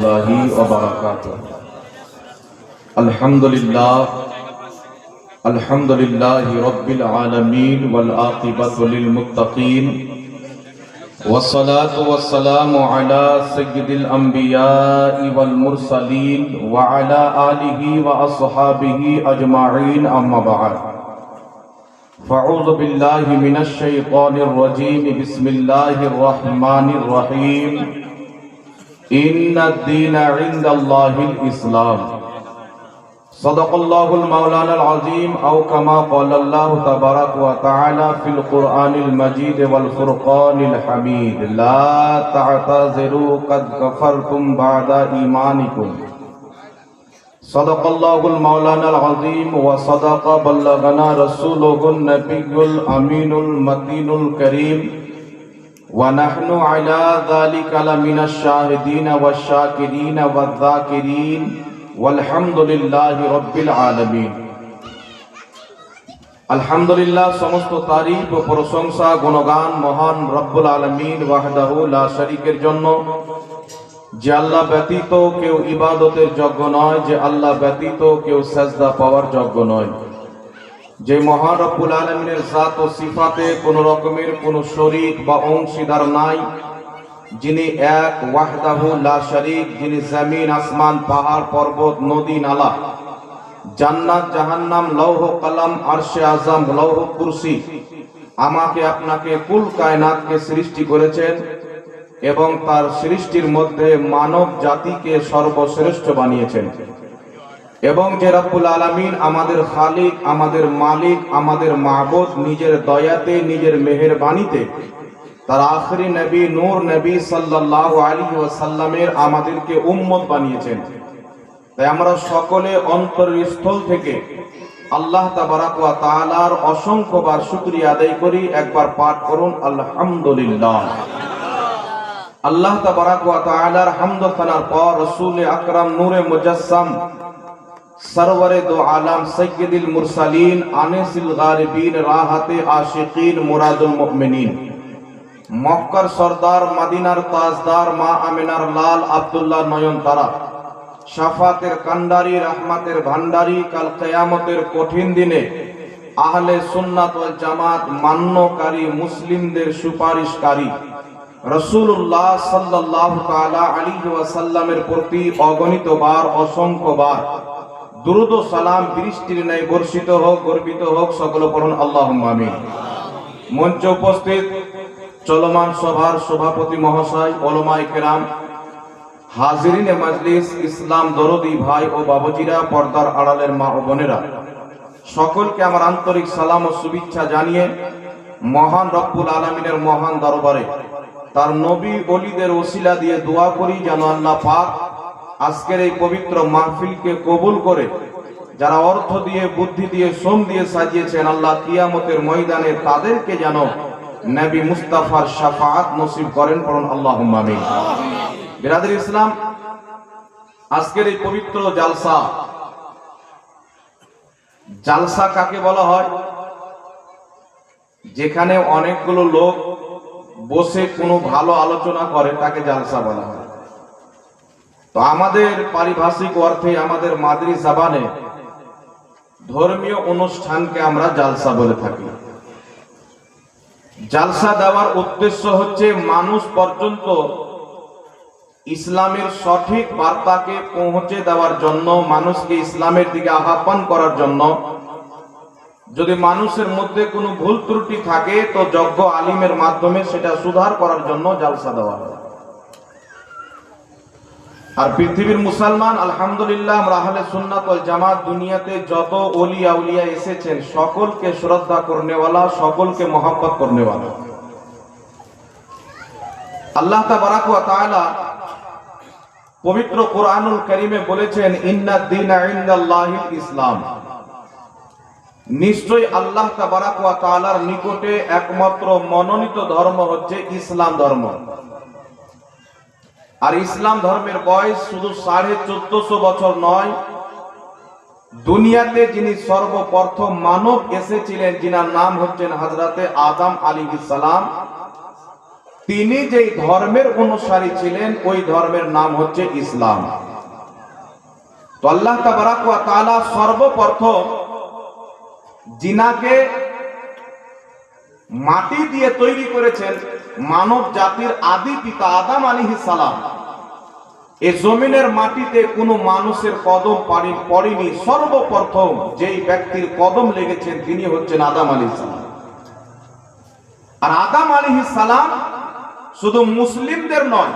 রহমতুল্লাহি ওয়া বারাকাতুহু। আলহামদুলিল্লাহি রাব্বিল আলামিন ওয়াল আকিবাতু লিল মুত্তাকিন ওয়াসসালাতু ওয়াসসালামু আলা সাইয়্যিদিল আমবিয়াই ওয়াল মুরসালিন ওয়া আলা আলিহি ওয়া আসহাবিহি আজমাইন, আম্মা বা'দ। ফাউযু বিল্লাহি মিনাশ শাইতানির রাজীম। বিসমিল্লাহির রহমানির রহিম। ইন্নাদ দীনা ইনদাল্লাহিল ইসলাম। সাদাকাল্লাহুল মাওলানাল আযীম আও কামা ক্বালাল্লাহু তাবারাকা ওয়া তাআলা ফিল কুরআনিল মাজিদ ওয়াল ফুরকানিল হামিদ। লা তা'তাযিরু কাদ কাফারতুম বা'দা ঈমানিকুম। সাদাকাল্লাহুল মাওলানাল আযীম ওয়া সাদাকা বাল্লাগানা রাসূলুহুন নাবিয়্যুল আমিনুল মাতিনুল কারীম ওয়া নাহনু আলা যালিকা লামিনাশ শাহিদিনা ওয়াশ শাকিরিনা ওয়ায যাকিরিন ওয়ালহামদুলিল্লাহি রাব্বিল আলামিন। আলহামদুলিল্লাহ, সমস্ত তারিফ ও প্রশংসা গুণগান মহান রব্বুল আলামিন ওয়াহদাহু লা শারীকের জন্য, যে আল্লাহ ব্যতীত কেউ ইবাদতের যোগ্য নয়, যে আল্লাহ ব্যতীত কেউ সাজদা পাওয়ার যোগ্য নয়, যে মহান রব্বুল আলামিনের জাত ও সিফাতে কোন রকমের কোন শরীক বা অংশীদার নাই, যিনি এক ওয়াহদাহু লা শারীক, যিনি জমিন আসমান পাহাড় পর্বত নদী নালা জান্নাত জাহান্নাম লৌহ কলম আরশে আযম লৌহ কুরসি আমাকে আপনাকে কুল কায়নাতকে সৃষ্টি করেছেন এবং তার সৃষ্টির মধ্যে মানব জাতিকে সর্বশ্রেষ্ঠ বানিয়েছেন, এবং যে রব্বুল আলামিন আমাদের খালিক, আমাদের মালিক, আমাদের মাবুদ, নিজের দয়াতে নিজের মেহেরবানিতে তার আখেরি নবী নূর নবী সাল্লাল্লাহু আলাইহি ওয়াসাল্লামের আমাদেরকে উম্মত বানিয়েছেন। তাই আমরা সকলে অন্তরের স্থল থেকে আল্লাহ তাবারাক ওয়া তাআলার অসংখ্যবার শুকরিয়া আদায় করি। একবার পাঠ করুন আলহামদুলিল্লাহ। আল্লাহ তাবারাক ওয়া তাআলার হামদ ও সানার পর রাসূল আকরাম নূরে মুজাসসাম সরওয়ারে দো আলম সাইয়্যিদুল মুরসালিন আনিসুল গালিবিন রাহাতে আশিকিন মুরাদুল মুমিনিন, মক্কার সরদার মদিনার তাজদার মা আমিনার লাল আব্দুল্লাহ নয়নতারা, শাফাতের কান্ডারি রহমতের ভান্ডারি, কাল কিয়ামতের কঠিন দিনে আহলে সুন্নাত ওয়াল জামাত মান্যকারী মুসলিমদের সুপারিশকারী রাসূলুল্লাহ সাল্লাল্লাহু তাআলা আলাইহি ওয়াসাল্লামের প্রতি অগণিতবার অসংখ্যবার দুরূদ ও সালাম বৃষ্টির ন্যায় বর্ষিত হোক, গর্বিত হোক। সকলে পড়ুন আল্লাহুম্মা আমিন। মঞ্চে উপস্থিত চলমান সভার সভাপতি মহাশয়, উলামায়ে কেরাম, হাজিরিনে মাজলিস, ইসলাম দরদি ভাই ও বাবুজিরা, পর্দার আড়ালের মা ও বোনেরা, সকলকে আমার আন্তরিক সালাম ও শুভেচ্ছা জানিয়ে মহান রব্বুল আলামিনের মহান দরবারে তার নবী ওলিদের ওসিলা দিয়ে দোয়া করি যেন আল্লাহ পাক আজকের এই পবিত্র মাহফিলকে কবুল করে যারা অর্থ দিয়ে, বুদ্ধি দিয়ে, শ্রম দিয়ে সাজিয়েছেন, আল্লাহ কিয়ামতের ময়দানে তাদেরকে যেন নবী মুস্তাফার শাফাআত নসিব করেন। পড়ুন আল্লাহুম্মা আমিন। বিরাদর ইসলাম, আজকের এই পবিত্র জালসা কাকে বলা হয়? যেখানে অনেকগুলো লোক বসে কোনো ভালো আলোচনা করে তাকে জালসা বলা হয়। তো আমাদের পারিভাষিক অর্থে, আমাদের মাদরি জাবানে ধর্মীয় অনুষ্ঠানকে আমরা জালসা বলে থাকি। জালসা দেওয়ার উদ্দেশ্য হচ্ছে মানুষ পর্যন্ত ইসলামের সঠিক বার্তাকে পৌঁছে দেওয়ার জন্য, মানুষকে ইসলামের দিকে আহ্বান করার জন্য। যদি মানুষের মধ্যে কোনো ভুল ত্রুটি থাকে তো যোগ্য আলিমের মাধ্যমে সেটা সুধার করার জন্য জালসা দেওয়া হয়। আর পৃথিবীর মুসলমান আলহামদুলিল্লাহ, আমরা আহলে সুন্নাত ওয়াল জামাত দুনিয়াতে যত ওলি আউলিয়া এসেছেন সকলকে শ্রদ্ধা করনেওয়ালা, সকলকে মহব্বত করনেওয়ালা। আল্লাহ তাবারাক ওয়া তাআলা পবিত্র কোরআনুল কারীমে বলেছেন, ইন্নাদ দীনা ইনদাল্লাহিল ইসলাম। নিশ্চয়ই আল্লাহ তাবারাক ওয়া তাআলার নিকটে একমাত্র মনোনীত ধর্ম হচ্ছে ইসলাম ধর্ম। আর ইসলাম ধর্মের বয়স শুধু 1450 বছর নয়, দুনিয়াতে যিনি সর্বপ্রথম মানব এসেছিলেন, যিনার নাম হচ্ছেন হযরতে আদম আলাইহিস সালাম, তিনি যেই ধর্মের অনুসারী ছিলেন ওই ধর্মের নাম হচ্ছে ইসলাম। তো আল্লাহ তাবারাক ওয়া তাআলা সর্বপ্রথম জিনাকে মাটি দিয়ে তৈরি করেছেন। মানব জাতির আদি পিতা আদম আলাইহিস সালাম এই জমিনের মাটিতে কোনো মানুষের কদম পড়েনি। সর্বপ্রথম যেই ব্যক্তির কদম লেগেছেন তিনি হচ্ছেন আদম আলাইহিস সালাম। আর আদম আলাইহিস সালাম শুধু মুসলিমদের নয়,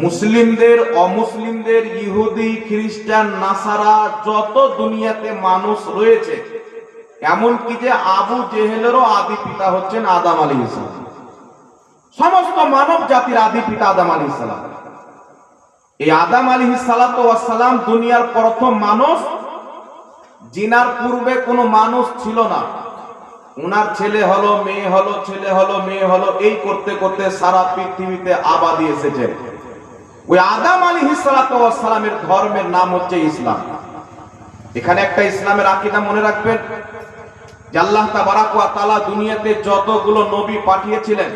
মুসলিমদের, অমুসলিমদের, ইহুদি, খ্রিস্টান, নাসারা, যত দুনিয়াতে মানুষ রয়েছে, এমনকি যে আবু জেহেলেরও আদি পিতা হচ্ছেন আদম আলাইহিস সালাম। সমস্ত মানব জাতির আদি পিতা আদম আলাইহিস সালাম। এই আদম আলাইহিস সালাম দুনিয়ার প্রথম মানুষ। জিনার পূর্বে কোনো মানুষ ছিল না। উনার ছেলে হলো, মেয়ে হলো, ছেলে হলো, মেয়ে হলো, এই করতে করতে সারা পৃথিবীতে আবাদি এসেছে। ওই আদম আলাইহিস সালামের ধর্মের নাম হচ্ছে ইসলাম। এখানে একটা ইসলামের আকীদা মনে রাখবেন যে আল্লাহ তাবারাক ওয়া তাআলা দুনিয়াতে যতগুলো নবী পাঠিয়েছিলেন,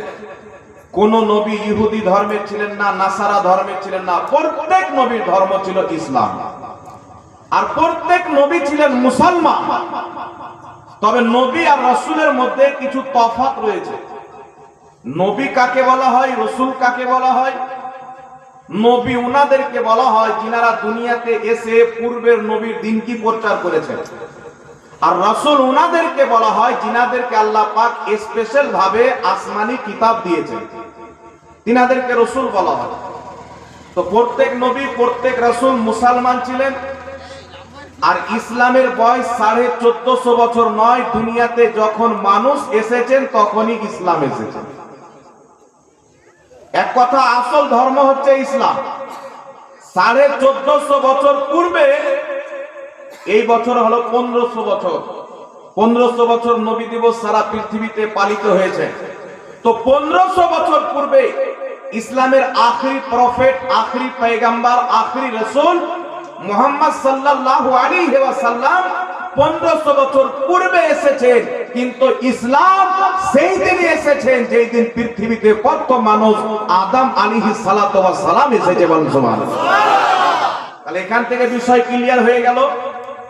কোন নবী ইহুদি ধর্মের ছিলেন না, নাসারা ধর্মের ছিলেন না। প্রত্যেক নবীর ধর্ম ছিল ইসলাম। আর প্রত্যেক নবী ছিলেন মুসলমান। তবে নবী আর রাসূলের মধ্যে কিছু তফাৎ রয়েছে। নবী কাকে বলা হয়, রাসূল কাকে বলা হয়? নবী উনাদেরকে বলা হয় যিনারা দুনিয়াতে এসে পূর্বের নবীর দিন কি প্রচার করেছেন। আর রাসূল উনাদেরকে বলা হয় যিনাদেরকে আল্লাহ পাক স্পেশাল ভাবে আসমানি কিতাব দিয়েছেন, তিনাদেরকে রাসূল বলা হয়। তো প্রত্যেক নবী, প্রত্যেক রাসূল মুসলমান ছিলেন। আর ইসলামের বয়স 1450 বছর নয়, দুনিয়াতে যখন মানুষ এসেছেন তখনই ইসলাম এসেছে। এক কথা, আসল ধর্ম হচ্ছে ইসলাম। 1450 বছর পূর্বে, এই বছর হলো 1500 বছর। 1500 বছর নবী দিবস সারা পৃথিবীতে পালিত হয়েছে। তো 1500 বছর পূর্বে ইসলামের আখেরি প্রফেট, আখেরি পয়গম্বর, আখেরি রাসূল মুহাম্মদ সাল্লাল্লাহু আলাইহি ওয়াসাল্লাম 1500 বছর পূর্বে এসেছেন। কিন্তু ইসলাম সেই দিনই এসেছেন যেই দিন পৃথিবীতে প্রথম মানুষ আদম আলাইহিস সালাম এসেছে। বলুন সুবহানাল্লাহ। তাহলে এখান থেকে বিষয় ক্লিয়ার হয়ে গেল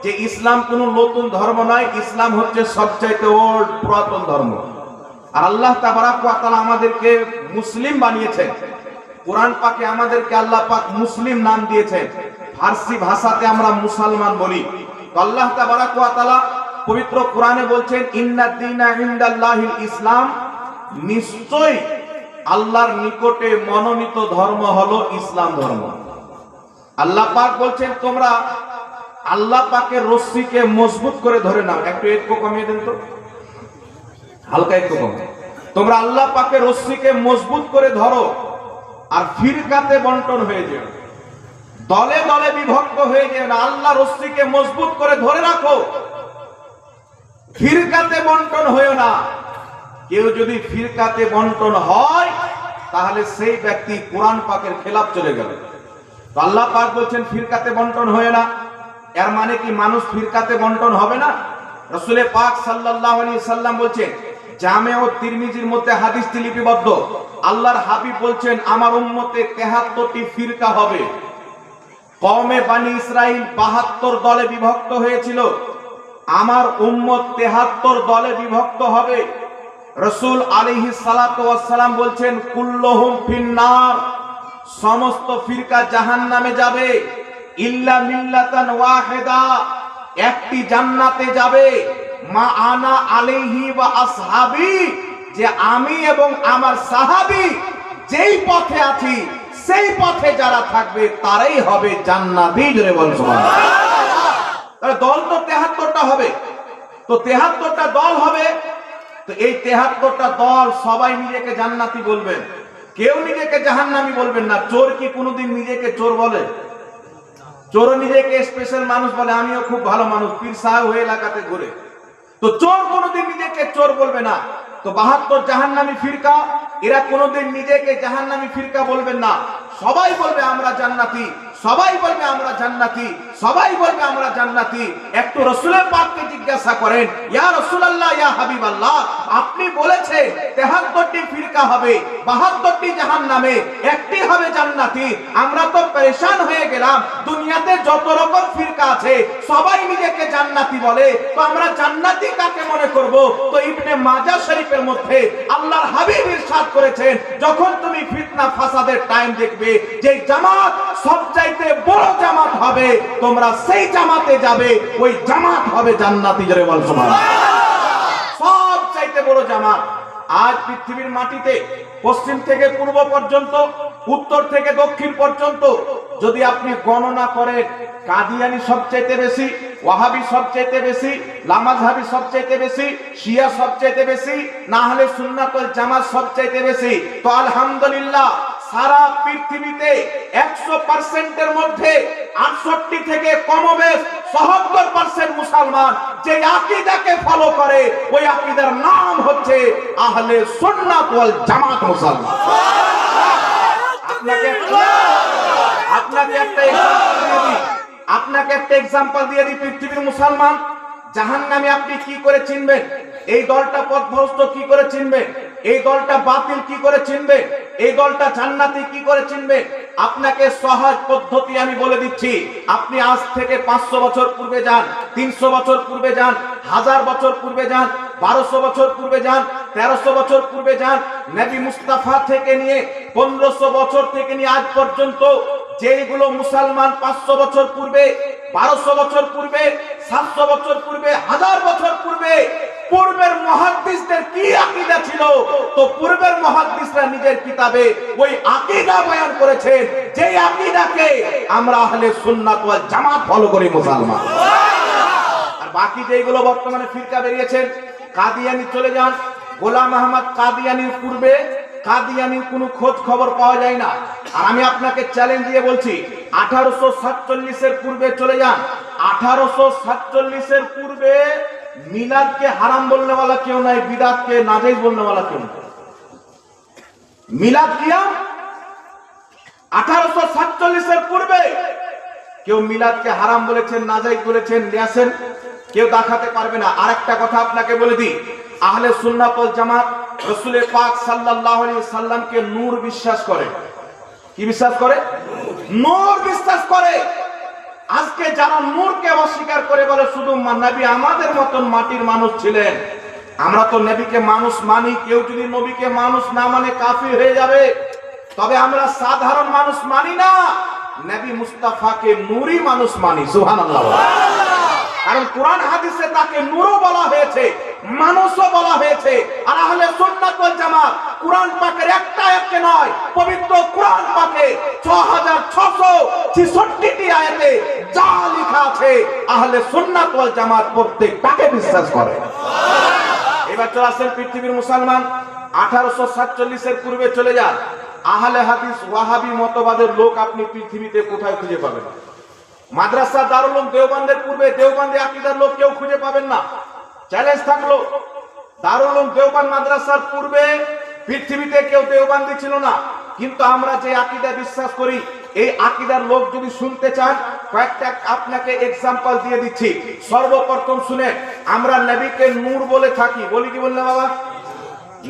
যে ইসলাম কোনো নতুন ধর্ম নয়, ইসলাম হচ্ছে সবচাইতে ওল্ড, পুরাতন ধর্ম। আর আল্লাহ তাবারাক ওয়া তাআলা আমাদেরকে মুসলিম বানিয়েছেন। কোরআন পাকে আমাদেরকে আল্লাহ পাক মুসলিম নাম দিয়েছেন। ফার্সি ভাষাতে আমরা মুসলমান বলি। তো আল্লাহ তাবারাক ওয়া তাআলা পবিত্র কোরআনে বলছেন ইন্নাদ দীনা ইনদাল্লাহিল ইসলাম, নিশ্চয় আল্লাহর নিকটে মনোনীত ধর্ম হলো ইসলাম ধর্ম। আল্লাহ পাক বলছেন তোমরা আল্লাহ পাকের রশ্মিকে মজবুত করে ধরে নাও। একটু কমিয়ে দেন তো, হালকা একটু কম। তোমরা আল্লাহ পাকের রশ্মিকে মজবুত করে ধরো আর ফিরকাতে বন্টন হয়ে যেও, দলে দলে বিভক্ত হয়ে যেও না। আল্লাহ রশ্মিকে মজবুত করে ধরে রাখো, ফিরকাতে বন্টন হয়েও না। কেউ যদি ফিরকাতে বন্টন হয় তাহলে সেই ব্যক্তি কোরআন পাকের খেলাফ চলে গেল। তো আল্লাহ পাক বলছেন ফিরকাতে বন্টন হয়ে না। এর মানে কি মানুষ ফিরকাতে বন্টন হবে না? রাসূল পাক সাল্লাল্লাহু আলাইহি সাল্লাম বলছেন, জামে ও তিরমিজির মধ্যে হাদিসটি লিপিবদ্ধ, আল্লাহর হাবিব বলছেন আমার উম্মতে 73টি ফিরকা হবে। কওমে বানি ইসরাইল 72 দলে বিভক্ত হয়েছিল, আমার উম্মত 73 দলে বিভক্ত হবে। রাসূল আলাইহিস সালাতু ওয়াস সালাম বলছেন কুল্লুহুম ফিন্নার, সমস্ত ফিরকা জাহান্নামে যাবে, ইল্লা মিল্লাতান ওয়াহিদা, একটি জান্নাতে যাবে, মা আনা আলাইহি ওয়া আসহাবি, যে আমি এবং আমার সাহাবী যেই পথে আছি সেই পথে যারা থাকবে তারাই হবে জান্নাতি। জোরে বল সুবহানাল্লাহ। তাহলে দল তো 73টা হবে। তো 73টা দল হবে। তো এই 73টা দল সবাই নিজেকে জান্নাতি বলবেন, কেউ নিজেকে জাহান্নামী বলবেন না। চোর কি কোনোদিন নিজেকে চোর বলে? চোর নিজেকে স্পেশাল মানুষ বলে, আমিও খুব ভালো মানুষ, পীর সাহেব হয়ে এলাকাতে ঘুরে। তো চোর কোনোদিন নিজেকে চোর বলবে না। তো 72 জাহান্নামী ফিরকা, এরা কোনোদিন নিজেকে জাহান্নামী ফিরকা বলবেন না। সবাই বলবে আমরা জান্নাতি, সবাই বলবে আমরা জান্নাতি, সবাই বলবে আমরা জান্নাতি। একটু রাসূলের পাককে জিজ্ঞাসা করেন, ইয়া রাসূলুল্লাহ, ইয়া হাবিবাল্লাহ, আপনি বলেছেন 73টি ফিরকা হবে, 72টি জাহান্নামে, একটি হবে জান্নাতি। আমরা তো পরেশান হয়ে গেলাম, দুনিয়াতে যত রকম ফিরকা আছে সবাই নিজেকে জান্নাতি বলে, তো আমরা জান্নাতি কাকে মনে করব? তো ইবনে মাজাহ শরীফের মধ্যে আল্লাহর হাবিব ইরশাদ করেছেন, যখন তুমি ফিতনা ফাসাদের টাইম দেখবে, যে জামাত সবচাইতে বড় জামাত হবে, তোমরা সেই জামাতে যাবে, ওই জামাত হবে জান্নাতি। জোরে বল সুবহানাল্লাহ। সবচাইতে বড় জামাত আজ পৃথিবীর মাটিতে পশ্চিম থেকে পূর্ব পর্যন্ত, উত্তর থেকে দক্ষিণ পর্যন্ত যদি আপনি গণনা করেন, কাদিয়ানি সবচাইতে বেশি, ওয়াহাবি সবচাইতে বেশি, লামাযহাবি সবচাইতে বেশি, শিয়া সবচাইতে বেশি, না হলে সুন্নাত ওয়াল জামাত সবচাইতে বেশি। তো আলহামদুলিল্লাহ সারা পৃথিবীতে 100% এর মধ্যে 68 থেকে কমবেশ 77% মুসলমান যে আকীদাকে ফলো করে, ওই আকীদার নাম হচ্ছে আহলে সুন্নাত ওয়াল জামাত মুসলমান। আপনাকে একটা এক্সাম্পল দিয়ে দিই। পৃথিবীর মুসলমান জাহান্নামী আপনি কি করে চিনবেন? এই দলটা পথভ্রষ্ট কি করে চিনবেন? এই দলটা বাতিল কি করে চিনবেন? এই দলটা জান্নাতি কি করে চিনবেন? আপনাকে সহজ পদ্ধতি আমি বলে দিচ্ছি। আপনি আজ থেকে 500 বছর পূর্বে যান, 300 বছর পূর্বে যান, 1000 বছর পূর্বে যান, 1200 বছর পূর্বে যান, 1300 বছর পূর্বে যান। নবী মুস্তাফা থেকে নিয়ে 1500 বছর থেকে নিয়ে আজ পর্যন্ত যেগুলো মুসলমান 500 বছর পূর্বে, 1200 বছর পূর্বে, 700 বছর পূর্বে, 1000 বছর পূর্বে পূর্বের মুহাদ্দিসদের কি আকীদা ছিল, তো পূর্বের মুহাদ্দিসরা নিজের কিতাবে ওই আকীদা বয়ান করেছেন, যে আকীদাকে আমরা আহলে সুন্নাত ওয়াল জামাত ফলো করি মুসলমান। আর বাকি যেগুলো বর্তমানে ফিরকা বেরিয়েছেন, কাদিয়ানি চলে যান, গোলাম আহমদ কাদিয়ানির পূর্বে কাদিয়ানির কোনো খোঁজ খবর পাওয়া যায় না। আর আমি আপনাকে চ্যালেঞ্জ দিয়ে বলছি, 1847 এর পূর্বে চলে যান। 1847 এর পূর্বে মিলাদকে হারাম বলনে वाला কেউ নাই, বিদআতকে নাজায়েজ বলনে वाला কেউ নাই। মিলাদ কিয়াম 1847 এর পূর্বে কেউ মিলাদকে হারাম বলেছেন, নাজায়েজ বলেছেন, নিয়েছেন, কেউ দেখাতে পারবে না। আরেকটা কথা আপনাকে বলে দিই, আহলে সুন্নাত ওয়াল জামাত রাসূল পাক সাল্লাল্লাহু আলাইহি সাল্লামকে নূর বিশ্বাস করে। কি বিশ্বাস করে? নূর বিশ্বাস করে। আজকে যারা নূরকে অস্বীকার করে বলে শুধু নবী আমাদের মতন মাটির মানুষ ছিলেন, আমরা তো নবীকে মানুষ মানি। কেউ যদি নবীকে মানুষ না মানে কাফির হয়ে যাবে। তবে আমরা সাধারণ মানুষ মানি না, নবী মুস্তাফাকে নূরি মানুষ মানি। সুবহানাল্লাহ। কারণ কোরআন হাদিসে তাকে নূরও বলা হয়েছে, মানুষও বলা হয়েছে। আর আহলে সুন্নাত ওয়াল জামাত কোরআন পাকের একটা আয়াতকে নয়, পবিত্র কোরআন পাকে 6666টি আয়াতে যা লেখা আছে আহলে সুন্নাত ওয়াল জামাত প্রত্যেকটাকে বিশ্বাস করে। এবার চলে আসেন পৃথিবীর মুসলমান 1847 এর পূর্বে চলে যান। আহলে হাদিস ওয়াহাবি মতবাদের লোক আপনি পৃথিবীতে কোথায় খুঁজে পাবেন? মাদ্রাসা দারুল উলুম দেওবন্দের পূর্বে দেওবন্দি আকীদার লোক কেউ খুঁজে পাবেন না। চ্যালেঞ্জ থাকলো, দারুল উলুম দেওবন্দ মাদ্রাসার পূর্বে পৃথিবীতে কেউ দেওবন্দি ছিল না। কিন্তু আমরা যে আকীদা বিশ্বাস করি, এই আকীদার লোক যদি শুনতে চান, কয়েকটা আপনাকে এক্সাম্পল দিয়ে দিচ্ছি। সর্বপ্রথম শুনে, আমরা নবীকে নূর বলে থাকি, বলি কি বললে বাবা?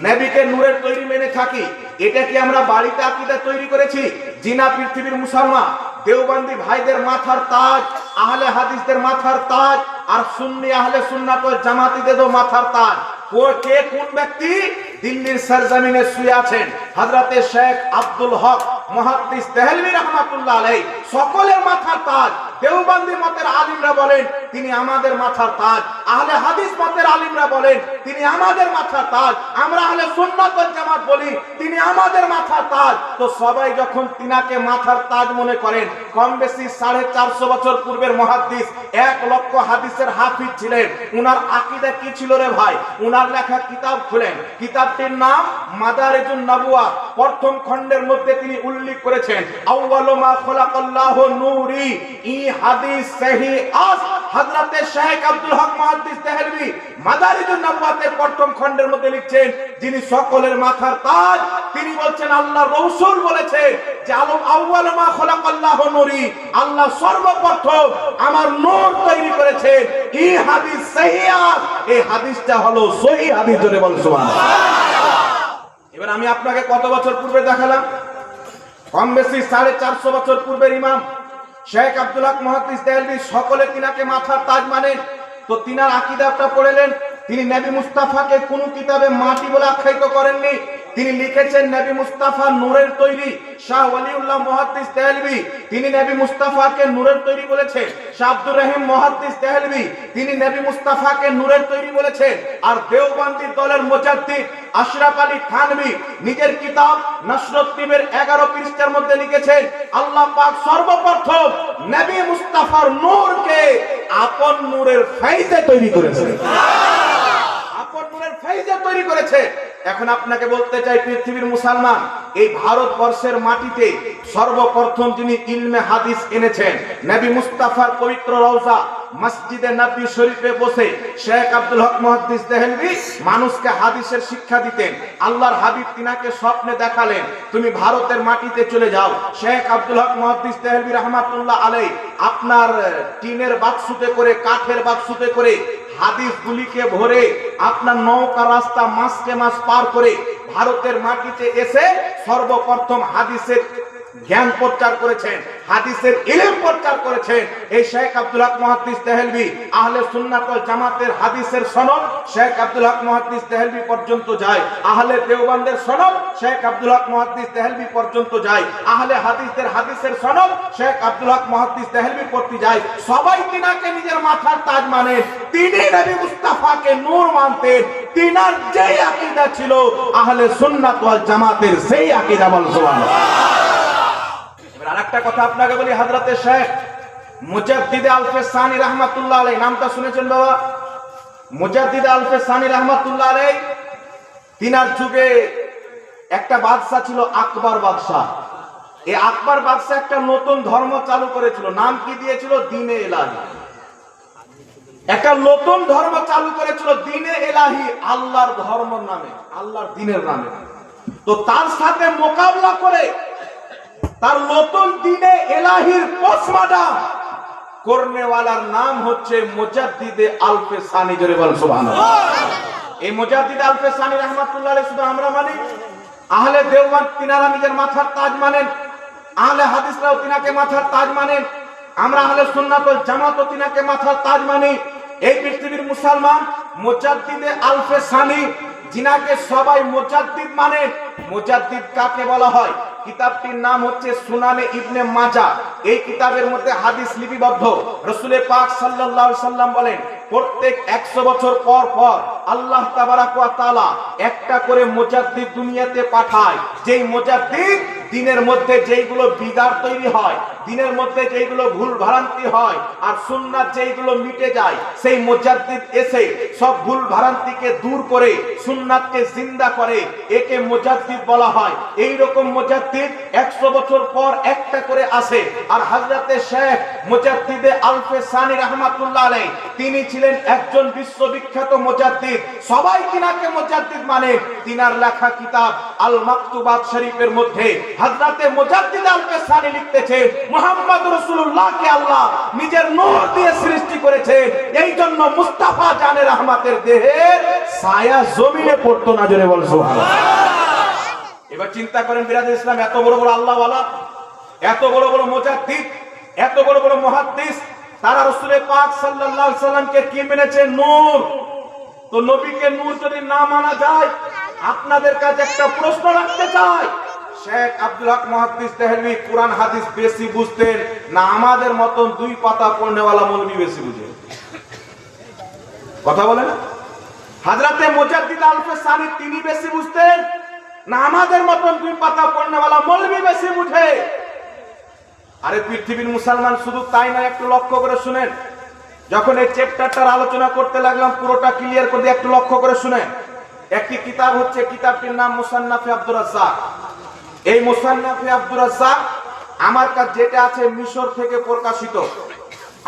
নবীকে নূরের তৈরি মেনে থাকি। এটা কি আমরা বাড়িতে আকীদা তৈরি করেছি? জিনা পৃথিবীর মুসলমান দেওবন্দি ভাইদের মাথার তাজ, আহলে হাদিসদের মাথার তাজ, আর সুন্নি আহলে সুন্নাত ওয়াল জামাতীদেরও মাথার তাজ। কে কোন ব্যক্তি দিল্লির সরজমিনে শুয়ে আছেন? হযরতে শেখ আব্দুল হক মুহাদ্দিস দেহলভী রাহমাতুল্লাহ আলাইহি সকলের মাথার তাজ। দেওবন্দি মতের আলিমরা বলেন তিনি আমাদের মাথার তাজ, আহলে হাদিস মতের আলিমরা বলেন তিনি আমাদের মাথার তাজ, আমরা আহলে সুন্নাত ওয়াল জামাত বলি তিনি আমাদের মাথার তাজ। তো সবাই যখন তিনাকে মাথার তাজ মনে করেন, কম বেশি 450 বছর পূর্বের মুহাদ্দিস, 1 লক্ষ হাদিসের হাফিজ ছিলেন। উনার আকীদা কি ছিল রে ভাই? উনার লেখা কিতাব খুলেন, কিতাবটির নাম মাদারিজুন নবুওয়া। প্রথম খণ্ডের মধ্যে তিনি উল্লেখ করেছেন, আউয়ালু মা খলাকাল্লাহু নূরি, ই হাদিস সহিহ আস হযরতে শেখ আব্দুল হক মুহাদ্দিস দেহলভী মাদারিজুন নবুওয়াতের প্রথম খণ্ডের মধ্যে লিখছেন, যিনি সকলের মাথার তাজ, তিনি বলছেন আল্লাহ রাসূল বলেছে যে আউয়াল মা খালাকাল্লাহু নূরি, আল্লাহ সর্বপ্রথম আমার নূর তৈরি করেছেন। এই হাদিস সহিহ, এই হাদিসটা হলো সহিহ হাদিস। জোরে বল সুবহানাল্লাহ। এবার আমি আপনাকে কত বছর পূর্বে দেখালাম? কম বেশি 450 বছর পূর্বের ইমাম শেখ আব্দুল হক মুহাদ্দিস দেহলভী, সকলে তিনাকে মাথার তাজ মানেন। তো তিনার আকীদাটা পড়লেন, তিনি নবী মুস্তাফাকে কোন কিতাবে মাটি বলে আখ্যায়িত করেননি। তিনি লিখেছেন নবী মুস্তাফা নূরের তৈরি। শাহ ওয়ালিউল্লাহ মুহাদ্দিস দেহলভী তিনি নবী মুস্তাফাকে নূরের তৈরি বলেছেন। শাহ আব্দুর রহিম মুহাদ্দিস দেহলভী তিনি নবী মুস্তাফাকে নূরের তৈরি বলেছেন। আর দেওবন্দি দলের মুজাদ্দিদ আশরাফ আলী থানভী নিজের কিতাব নসরুদ্দীনের 11 পৃষ্ঠার মধ্যে লিখেছেন, আল্লাহ পাক সর্বপ্রথম নবী মুস্তাফার নূরকে আপন নূরের ফাইজে তৈরি করেছেন। আপন নূরের ফাইজে তৈরি করেছে। এখন আপনাকে বলতে চাই, পৃথিবীর মুসলমান, এই ভারতবর্ষের মাটিতে সর্বপ্রথম যিনি ইলমে হাদিস এনেছেন, নবী মুস্তাফার পবিত্র রওজা মসজিদে নববী শরীফে বসে শেখ আব্দুল হক মুহাদ্দিস দেহলভী মানুষকে হাদিসের শিক্ষা দিতেন। আল্লাহর হাবিব তিনাকে স্বপ্নে দেখালেন, তুমি ভারতের মাটিতে চলে যাও। শেখ আব্দুল হক মুহাদ্দিস দেহলভী রাহমাতুল্লাহ আলাইহি আপনার টিনের বাক্সুতে করে, কাঠের বাক্সুতে করে হাদিসগুলিকে ভরে আপনার নৌকা রাস্তা মাসকে মাস পার করে ভারতের মাটিতে এসে সর্বপ্রথম হাদিসের জ্ঞান প্রচার করেছেন, হাদিসের ইলম প্রচার করেছেন। এই শেখ আব্দুল হক মুহাদ্দিস দেহলভী আহলে সুন্নাত ওয়াল জামাতের হাদিসের সনদ শেখ আব্দুল হক মুহাদ্দিস দেহলভী পর্যন্ত যায়। আহলে দেওবন্দের সনদ শেখ আব্দুল হক মুহাদ্দিস দেহলভী পর্যন্ত যায়। আহলে হাদিসদের হাদিসের সনদ শেখ আব্দুল হক মুহাদ্দিস দেহলভী পড়তে যায়। সবাই তিনাকে নিজের মাথার তাজ মানে। তিনি নবী মুস্তাফাকে নূর মানতেন। তিনার যেই আকীদা ছিল আহলে সুন্নাত ওয়াল জামাতের, সেই আকীদা। বল সুবহানাল্লাহ। আরেকটা কথা আপনাকে বলি, হযরতে শেখ মুজাদ্দিদ আলফে সানি রাহমাতুল্লাহ আলাইহি, নামটা শুনেছেন বাবা? মুজাদ্দিদ আলফে সানি রাহমাতুল্লাহ আলাইহি, তিনার যুগে একটা বাদশা ছিল আকবর বাদশা। এই আকবর বাদশা একটা নতুন ধর্ম চালু করেছিল। নাম কি দিয়েছিল? দ্বীনে ইলাহি। একটা নতুন ধর্ম চালু করেছিল, দ্বীনে ইলাহি, আল্লাহর ধর্মের নামে, আল্লাহর দ্বীনের নামে। তো তার সাথে মোকাবিলা করে তার নতুন দ্বীনে ইলাহির পোস্টমর্টম করনেওয়ালার নাম হচ্ছে মুজাদ্দিদে আলফে সানি। জোরে বল সুবহানাল্লাহ। এই মুজাদ্দিদ আলফে সানি রাহমাতুল্লাহ আলাইহি শুধু আমরা মানি, আহলে দেওবন্দ তিনারা নিজের মাথার তাজ মানেন, আহলে হাদিসরাও তিনাকে মাথার তাজ মানেন, আমরা আহলে সুন্নাত ওয়াল জামাতও তিনাকে মাথার তাজ মানি। এই পৃথিবীর মুসলমান মুজাদ্দিদে আলফে সানি, যিনাকে সবাই মুজাদ্দিদ মানেন। মুজাদ্দিদ কাকে বলা হয়? কিতাবটির নাম হচ্ছে সুনানে ইবনে মাজাহ। এই কিতাবের মধ্যে হাদিস লিপিবদ্ধ। রাসূল পাক সাল্লাল্লাহু আলাইহি সাল্লাম বলেন, প্রত্যেক 100 বছর পর পর আল্লাহ তাবারাক ওয়া তাআলা একটা করে মুজাদ্দিদ দুনিয়াতে পাঠায়। যেই মুজাদ্দিদ দিনের মধ্যে যেইগুলো বিদাত তৈরি হয়, দিনের মধ্যে যেইগুলো ভুল ভ্রান্তি হয়, আর সুন্নাত যেইগুলো মিটে যায়, সেই মুজাদ্দিদ এসে সব ভুল ভ্রান্তিকে দূর করে সুন্নাতকে জিন্দা করে। একে মুজাদ্দিদ বলা হয়। এই রকম মুজাদ্দিদ 100 বছর পর একটা করে আসে। আর হযরতে শেখ মুজাদ্দিদে আলফে সানি রাহমাতুল্লাহ আলাইহি তিনি ছিলেন একজন বিশ্ববিখ্যাত মুজাদ্দিদ। সবাই তিনাকে মুজাদ্দিদ মানে। তিনার লেখা কিতাব আল মাকতুবাত শরীফের মধ্যে হযরতে মুজাদ্দিদ আলফে সানি লিখতেছেন, মুহাম্মদ রাসূলুল্লাহকে আল্লাহ নিজের নূর দিয়ে সৃষ্টি করেছেন। এই জন্য মুস্তাফা জানে রহমাতের দেহের ছায়া জমিনে পড়তো না। জোরে বল সুবহানাল্লাহ। এবার চিন্তা করেন বিরাদর ইসলাম, এত বড় বড় আল্লাহওয়ালা, এত বড় বড় মুজাদ্দিদ, এত বড় বড় মুহাদ্দিস, তারা রাসূল পাক সাল্লাল্লাহু আলাইহি সাল্লামকে কি মেনেছে? নূর। তো নবীকে নূর যদি না মানা যায়, আপনাদের কাছে একটা প্রশ্ন রাখতে চাই, শেখ আব্দুল হক মুহাদ্দিস দেহলভী কুরআন হাদিস বেশি বুঝতেন না আমাদের মতন 2 পাতা পড়নেওয়ালা মৌলভী বেশি বুঝে? কথা বলেন। হযরতে মুজাদ্দিদ আলফে সানি তিনি বেশি বুঝতেন না আমাদের মতন 2 পাতা পড়নেওয়ালা মৌলভী বেশি বুঝে? আরে পৃথিবীর মুসলমান, শুধু তাই না, একটু লক্ষ্য করে শুনেন। যখন এই চ্যাপ্টারটার আলোচনা করতে লাগলাম, পুরোটা ক্লিয়ার করে দিয়ে একটু লক্ষ্য করে শুনেন। একটি কিতাব হচ্ছে, কিতাবটির নাম মুসান্নাফে আব্দুর রাজ্জাক। এই মুসান্নাফে আব্দুর রাজ্জাক আমার কাছে যেটা আছে মিশর থেকে প্রকাশিত।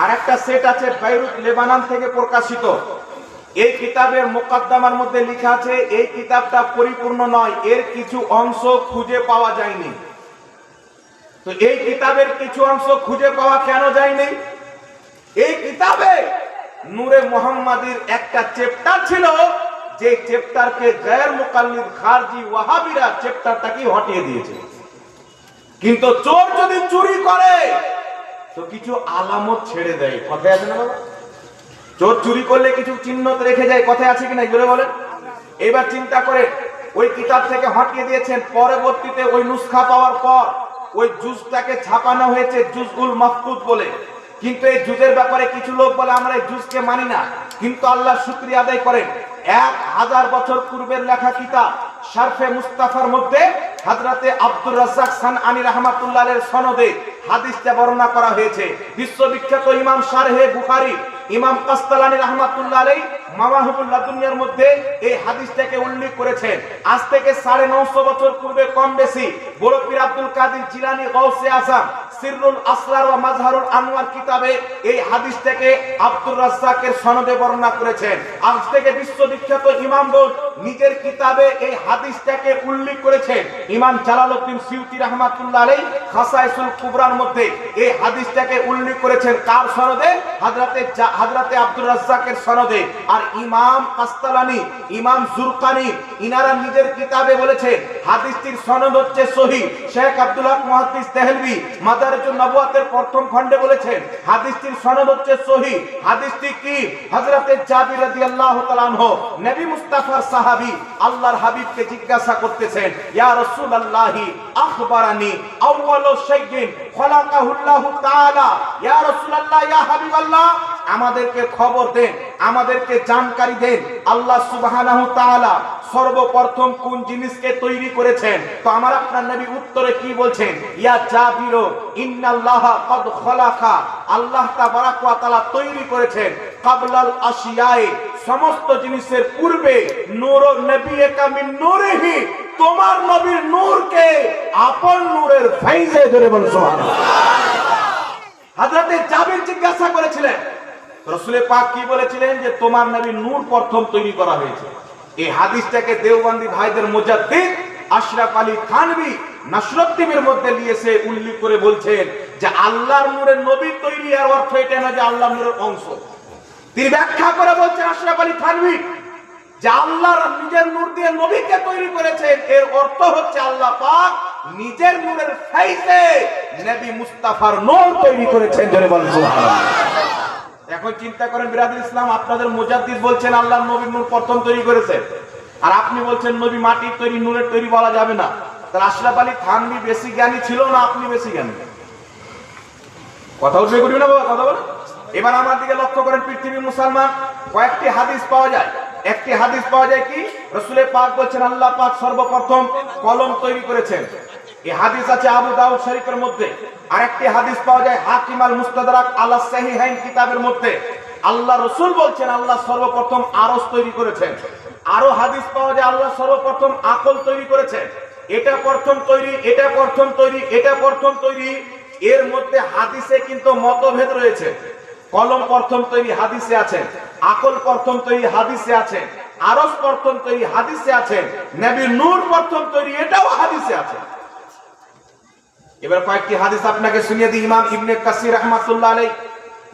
আর একটা সেট আছে বেইরুত লেবানন থেকে প্রকাশিত। এই কিতাবের মুকদ্দমার মধ্যে লেখা আছে এই কিতাবটা পরিপূর্ণ নয়, এর কিছু অংশ খুঁজে পাওয়া যায়নি। তো এই কিতাবের কিছু অংশ খুঁজে পাওয়া কেন যায়নি? এই কিতাবে নূরে মুহাম্মাদির একটা চ্যাপ্টার ছিল, যে চ্যাপ্টারকে গায়র মুকাল্লিদ খারজি ওয়াহাবিরা চ্যাপ্টারটাকে হটিয়ে দিয়েছে। কিন্তু চোর যদি চুরি করে তো কিছু আলামত ছেড়ে দেয়, কথায় আছে না বাবা? চোর চুরি করলে কিছু চিহ্ন রেখে যায়, কথায় আছে কিনা জোরে বলেন। এবার চিন্তা করে ওই কিতাব থেকে হটিয়ে দিয়েছেন। পরবর্তীতে ওই নুসখা পাওয়ার পর ওই জুজটাকে ছাপানো হয়েছে জুজউল মাহফুজ বলে। কিন্তু এই জুজের ব্যাপারে কিছু লোক বলে আমরা এই জুজকে মানি না। কিন্তু আল্লাহ শুকরিয়া আদায় করেন, 1000 বছর পূর্বের লেখা কিতাব শারফে মুস্তাফার মধ্যে হযরতে আব্দুর রাজ্জাক সানআনী রাহমাতুল্লাহ আলাইহির সনদে হাদিসটা বর্ণনা করা হয়েছে। বিশ্ববিখ্যাত ইমাম শারহে বুখারী ইমাম কাসতালানী রাহমাতুল্লাহ আলাইহি মাওয়াহিবুল লাদুনিয়ার মধ্যে এই হাদিসটাকে উল্লেখ করেছেন। আজ থেকে 950 বছর পূর্বে কম বেশি বড় পীর আব্দুল কাদের জিলানী গাউসে আযম সিররুল আসরার ওয়া মাজহারুল আনওয়ার কিতাবে এই হাদিসটাকে আব্দুর রাজ্জাকের সনদে বর্ণনা করেছেন। আজ থেকে বিশ্ববিখ্যাত ইমামগণ নিজের কিতাবে এই হাদিসটাকে উল্লেখ করেছেন। ইমাম জালালউদ্দিন সিউতি রাহমাতুল্লাহ আলাইহি খাসাইসুল কুবরার মধ্যে এই হাদিসটাকে উল্লেখ করেছেন। কার সনদে? হযরতে আব্দুর রাজ্জাকের সনদে। আর ইমাম কাসতালানী, ইমাম জুরকানি ইনারা নিজের কিতাবে বলেছেন হাদিসটির সনদ হচ্ছে সহিহ। শেখ আব্দুল হক মুহাদ্দিস দেহলভী মাদারিজুন নবুওয়াতের প্রথম খণ্ডে বলেছেন হাদিসটির সনদ হচ্ছে সহিহ। হাদিসটি কি? হযরতে জাবির রাদিয়াল্লাহু তাআলা আনহু নবী মুস্তাফার সাহাবী আল্লাহর হাবিবকে জিজ্ঞাসা করতেছেন, ইয়া রাসূলুল্লাহি আখবারানি আউয়ালু শাইইন খলাকাহুল্লাহু তাআলা, ইয়া রাসূলুল্লাহ ইয়া হাবিবাল্লাহ আমাদেরকে খবর দেন, আমাদেরকে জানকারি দেন আল্লাহ সুবহানাহু তাআলা সর্বপ্রথম কোন জিনিসকে তৈরি করেছেন। তো আমার আপনার নবী উত্তরে কি বলছেন? ইয়া জাবির ইন্নাল্লাহা কদ খলাকা, আল্লাহ তাবারাক ওয়া তাআলা তৈরি করেছেন কাবলাল আশিয়ায়ে, সমস্ত জিনিসের পূর্বে নূর নবিয়্যিকা মিন নূরিহি, তোমার নবীর নূরকে আপন নূরের ফাইজে ধরে বল সুবহানাল্লাহ। হযরতে জাবির জিজ্ঞাসা করেছিলেন রাসূল পাক কি বলেছিলেন যে তোমার নবীর নূর প্রথম তৈরি করা হয়েছে। এই হাদিসটাকে দেওবন্দি ভাইদের মুজাদ্দিদ আশরাফ আলী থানভী নাসরুদ্দিনের মধ্যে নিয়েছে উল্লেখ করে বলছেন যে আল্লাহর নূরের নবী তৈরি, আর অর্থ এটা না যে আল্লাহর নূরের অংশ। তিনি ব্যাখ্যা করে বলছেন আশরাফ আলী থানভী যে আল্লাহর নিজের নূর দিয়ে নবীকে তৈরি করেছেন, এর অর্থ হচ্ছে আল্লাহ পাক নিজের নূরের ফাইজে নবী মুস্তাফার নূর তৈরি করেছেন। জোরে বলেন সুবহানাল্লাহ। এখন চিন্তা করেন বিরাদর ইসলাম, আপনাদের মুজাদ্দিদ বলছেন আল্লাহর নবীর নূর প্রথম তৈরি করেছেন, আর আপনি বলছেন নবী মাটির তৈরি, নূরের তৈরি বলা যাবে না। তাহলে আশরাফ আলী থানভী বেশি জ্ঞানী ছিল না আপনি বেশি জ্ঞানী? কথা উঠবে করি না বাবা, কথা বলেন। এবার আমার দিকে লক্ষ্য করেন, পৃথিবীর মুসলমান কয়েকটি হাদিস পাওয়া যায়। একটি হাদিস পাওয়া যায় কি রাসূল পাক বলছেন আল্লাহ পাক সর্বপ্রথম কলম তৈরি করেছেন। এই হাদিস আছে আবু দাউদ শরীফের মধ্যে। আরেকটি হাদিস পাওয়া যায় হাকিম আল মুস্তাদরাক আলা সাহিহাইন কিতাবের মধ্যে। আল্লাহ রাসূল বলছেন আল্লাহ সর্বপ্রথম আরশ তৈরি করেছেন। আরো হাদিস পাওয়া যায় আল্লাহ সর্বপ্রথম আকল তৈরি করেছেন। এটা প্রথম তৈরি, এটা প্রথম তৈরি, এটা প্রথম তৈরি। এর মধ্যে হাদিসে কিন্তু মতভেদ রয়েছে। কলম প্রথম তৈরি হাদিসে আছে, আকল প্রথম তৈরি হাদিসে আছে, আরশ প্রথম তৈরি হাদিসে আছে, নবীর নূর প্রথম তৈরি এটাও হাদিসে আছে। এবার কয়েকটি হাদিস আপনাকে শুনিয়ে দিই। ইমাম ইবনে কাসির রাহমাতুল্লাহ আলাইহি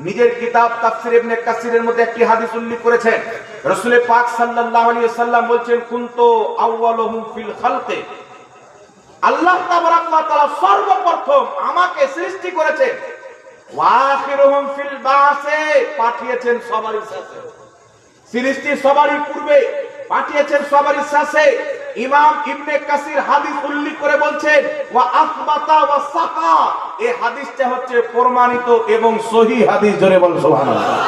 নিজের কিতাব তাফসীর ইবনে কাসিরের মধ্যে একটি হাদিস উল্লেখ করেছেন। রাসূল পাক সাল্লাল্লাহু আলাইহি ওয়াসাল্লাম বলেছেন কুনতু আউয়ালুহুম ফিল খালকি, আল্লাহ তাবারাক ওয়া তাআলা সর্বপ্রথম আমাকে সৃষ্টি করেছেন, ওয়া আখিরুহুম ফিল বাসে, পাঠিয়েছেন সবারই শেষে। সৃষ্টি সবারই পূর্বে, পাঠিয়েছেন সবারই শেষে। ইমাম ইবনে কাসির হাদিস উল্লেখ করে বলছেন ওয়া আসবাতা ওয়া সাহা, এই হাদিসটা হচ্ছে প্রমাণিত এবং সহিহ হাদিস। জোরে বল সুবহানাল্লাহ।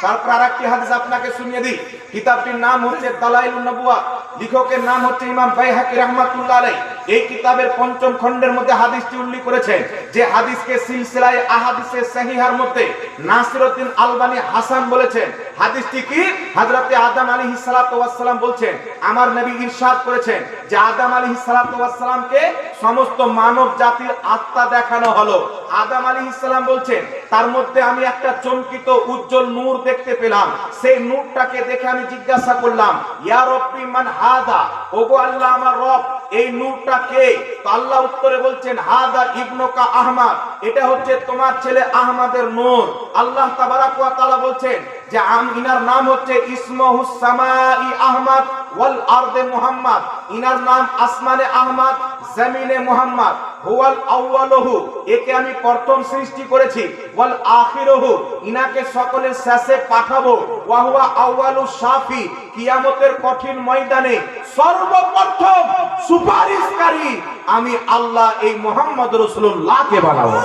তারপর আরেকটি হাদিস আপনাকে শুনিয়ে দিই। কিতাবটির নাম হচ্ছে দালাইলুন নবুওয়া, লেখকের নাম হচ্ছে ইমাম বাইহাকি রাহমাতুল্লাহ আলাইহি। এই কিতাবের ৫ম খণ্ডের মধ্যে হাদিসটি উল্লেখ করেছেন, যে হাদিসকে সিলসিলায়ে আহাদিসে সহিহার মধ্যে নাসিরউদ্দিন আলবানী হাসান বলেছেন। হাদিসটি কি? হযরতে আদম আলাইহিস সালাতু ওয়াস সালাম বলছেন, আমার নবী ইরশাদ করেছেন যে আদম আলাইহিস সালাতু ওয়াস সালামকে সমস্ত মানব জাতির আত্মা দেখানো হলো। আদম আলাইহিস সালাম বলছেন, তার মধ্যে আমি একটা চমকিত উজ্জ্বল নূর দেখতে পেলাম। সেই নূরটাকে দেখে আমি জিজ্ঞাসা করলাম, ইয়া রব্বি মান হাদা, ওগো আল্লাহ আমার রব, এই নূরটা কে? তো আল্লাহ উত্তরে বলছেন, হাদা ইবনুকা আহমদ, এটা হচ্ছে তোমার ছেলে আহমদের নূর। আল্লাহ তাবারাক ওয়া তাআলা বলছেন যে ইনার নাম হচ্ছে ইসমুস সামাই আহমদ ওয়াল আরদে মুহাম্মদ, ইনার নাম আসমানে আহমদ, জমিনে মুহাম্মদ। হুয়াল আউয়ালুহু, একে আমি প্রথম সৃষ্টি করেছি। ওয়াল আখিরুহু, ইনাকে সকলের শেষে পাঠাবো। ওয়া হুয়া আউয়ালুশ শাফি, কিয়ামতের কঠিন ময়দানে সর্বপ্রথম সুপারিশকারী আমি আল্লাহ এই মুহাম্মদ রাসূলুল্লাহকে বানাবো।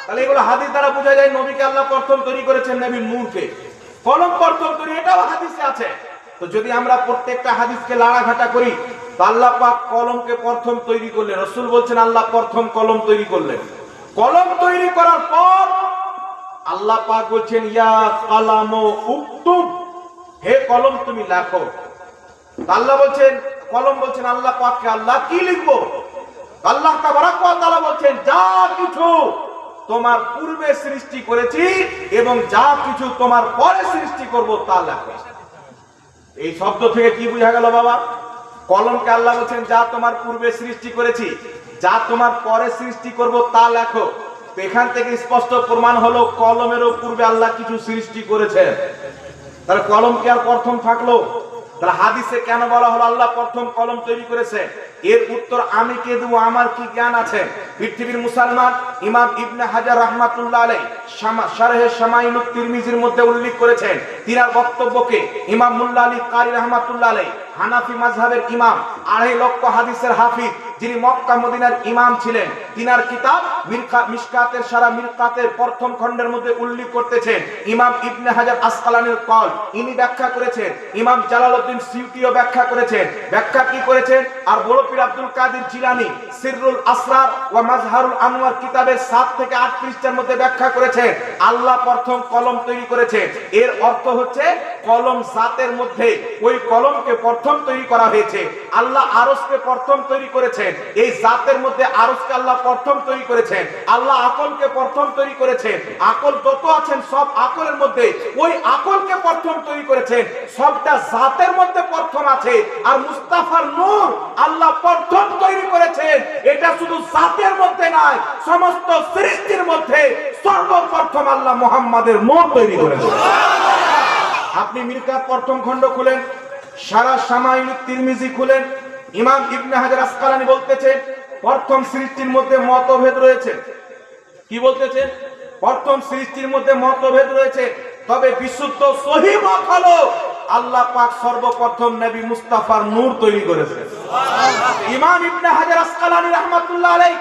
তাহলে এগুলো হাদিস দ্বারা বোঝা যায় নবীকে আল্লাহ প্রথম তৈরি করেছেন, নবীর নূরকে। কলম প্রথম তৈরি, এটাও হাদিসে আছে। তো যদি আমরা প্রত্যেকটা হাদিসকে লাড়াঘাটা করি, তো আল্লাহ পাক কলমকে প্রথম তৈরি করলেন। রাসূল বলছেন আল্লাহ প্রথম কলম তৈরি করলেন। কলম তৈরি করার পর আল্লাহ পাক বলছেন, ইয়া কালামু উকতুব, হে কলম তুমি লেখো। আল্লাহ বলছেন, কলম বলছেন আল্লাহ পাককে, আল্লাহ কি লিখবো? আল্লাহ তাবারাক ওয়া তাআলা বলছেন, যা কিছু তোমার পূর্বে সৃষ্টি করেছি এবং যা কিছু তোমার পরে সৃষ্টি করব তা লেখো। এই শব্দ থেকে কি বোঝা গেল বাবা? কলমকে আল্লাহ বলছেন, যা তোমার পূর্বে সৃষ্টি করেছি, যা তোমার পরে সৃষ্টি করব তা লেখো। তো এখান থেকে স্পষ্ট প্রমাণ হলো কলমেরও পূর্বে আল্লাহ কিছু সৃষ্টি করেছেন। তাহলে কলম কি আর প্রথম থাকলো? তাহলে হাদিসে কেন বলা হলো আল্লাহ প্রথম কলম তৈরি করেছে? এর উত্তর আমি কে দেব? আমার কি জ্ঞান আছে? পৃথিবীর মুসলমান ইমাম ইবনে হাজার রাহমাতুল্লাহ আলাইহি শারহে শামাইলুত তিরমিজির মধ্যে উল্লেখ করেছেন। তিনার বক্তব্যকে ইমাম মুল্লা আলী কারি রাহমাতুল্লাহ আলাইহি, হানাফি মাযহাবের ইমাম, 2.5 লক্ষ হাদিসের হাফিজ, যিনি মক্কা মদিনার ইমাম ছিলেন, তিনার কিতাব মিশকাতের সারা মিরকাতের প্রথম খণ্ডের মধ্যে উল্লেখ করতেছেন ইমাম ইবনে হাজার আসকালানির কল, ইনি ব্যাখ্যা করেছেন। ইমাম জালালউদ্দিন সিউতিও ব্যাখ্যা করেছেন। ব্যাখ্যা কি করেছেন? আর বড় পীর আব্দুল কাদের জিলানী সিররুল আসরার ওয়া মাজহারুল আনওয়ার কিতাবের 7 থেকে 8 পৃষ্ঠার মধ্যে ব্যাখ্যা করেছেন আল্লাহ প্রথম কলম তৈরি করেছেন। এর অর্থ হচ্ছে কলম জাতের মধ্যে ওই কলমকে প্রথম তৈরি করা হয়েছে। আল্লাহ আরশকে প্রথম তৈরি করেছেন, এই জাতের মধ্যে আরশকে আল্লাহ প্রথম তৈরি করেছেন। আল্লাহ আকলকে প্রথম তৈরি করেছেন, আকল যত আছেন সব আকলের মধ্যে ওই আকলকে প্রথম তৈরি করেছেন। সবটা জাতের মধ্যে প্রথম আছে। আর মুস্তাফার নূর আল্লাহ প্রথম তৈরি করেছেন, এটা শুধু জাতের মধ্যে নয়, সমস্ত সৃষ্টির মধ্যে সর্বপ্রথম আল্লাহ মুহাম্মাদের নূর তৈরি করেছেন। আপনি মিরকাত প্রথম খণ্ড খুলেন, সারা শামাইলুত তিরমিজি খুলেন, ইমাম ইবনে হাজার আসকালানি বলতেছেন প্রথম সৃষ্টির মধ্যে মতভেদ রয়েছে। কি বলতেছেন? প্রথম সৃষ্টির মধ্যে মতভেদ রয়েছে, তবে বিশুদ্ধ সহিহ মত হলো আল্লাহ পাক সর্বপ্রথম নবী মুস্তাফার নূর তৈরি করেছেন। ইমাম ইবনে হাজার আসকালানি রাহমাতুল্লাহ আলাইহি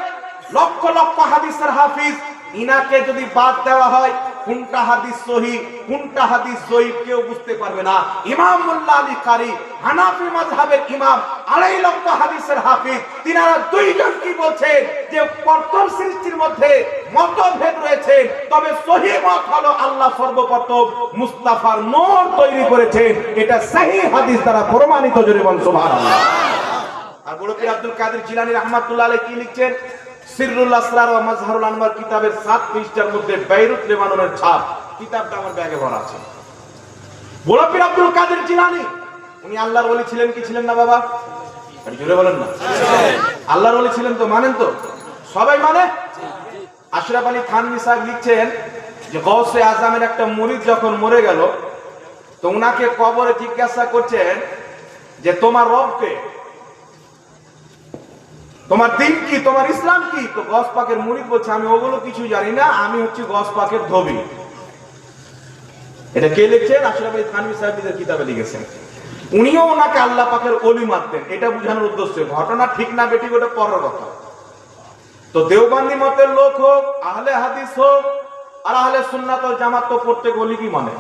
লক্ষ লক্ষ হাদিসের হাফিজ, ইনাকে যদি বাদ দেওয়া হয় কোনটা হাদিস সহিহ কোনটা হাদিস জয়ীফ কেউ বুঝতে পারবে না। ইমাম মুল্লা আলী কারি হানাফি মাযহাবের ইমাম, 2.5 লক্ষ হাদিসের হাফিজ, তিনারা দুইজন কি বলছেন যে প্রথম সৃষ্টির মধ্যে মতভেদ রয়েছে, তবে সহিহ মত হলো আল্লাহ সর্বপ্রথম মুস্তাফার নূর তৈরি করেছেন। এটা সহিহ হাদিস দ্বারা প্রমাণিত। জোরে বল সুবহানাল্লাহ। আর বড় পীর আব্দুল কাদের জিলানী রাহমাতুল্লাহ আলাইহি কি লিখছেন? সিররুল আসরার ওয়া মাজহারুল আনওয়ার কিতাবের 7 পৃষ্ঠার মধ্যে বেইরুত লেবাননের ছাপ, কিতাবটা আমার ব্যাগে ভরা আছে। বড় পীর আব্দুল কাদের জিলানী উনি আল্লাহর ওলি ছিলেন কি ছিলেন না বাবা? আরে জোরে বলেন না। আল্লাহর ওলি ছিলেন তো, মানেন তো? সবাই মানে? আশরাফ আলী থানভী সাহেব লিখছেন যে গৌসে আজমের একটা মুরিদ যখন মরে গেল, তো উনাকে কবরে জিজ্ঞাসা করছেন যে তোমার রব কে, তোমার দিন কি, তোমার ইসলাম কি? তো গস পাকের মুরিদ বলছে আমি ওগুলো কিছু জানি না, আমি হচ্ছি গস পাকের ধবি। এটা কে লিখছেন? আশরাফ আলী থানভী সাহেবের কিতাবে লিখেছেন। উনিও ওনাকে আল্লাহ পাকের ওলি মানতেন, এটা বোঝানোর উদ্দেশ্যে। ঘটনা ঠিক না বেঠিক ওটা পরের কথা। তো দেওবন্দি মতের লোক হোক, আহলে হাদিস হোক, আর আহলে সুন্নাত ওয়াল জামাত তো প্রত্যেক ওলি কি মানে,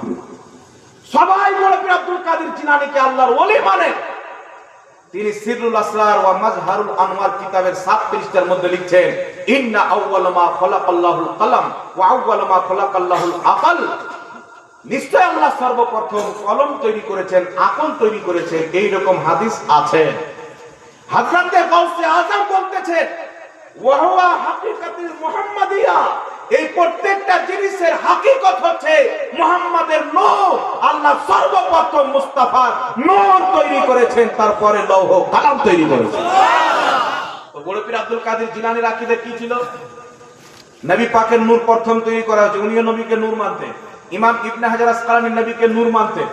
সবাই বড় পীর আব্দুল কাদের জিলানীকে আল্লাহর ওলি মানে। তিনি সিররুল আসরার ওয়া মাজহারুল আনওয়ার কিতাবের 7 পৃষ্ঠার মধ্যে লিখছেন, ইন্না আউওয়াল মা খালাকাল্লাহুল কলম ওয়া আউওয়াল মা খালাকাল্লাহুল আকল। নিশ্চয় আল্লাহ সর্বপ্রথম কলম তৈরি করেছেন, আকল তৈরি করেছেন, এই রকম হাদিস আছে। হযরতে গাউসে আযম বলতেছেন, ওয়া হুয়া হাকিকাতুল মুহাম্মাদিয়া, এই প্রত্যেকটা জিনিসের হাকিকত হচ্ছে মুহাম্মাদের নূর। আল্লাহ সর্বপ্রথম মুস্তাফার নূর তৈরি করেছেন, তারপরে লৌহ কালাম তৈরি করেছেন। তো বড় পীর আব্দুল কাদের জিলানীর আকীদা কি ছিল? নবী পাকের নূর প্রথম তৈরি করা হয়েছে, উনিও নবীকে নূর মানতেন। ইমাম ইবনে হাজার আসকালানী নবীকে নূর মানতেন,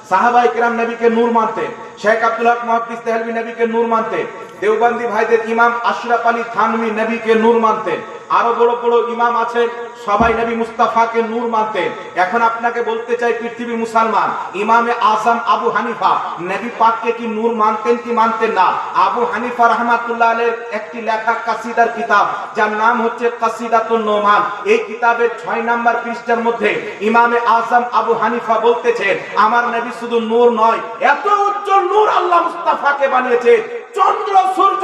সাহাবায়ে কেরাম নবীকে নূর মানতেন, শেখ আব্দুল হক মুহাদ্দিস দেহলভী নবীকে নূর মানতেন, দেওবন্দি ভাইদের ইমাম আশরাফ আলী থানভী নবীকে নূর মানতেন, আরো বড় বড় ইমাম আছেন, সবাই নবী মুস্তাফাকে নূর মানতেন। এখন আপনাকে বলতে চাই পৃথিবীর মুসলমান, ইমামে আজম আবু হানিফা নবী পাককে কি নূর মানতেন কি মানতেন না? আবু হানিফা রাহমাতুল্লাহ আলাইহির একটি লেখা কাসিদার কিতাব, যার নাম হচ্ছে কাসিদাতুন নোমান, এই কিতাবের 6 নাম্বার পৃষ্ঠার মধ্যে ইমামে আজম আবু হানিফা বলতেছেন, আমার নবী শুধু নূর নয়, এত উজ্জ্বল নূর আল্লাহ মুস্তাফাকে বানিয়েছে, চন্দ্র সূর্য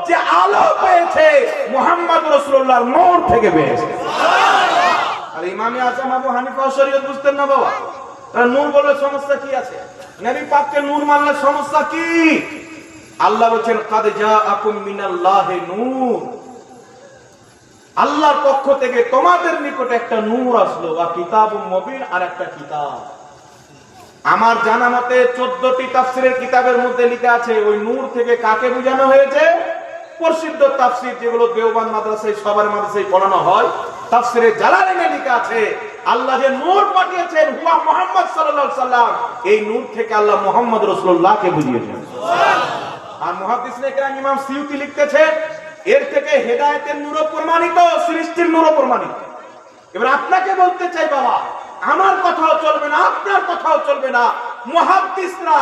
যে আলো পেয়েছে মুহাম্মদ রাসূলুল্লাহর নূর থেকে পেয়েছে। আর ইমামে আজম আবু হানিফা শরীয়ত বুঝতেন না বাবা, তার নূর বলে সমস্যা কি আছে? নবী পাককে নূর মানলে সমস্যা কি? আল্লাহ বলেন, কাদ জাআকুম মিনাল্লাহি নূর, আল্লাহর পক্ষ থেকে তোমাদের নিকটে একটা নূর আসলো, ওয়া কিতাবুম মুবিন, আর একটা কিতাব। আমার জানা মতে 14টি তাফসীরের কিতাবের মধ্যে লেখা আছে, ওই নূর থেকে কাকে বোঝানো হয়েছে? প্রসিদ্ধ তাফসীর যেগুলো দেওবন্দ মাদ্রাসায় সবার মাদ্রাসায় পড়ানো হয়, তাফসীরে জালালাইনে লেখা আছে, আল্লাহ যে নূর পাঠিয়েছেন হুয়া মুহাম্মদ সাল্লাল্লাহু আলাইহি সাল্লাম, এই নূর থেকে আল্লাহ মুহাম্মদ রাসূলুল্লাহকে বুঝিয়েছেন। আর মুহাদ্দিসনে কেরাম ইমাম সিয়ুতি লিখতেছেন, এর থেকে হেদায়েতের নূরও প্রমাণিত, সৃষ্টির নূরও প্রমাণিত। এবার আপনাকে বলতে চাই বাবা, আমার কথাও চলবে না, আপনার কথাও চলবে না, মুহাদ্দিসরা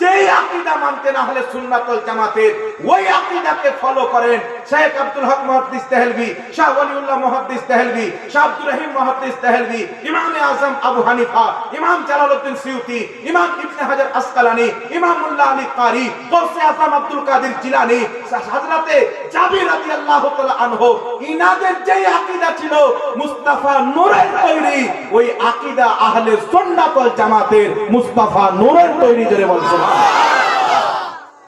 যেই আকীদা মানতেন আহলে সুন্নাত ওয়াল জামাতের, ওই আকীদাকে ফলো করেন। শেখ আব্দুল হক মুহাদ্দিস দেহলভী, শাহ ওয়ালিউল্লাহ মুহাদ্দিস দেহলভী, শাহ আব্দুর রহিম মুহাদ্দিস দেহলভী, ইমামে আজম আবু হানিফা, ইমাম জালালউদ্দিন সিয়ুতি, ইমাম ইবনে হাজার আসকালানী, ইমাম মুল্লা আলী কারি, গাউসে আজম আব্দুল কাদের জিলানী, হযরতে জাবির রাদিয়াল্লাহু তাআলা আনহু, ইনাদের যেই আকীদা ছিল মুস্তাফা নূরের তৈরি, ওই আকীদা আহলে সুন্নাত ওয়াল জামাতের মুস্তাফা নূরের তৈরি। জোরে বলছেন।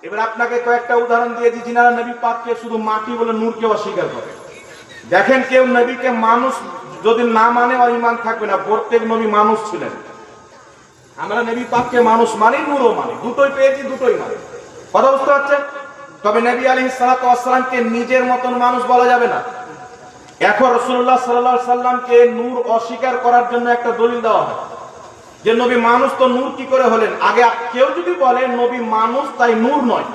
এবার আপনাকে কয়েকটা উদাহরণ দিয়েছি, যিনারা নবী পাককে শুধু মাটি বলে নূরকে অস্বীকার করে। দেখেন, কেউ নবীকে মানুষ যদি না মানে, ওর ঈমান থাকবে না। প্রত্যেক নবী মানুষ ছিলেন, আমরা নবী পাককে মানুষ মানি, নূরও মানি, দুটোই পেয়েছি, দুটোই মানি। কথা বুঝতে পারছেন? তবে নবী আলাইহিস সালাতু ওয়াস সালামকে নিজের মতন মানুষ বলা যাবে না। এখন রাসূলুল্লাহ সাল্লাল্লাহু আলাইহি সাল্লামকে নূর অস্বীকার করার জন্য একটা দলিল দেওয়া হয়, যে নবী মানুষ, তো নূর কি করে হলেন? আগে কেউ যদি বলে নবী মানুষ তাই নূর নয়,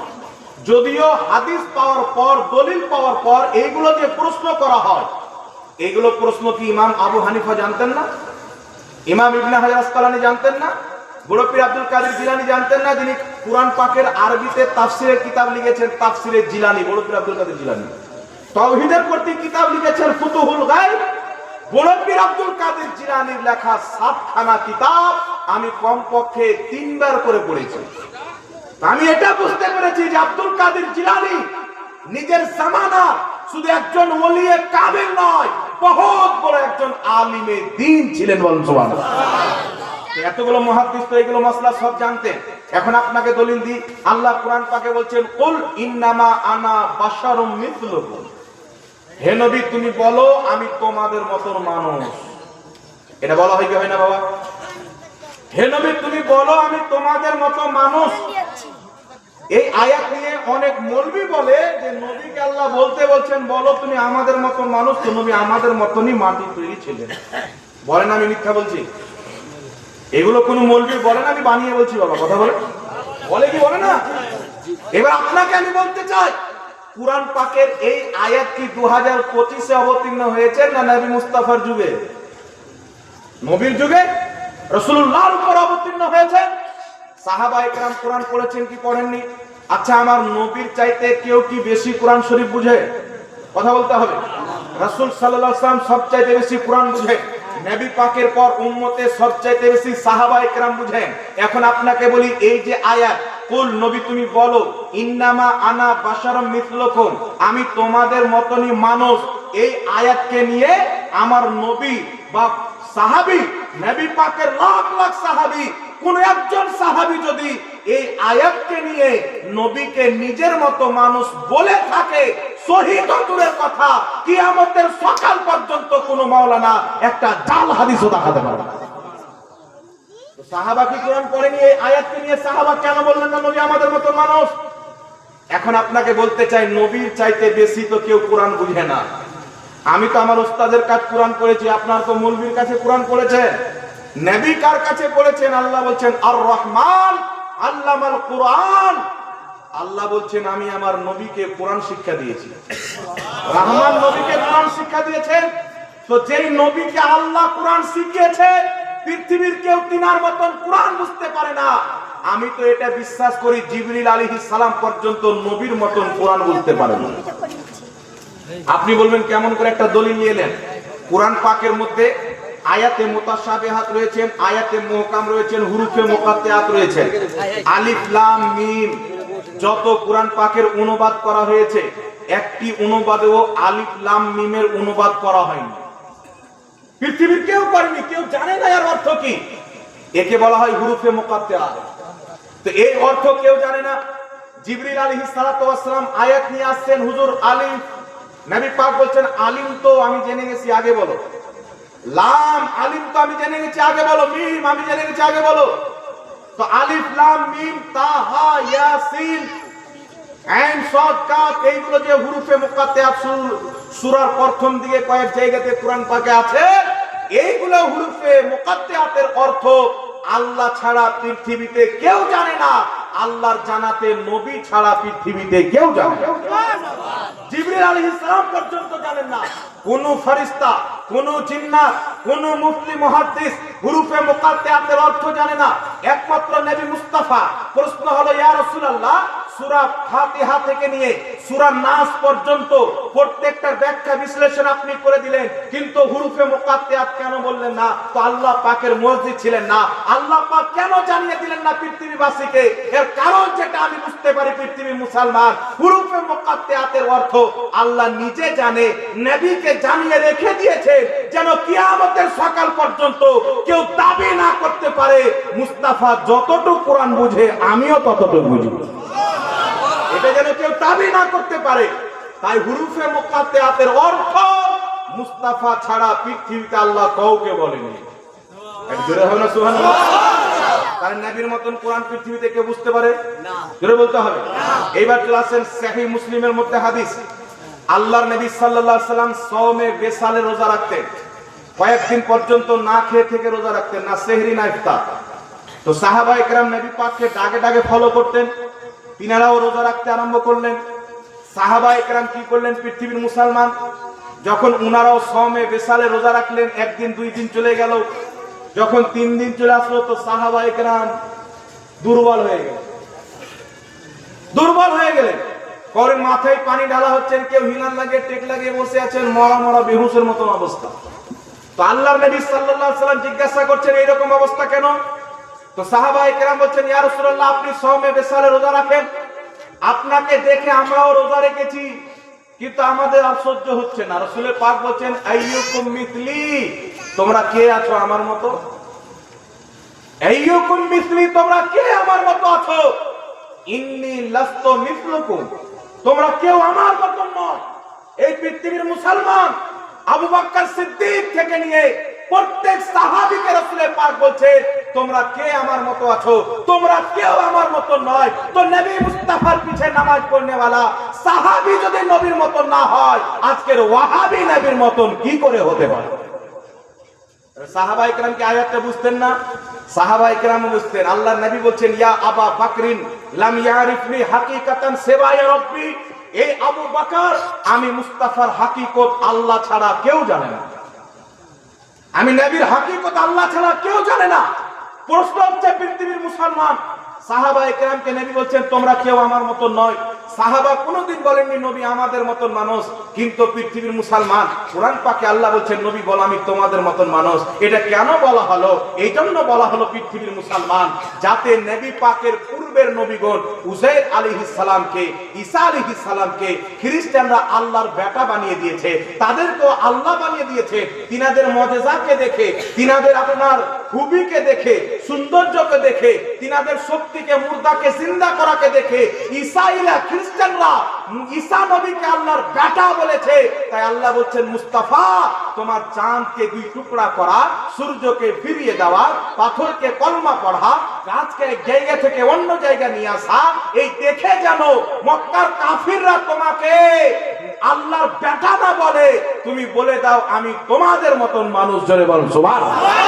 যদিও হাদিস পাওয়ার পর, দলিল পাওয়ার পর এইগুলো যে প্রশ্ন করা হয়, এইগুলো প্রশ্ন কি ইমাম আবু হানিফা জানতেন না? ইমাম ইবনে হাজার আসকালানী জানতেন না? বড় পীর আব্দুল কাদের জিলানী জানতেন না, যিনি কুরআন পাকের আরবিতে তাফসীরের কিতাব লিখেছেন, তাফসীরে জিলানী, বড় পীর আব্দুল কাদের জিলানী। তাওহীদের প্রতি কিতাব লিখেছেন ফুতুহুল গায়ব, বড় পীর আব্দুল কাদের জিলানীর লেখা 7খানা কিতাব আমি কমপক্ষে 3 বার করে পড়েছি। আমি এটা বুঝতে পেরেছি যে আব্দুল কাদের জিলানী নিজের জামানা শুধু একজন ওলিয়ে কামিল নয়, বহুত বড় একজন আলিমে দ্বীন ছিলেন। বলুন সুবহানাল্লাহ। এতগুলো মুহাদ্দিস তো এগুলো মাসলা সব জানতেন। এখন আপনাকে দলিল দিই, আল্লাহ কোরআন পাকে বলছেন, কুল ইন্নামা আনা বাশারুম মিসলুকুম, হে নবী তুমি বলো আমি তোমাদের মতন মানুষ। এটা বলা হয় কি হয় না বাবা? হে নবী তুমি বলো আমি তোমাদের মতো মানুষ। এই আয়াত নিয়ে অনেক মৌলবি বলে যে নবীকে আল্লাহ বলতে বলছেন বলো তুমি আমাদের মতো মানুষ, তো নবী আমাদের মতনই মাটি তৈরি ছিলেন। বলেন আমি মিথ্যা বলছি? এগুলো কোন মৌলবি বলেন, আমি বানিয়ে বলছি বাবা, কথা বলে বলে কি বলে না? এবার আপনাকে আমি বলতে চাই, কুরআন পাকের এই আয়াত কি 2025-এ অবতীর্ণ হয়েছে না নবী মুস্তাফার যুগে? নবীর যুগে রাসূলুল্লাহর উপর অবতীর্ণ হয়েছে। সাহাবায়ে কেরাম কোরআন পড়েছেন কি পড়েননি? আচ্ছা, আমার নবীর চাইতে কেউ কি বেশি কোরআন শরীফ বুঝে? কথা বলতে হবে। রাসূল সাল্লাল্লাহু আলাইহি ওয়াসাল্লাম সবচাইতে বেশি কোরআন বুঝে। নবী পাকের পর উম্মতের সবচাইতে বেশি সাহাবায়ে কেরাম বুঝেন। এখন আপনাকে বলি, এই যে আয়াত, কুল নবী তুমি বলো, ইন্নামা আনা বাশারুম মিসলুকুম, আমি তোমাদের মতনই মানুষ, এই আয়াতকে নিয়ে আমার নবী বা সাহাবী, নবী পাকের লাখ লাখ সাহাবী, কোন একজন সাহাবী যদি এই আয়াতকে নিয়ে নবীকে নিজের মতো মানুষ বলে থাকে, শহীদ দূরের কথা, কিয়ামতের সকাল পর্যন্ত কোন মাওলানা একটা জাল হাদিসও দেখাতে পারবে না। সাহাবা কি কোরআন পড়েনি? এই আয়াতকে নিয়ে সাহাবা কেন বললেন না নবী আমাদের মতো মানুষ? এখন আপনাকে বলতে চাই, নবীর চাইতে বেশি তো কেউ কোরআন বুঝে না। আমি তো আমার ওস্তাদের কাছে কোরআন পড়েছি, আপনার তো মৌলবীর কাছে কোরআন পড়েছেন। নবী কার কাছে পড়েছেন? আল্লাহ বলছেন আর রহমান আল্লামাল কোরআন। আল্লাহ বলছেন আমি আমার নবীকে কোরআন শিক্ষা দিয়েছি। রহমান নবীকে কোরআন শিক্ষা দিয়েছেন। তো যেই নবীকে আল্লাহ কোরআন শিখিয়েছে, পৃথিবীর কেউ তিনার মতন কোরআন বুঝতে পারে না। আমি তো এটা বিশ্বাস করি, জিবরিল আলাইহিস সালাম পর্যন্ত নবীর মতন কোরআন বুঝতে পারে না। আপনি বলবেন কেমন করে একটা দলিল নিয়ে এলেন? কোরআন পাকের মধ্যে আয়াতে মুতাশাবিহাত রয়েছেন, আয়াতে মুহকাম রয়েছেন, হুরুফে মুকাত্তায়াত রয়েছেন। আলিফ লাম মিম যত কোরআন পাকের অনুবাদ করা হয়েছে, একটি অনুবাদেও আলিফ লাম মিমের অনুবাদ করা হয়নি। পৃথিবীর কেউ করেনি, কেউ জানে না এর অর্থ কি। একে বলা হয় হুরুফে মুকাত্তায়াত। তো এই অর্থ কেউ জানে না। জিবরিল আলাইহিস সালাতু ওয়াস সালাম আয়াত নিয়ে আসছেন, হুজুর আলিফ, নবী পাক বলছেন আলিম তো আমি জেনে গেছি, আগে বলো। লাম, আলিম তো আমি জেনে গেছি, আগে বলো। মিম, আমি জেনে গেছি, আগে বলো। তো আলিফ লাম মিম তা হা ইয়া সিন আইন সাদ কাফ, এইগুলো যে হুরুফে মুকাত্তায়াত সূরার প্রথম দিকে কয়েক জায়গাতে কোরআন পাকে আছে, এইগুলো হুরুফে মুকাত্তায়াতের অর্থ আল্লাহ ছাড়া পৃথিবীতে কেউ জানে না। আল্লাহর জানাতে নবী ছাড়া পৃথিবীতে কেউ জানে না। জিবরিল আলাইহিস সালাম পর্যন্ত জানেন না। কোন ফেরেশতা, কোন জিন্নাত, কোন মুফতি মুহাদ্দিস হুরুফে মুকাত্তায়াতের অর্থ জানে না, একমাত্র নবী মুস্তাফা। প্রশ্ন হলো, ইয়া রাসূলুল্লাহ, সূরা ফাতিহা থেকে নিয়ে সূরা নাস পর্যন্ত প্রত্যেকটার ব্যাখ্যা বিশ্লেষণ আপনি করে দিলেন, কিন্তু হুরুফে মুকাত্তায়াত কেন বললেন না? তো আল্লাহ পাকের মসজিদ ছিলেন না, আল্লাহ পাক কেন জানিয়ে দিলেন না পৃথিবীবাসীকে? এর কারণ যেটা আমি বুঝতে পারি, পৃথিবীর মুসলমান, হুরুফে মুকাত্তায়াতের অর্থ আল্লাহ নিজে জানে, নবীকে জানিয়ে রেখে দিয়েছে, যেন কিয়ামতের সকাল পর্যন্ত কেউ দাবি না করতে পারে মুস্তাফা যতটুকু কোরআন বুঝে আমিও ততটুকু বুঝি। এটা যেন কেউ দাবি না করতে পারে। তাই হুরুফে মুকাত্তায়াতের অর্থ মুস্তাফা ছাড়া পৃথিবীতে আল্লাহ কাউকে বলেনি। জোরে হবে না সুবহানাল্লাহ? কারণ নবীর মতন কোরআন পৃথিবীতে কেউ বুঝতে পারে না, জোরে বলতে হবে। এইবার চলে আসেন সহিহ মুসলিমের মধ্যে হাদিস। আল্লাহর নবী সাল্লাল্লাহু আলাইহি সাল্লাম সাওমে বেসালে রোজা রাখতেন, কয়েকদিন পর্যন্ত না খেয়ে থেকে রোজা রাখতেন, না সেহরি না ইফতার। তো সাহাবায়ে কেরাম নবী পাককে ডাগে ডাগে ফলো করতেন, তিনারাও রোজা রাখতে আরম্ভ করলেন। সাহাবায়ে কেরাম কি করলেন? পৃথিবীর মুসলমান যখন উনারাও সাওমে বেসালে রোজা রাখলেন, একদিন দুই দিন চলে গেল, যখন 3 দিন চলে আসলো, তো সাহাবায়ে কেরাম দুর্বল হয়ে গেলেন। করেন মাথায় পানি ঢালা হচ্ছেন, কেউ হিলান লাগিয়ে টেক লাগিয়ে বসে আছেন, মরা মরা বেহুশের মতো অবস্থা। তো আল্লাহর নবী সাল্লাল্লাহু আলাইহি সাল্লাম জিজ্ঞাসা করছেন এইরকম অবস্থা কেন? তো সাহাবায়ে কেরাম বলছেন, ইয়া রাসূলুল্লাহ, আপনি সাওমে বেসালে রোজা রাখেন, আপনাকে দেখে আমরাও রোজা রেখেছি, কিন্তু আমাদের আর সহ্য হচ্ছে না। রাসূলের পাক বলছেন, আইয়ুকুম মিসলি, তোমরা কে আছো আমার মতো? আইয়ুকুম মিসলি, তোমরা কে আমার মতো আছো? ইন্নী লাস্তু মিসলুকুম, তোমরা কেউ আমার মতো নয়। এই পৃথিবীর মুসলমান আবু বকর সিদ্দিক থেকে নিয়ে প্রত্যেক সাহাবীকে রাসূলের পাক বলছে, তোমরা কে আমার মতো আছো? তোমরা কেউ আমার মতো নয়। তো নবী মুস্তাফার পিছে নামাজ পড়নে ওয়ালা সাহাবী যদি নবীর মতো না হয়, আজকের ওয়াহাবী নবীর মতন কি করে হতে পারে? সাহাবায়ে কেরাম কি আয়াতটা বুঝতেন না? সাহাবায়ে কেরাম বুঝতেন। আল্লাহর নবী বলছেন, ইয়া আবা বকরিন লাম ইয়ারিফনি হাকিকাতান সিওয়া রাব্বি, এই আবু বকর, আমি মুস্তাফার হাকিকত আল্লাহ ছাড়া কেউ জানে না। আমি নবীর হাকিকত আল্লাহ ছাড়া কেউ জানে না। প্রশ্ন হচ্ছে পৃথিবীর মুসলমান সাহাবায়ে কেরামকে নবী বলছেন, তোমরা কেউ আমার মতো নয়। সাহাবা কোনোদিন বলেননি নবী আমাদের মতন মানুষ, কিন্তু পৃথিবীর মুসলমান কোরআন পাকে আল্লাহ বলছেন নবী বল আমি তোমাদের মতন মানুষ। এটা কেন বলা হলো? এই জন্য বলা হলো পৃথিবীর মুসলমান, যাতে নবী পাকের পূর্বের নবীগণ উজাইর আলাইহিস সালামকে, ঈসা আলাইহিস সালামকে খ্রিস্টানরা আল্লাহর বেটা বানিয়ে দিয়েছে, তাদেরকেও আল্লাহ বানিয়ে দিয়েছে। তিনাদের মুজিজাকে দেখে, তিনাদের আপনার খুবিকে দেখে, সৌন্দর্যকে দেখে, তিনাদের শক্তিকে, মুর্দাকে জিন্দা করাকে দেখে ঈসাইরা খ্রিস্টানরা ঈসা নবীকে আল্লাহর বেটা বলেছে। তাই আল্লাহ বলছেন মুস্তাফা তোমার চাঁদকে দুই টুকরা করা, সূর্যকে ফিরিয়ে দেওয়া, পাথরকে কলমা পড়া, গাছকে এক জায়গা থেকে অন্য জায়গা নিয়ে আসা, এই দেখে যেন মক্কার কাফিররা তোমাকে আল্লাহর বেটা না বলে, তুমি বলে দাও আমি তোমাদের মতন মানুষ। জোরে বল সুবহানাল্লাহ।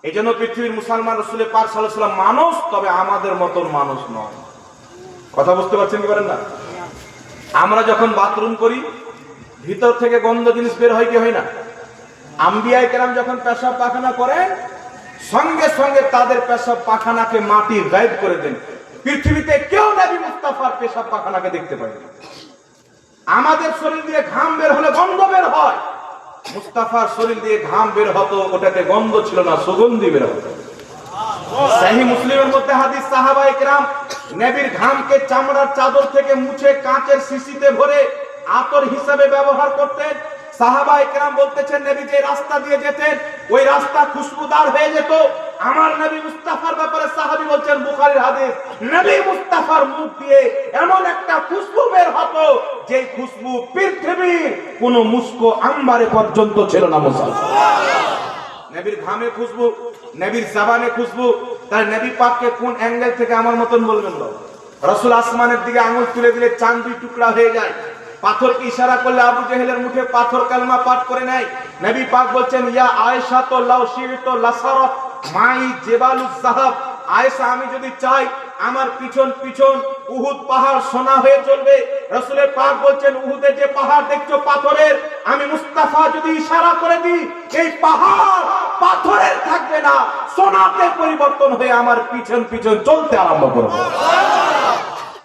এই জন্য পৃথিবীর মুসলমান রাসূল পাক সাল্লাল্লাহু আলাইহি ওয়াসাল্লাম মানুষ, তবে আমাদের মতন মানুষ নয়। কথা বুঝতে পারছেন কি পারেন না? আমরা যখন বাথরুম করি ভিতর থেকে গন্ধ জিনিস বের হয় কি হয় না? আম্বিয়ায়ে কেরাম যখন পেশাব পায়খানা করেন সঙ্গে সঙ্গে তাদের পেশাব পায়খানাকে মাটি গায়েব করে দেন। পৃথিবীতে কেউ নবী মুস্তাফার পেশাব পায়খানাকে দেখতে পায় না। আমাদের শরীর দিয়ে ঘাম বের হলে গন্ধ বের হয়, মুস্তাফার শরীর দিয়ে ঘাম বের হতো, ওটাতে গন্ধ ছিল না, সুগন্ধি বের হতো। সহিহ মুসলিমের মধ্যে হাদিস, সাহাবায়ে কেরাম নবীর ঘামকে চামড়ার চাদর থেকে মুছে কাঁচের শিশিতে ভরে আতর হিসাবে ব্যবহার করতেন। সাহাবায়ে কেরাম বলতেছেন নবী যে রাস্তা দিয়ে যেতেন ওই রাস্তা খুশবুদার হয়ে যেত। আমার নবী মুস্তাফার ব্যাপারে সাহাবী বলছেন, বুখারীর হাদিস, নবী মুস্তাফার মুখ দিয়ে এমন একটা খুশবু বের হতো যে খুশবু পৃথিবীর কোন মুস্কো আম্বারে পর্যন্ত ছিল না। মুসলমান নবীর ঘামে খুশবু, নবীর জবানে খুশবু, তার নবী পাককে কোন অ্যাঙ্গেল থেকে আমার মতন বলবেন না? রাসূল আসমানের দিকে আঙুল তুলে দিলে চাঁদ দুই টুকরা হয়ে যায়। পাথরকে ইশারা করলে আবু জেহেলের মুখে পাথর কালমা পাঠ করে নেয়। নবী পাক বলছেন, ইয়া আয়েশা তো লাউ শিরতু লাসারা মাই জেবালুজ যাহাব, আয়েশা আমি যদি চাই আমার পিছন পিছন উহুদ পাহাড় সোনা হয়ে চলবে। রাসূল পাক বলছেন উহুদে যে পাহাড় দেখছো পাথরের, আমি মুস্তাফা যদি ইশারা করে দিই এই পাহাড় পাথরের থাকবে না, সোনাতে পরিবর্তন হয়ে আমার পিছন পিছন চলতে আরম্ভ করবে।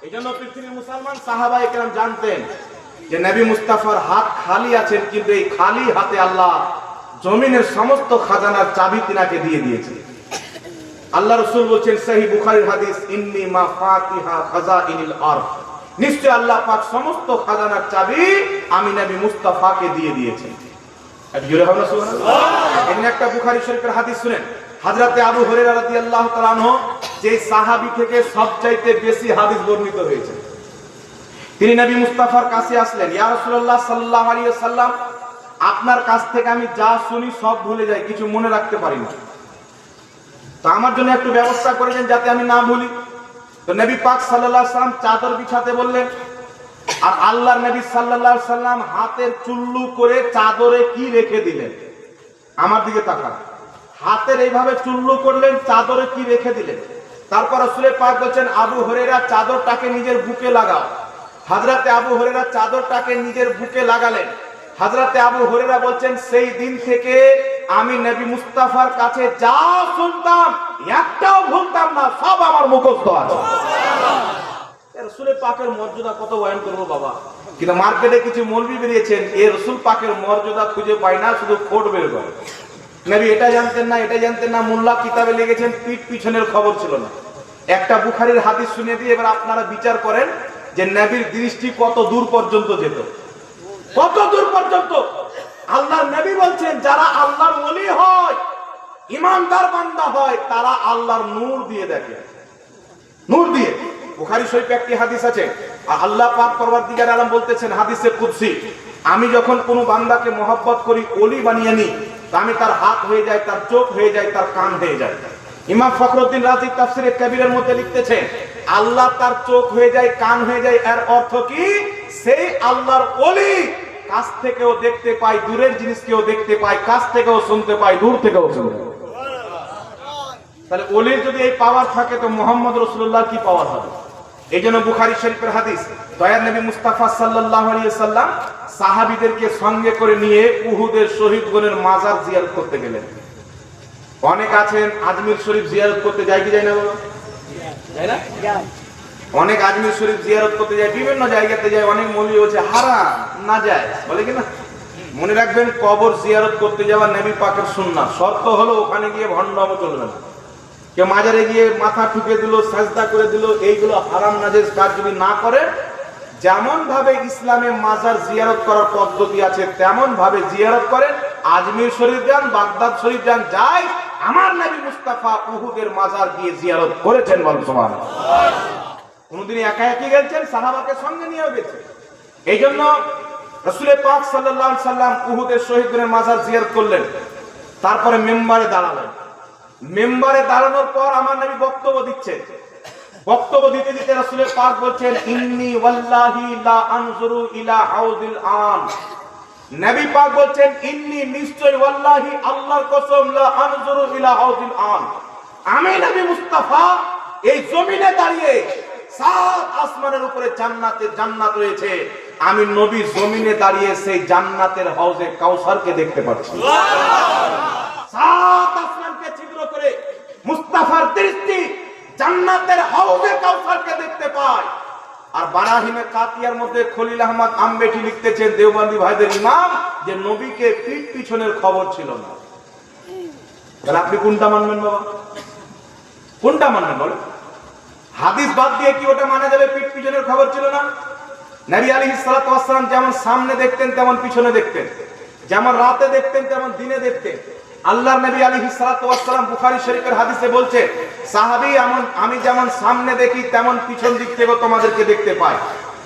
এইজন্য পৃথিবীর মুসলমান সাহাবায়ে কেরাম জানতেন যে নবী মুস্তাফার হাত খালি আছেন, কিন্তু এই খালি হাতে আল্লাহ জমিনের সমস্ত খাজানার চাবি তিনাকে দিয়ে দিয়েছে। আল্লাহ রাসূল বলেন সহিহ বুখারীর হাদিস, ইন্নী মাফাতিহা খাজাইনিল আরদ, নিশ্চয় আল্লাহ পাক সমস্ত খাজানার চাবি আমি নবী মুস্তাফাকে দিয়ে দিয়েছেন। আর জোরে হবে না সুবহানাল্লাহ। এখানে একটা বুখারী শরীফের হাদিস শুনেন, হযরতে আবু হুরায়রা রাদিয়াল্লাহু তাআলা আনহু যে সাহাবী থেকে সবচাইতে বেশি হাদিস বর্ণিত হয়েছে, তিনি নবী মুস্তাফার কাছে আসলেন, ইয়া রাসূলুল্লাহ সাল্লাল্লাহু আলাইহি ওয়াসাল্লাম আপনার কাছ থেকে আমি যা শুনি সব ভুলে যাই, কিছু মনে রাখতে পারি না, তো আমার জন্য একটু ব্যবস্থা করে দেন যাতে আমি না ভুলি। তো নবী পাক সাল্লাল্লাহু আলাইহি ওয়াসাল্লাম চাদর বিছাতে বললেন, আর আল্লাহর নবী সাল্লাল্লাহু আলাইহি ওয়াসাল্লাম হাতের চুল্লু করে চাদরে কি রেখে দিলেন? আমার দিকে তাকান, হাতের এইভাবে চুল্লু করলেন, চাদরে কি রেখে দিলেন? তারপর রাসূল পাক বলেন, আবু হুরায়রা চাদরটাকে নিজের বুকে লাগাও। হযরতে আবু হুরায়রা চাদরটাকে নিজের বুকে লাগালেন। হযরতে আবু হুরায়রা বলছেন, সেই দিন থেকে আমি নবী মুস্তাফার কাছে যা শুনতাম একটাও ভুলতাম না, সব আমার মুখস্থ আছে। রাসূল পাকের মর্যাদা কত বয়ান করবো বাবা, কিন্তু মার্কেটে কিছু মৌলবি বেরিয়েছেন, এই রাসূল পাকের মর্যাদা খুঁজে পায় না, শুধু কোট বের করে। নবী এটা জানতেন না, এটা জানতেন না, মোল্লা কিতাবে লিখেছেন, পিঠ পিছনের খবর ছিল না। একটা বুখারীর হাদিস শুনে দিয়ে এবার আপনারা বিচার করেন যে নবীর দৃষ্টি কত দূর পর্যন্ত যেত, কত দূর পর্যন্ত। আল্লাহর নবী বলছেন, যারা আল্লাহর ওলি হয়, ইমানদার বান্দা হয়, তারা আল্লাহর নূর দিয়ে দেখে, নূর দিয়ে। বুখারী শরীফে একটি হাদিস আছে, আল্লাহ পাক পরওয়ারদিগার আলম বলতেছেন হাদিসে কুদসি, আমি যখন কোনো বান্দাকে মহব্বত করি, ওলি বানিয়ে নিই, আমি তার হাত হয়ে যায়, তার চোখ হয়ে যায়, তার কান হয়ে যায়। ইমাম ফখরুদ্দিন রাজি তাফসীরে কবিরের মধ্যে লিখতেছেন, আল্লাহ তার চোখ হয়ে যায়, কান হয়ে যায়, এর অর্থ কি? সেই আল্লাহর ওলি কাছ থেকেও দেখতে পায়, দূরের জিনিসকেও দেখতে পায়, কাছ থেকেও শুনতে পায়, দূর থেকেও শুনতে পায়। তাহলে ওলির যদি এই পাওয়ার থাকে তো মুহাম্মদ রাসূলুল্লাহ কি পাওয়ার হবে? এই জন্য বুখারী শরীফের হাদিস, দয়ার নবী মুস্তাফা সাল্লাল্লাহু আলাইহি ওয়াসাল্লাম সাহাবীদেরকে সঙ্গে করে নিয়ে উহুদের শহীদগণের মাজার জিয়ারত করতে গেলেন। অনেক আছেন আজমির শরীফ জিয়ারত করতে যায় কি যায় না বাবা? যায় না? অনেক আজমির শরীফ জিয়ারত করতে যায়, বিভিন্ন জায়গাতে যায়, অনেক মৌলবি বলছে হারাম, না যায়, বলে কি না? মনে রাখবেন, কবর জিয়ারত করতে যাওয়া নবী পাকের সুন্নাত। শর্ত হলো ওখানে গিয়ে ভণ্ডামো চলবে না। কেউ মাজারে গিয়ে মাথা ঠুকে দিল, সাজদা করে দিল, এইগুলো হারাম নাজেজ কাজ যদি না করে, যেমন ভাবে ইসলামে মাজার জিয়ারত করার পদ্ধতি আছে তেমন ভাবে জিয়ারত করেন। আজমির শরীফ যান, বাগদাদ শরীফ যান, যাই আমার নবী মুস্তাফা উহুদের মাজার গিয়ে জিয়ারত করেছেন, বলেন সুবহানাল্লাহ। কোনদিন একা একই গেছেন, সাহাবাকে সঙ্গে নিয়েও গেছে। এই জন্য রাসূল পাক সাল্লাল্লাহু আলাইহি সাল্লাম উহুদের শহীদদের মাজার জিয়ারত করলেন, তারপরে মেম্বারে দাঁড়ালেন। মেম্বারে দাঁড়ানোর পর আমার নবী বক্তব্য দিচ্ছেন। বক্তব্য দিতে দিতে রাসূল পাক বলছেন, ইন্নী ওয়াল্লাহি লা আনজুরু ইলা হাউদিল আন। নবী পাক বলছেন, ইন্নী নিশ্চয়, ওয়াল্লাহি আল্লাহর কসম, লা আনজুরু ইলা হাউদিল আন, আমি নবী মুস্তাফা এই জমিনে দাঁড়িয়ে, সাত আসমানের উপরে জান্নাত রয়েছে, আমি নবী জমিনে দাঁড়িয়ে সেই জান্নাতের হাউজে কাউসারকে দেখতে পাচ্ছি। সাত আসমানকে ছিদ্র করে মুস্তাফার দৃষ্টি জান্নাতের হাউজে কাউসারকে দেখতে পায়। আর বারাহিমে কাতিয়ার মধ্যে খলিল আহমদ আমবেটি লিখতেছেন, দেওবন্দি ভাইদের ইমাম, যে নবীকে পিঠ পিছনের খবর ছিল না। তাহলে আপনি কোনটা মানবেন বাবা? কোনটা মানবেন বলেন? হাদিস বাদ দিয়ে কি ওটা মানা যাবে পিঠ পিছনের খবর ছিল না? নবী আলাইহিস সালাতু ওয়াস সালাম যেমন সামনে দেখতেন তেমন পিছনে দেখতেন, যেমন রাতে দেখতেন তেমন দিনে দেখতেন। আল্লাহর নবী আলাইহিস সালাতু ওয়াস সালাম বুখারী শরীফের হাদিসে বলছেন, সাহাবী আমি যেমন সামনে দেখি তেমন পিছন দিক থেকে তোমাদেরকে দেখতে পাই।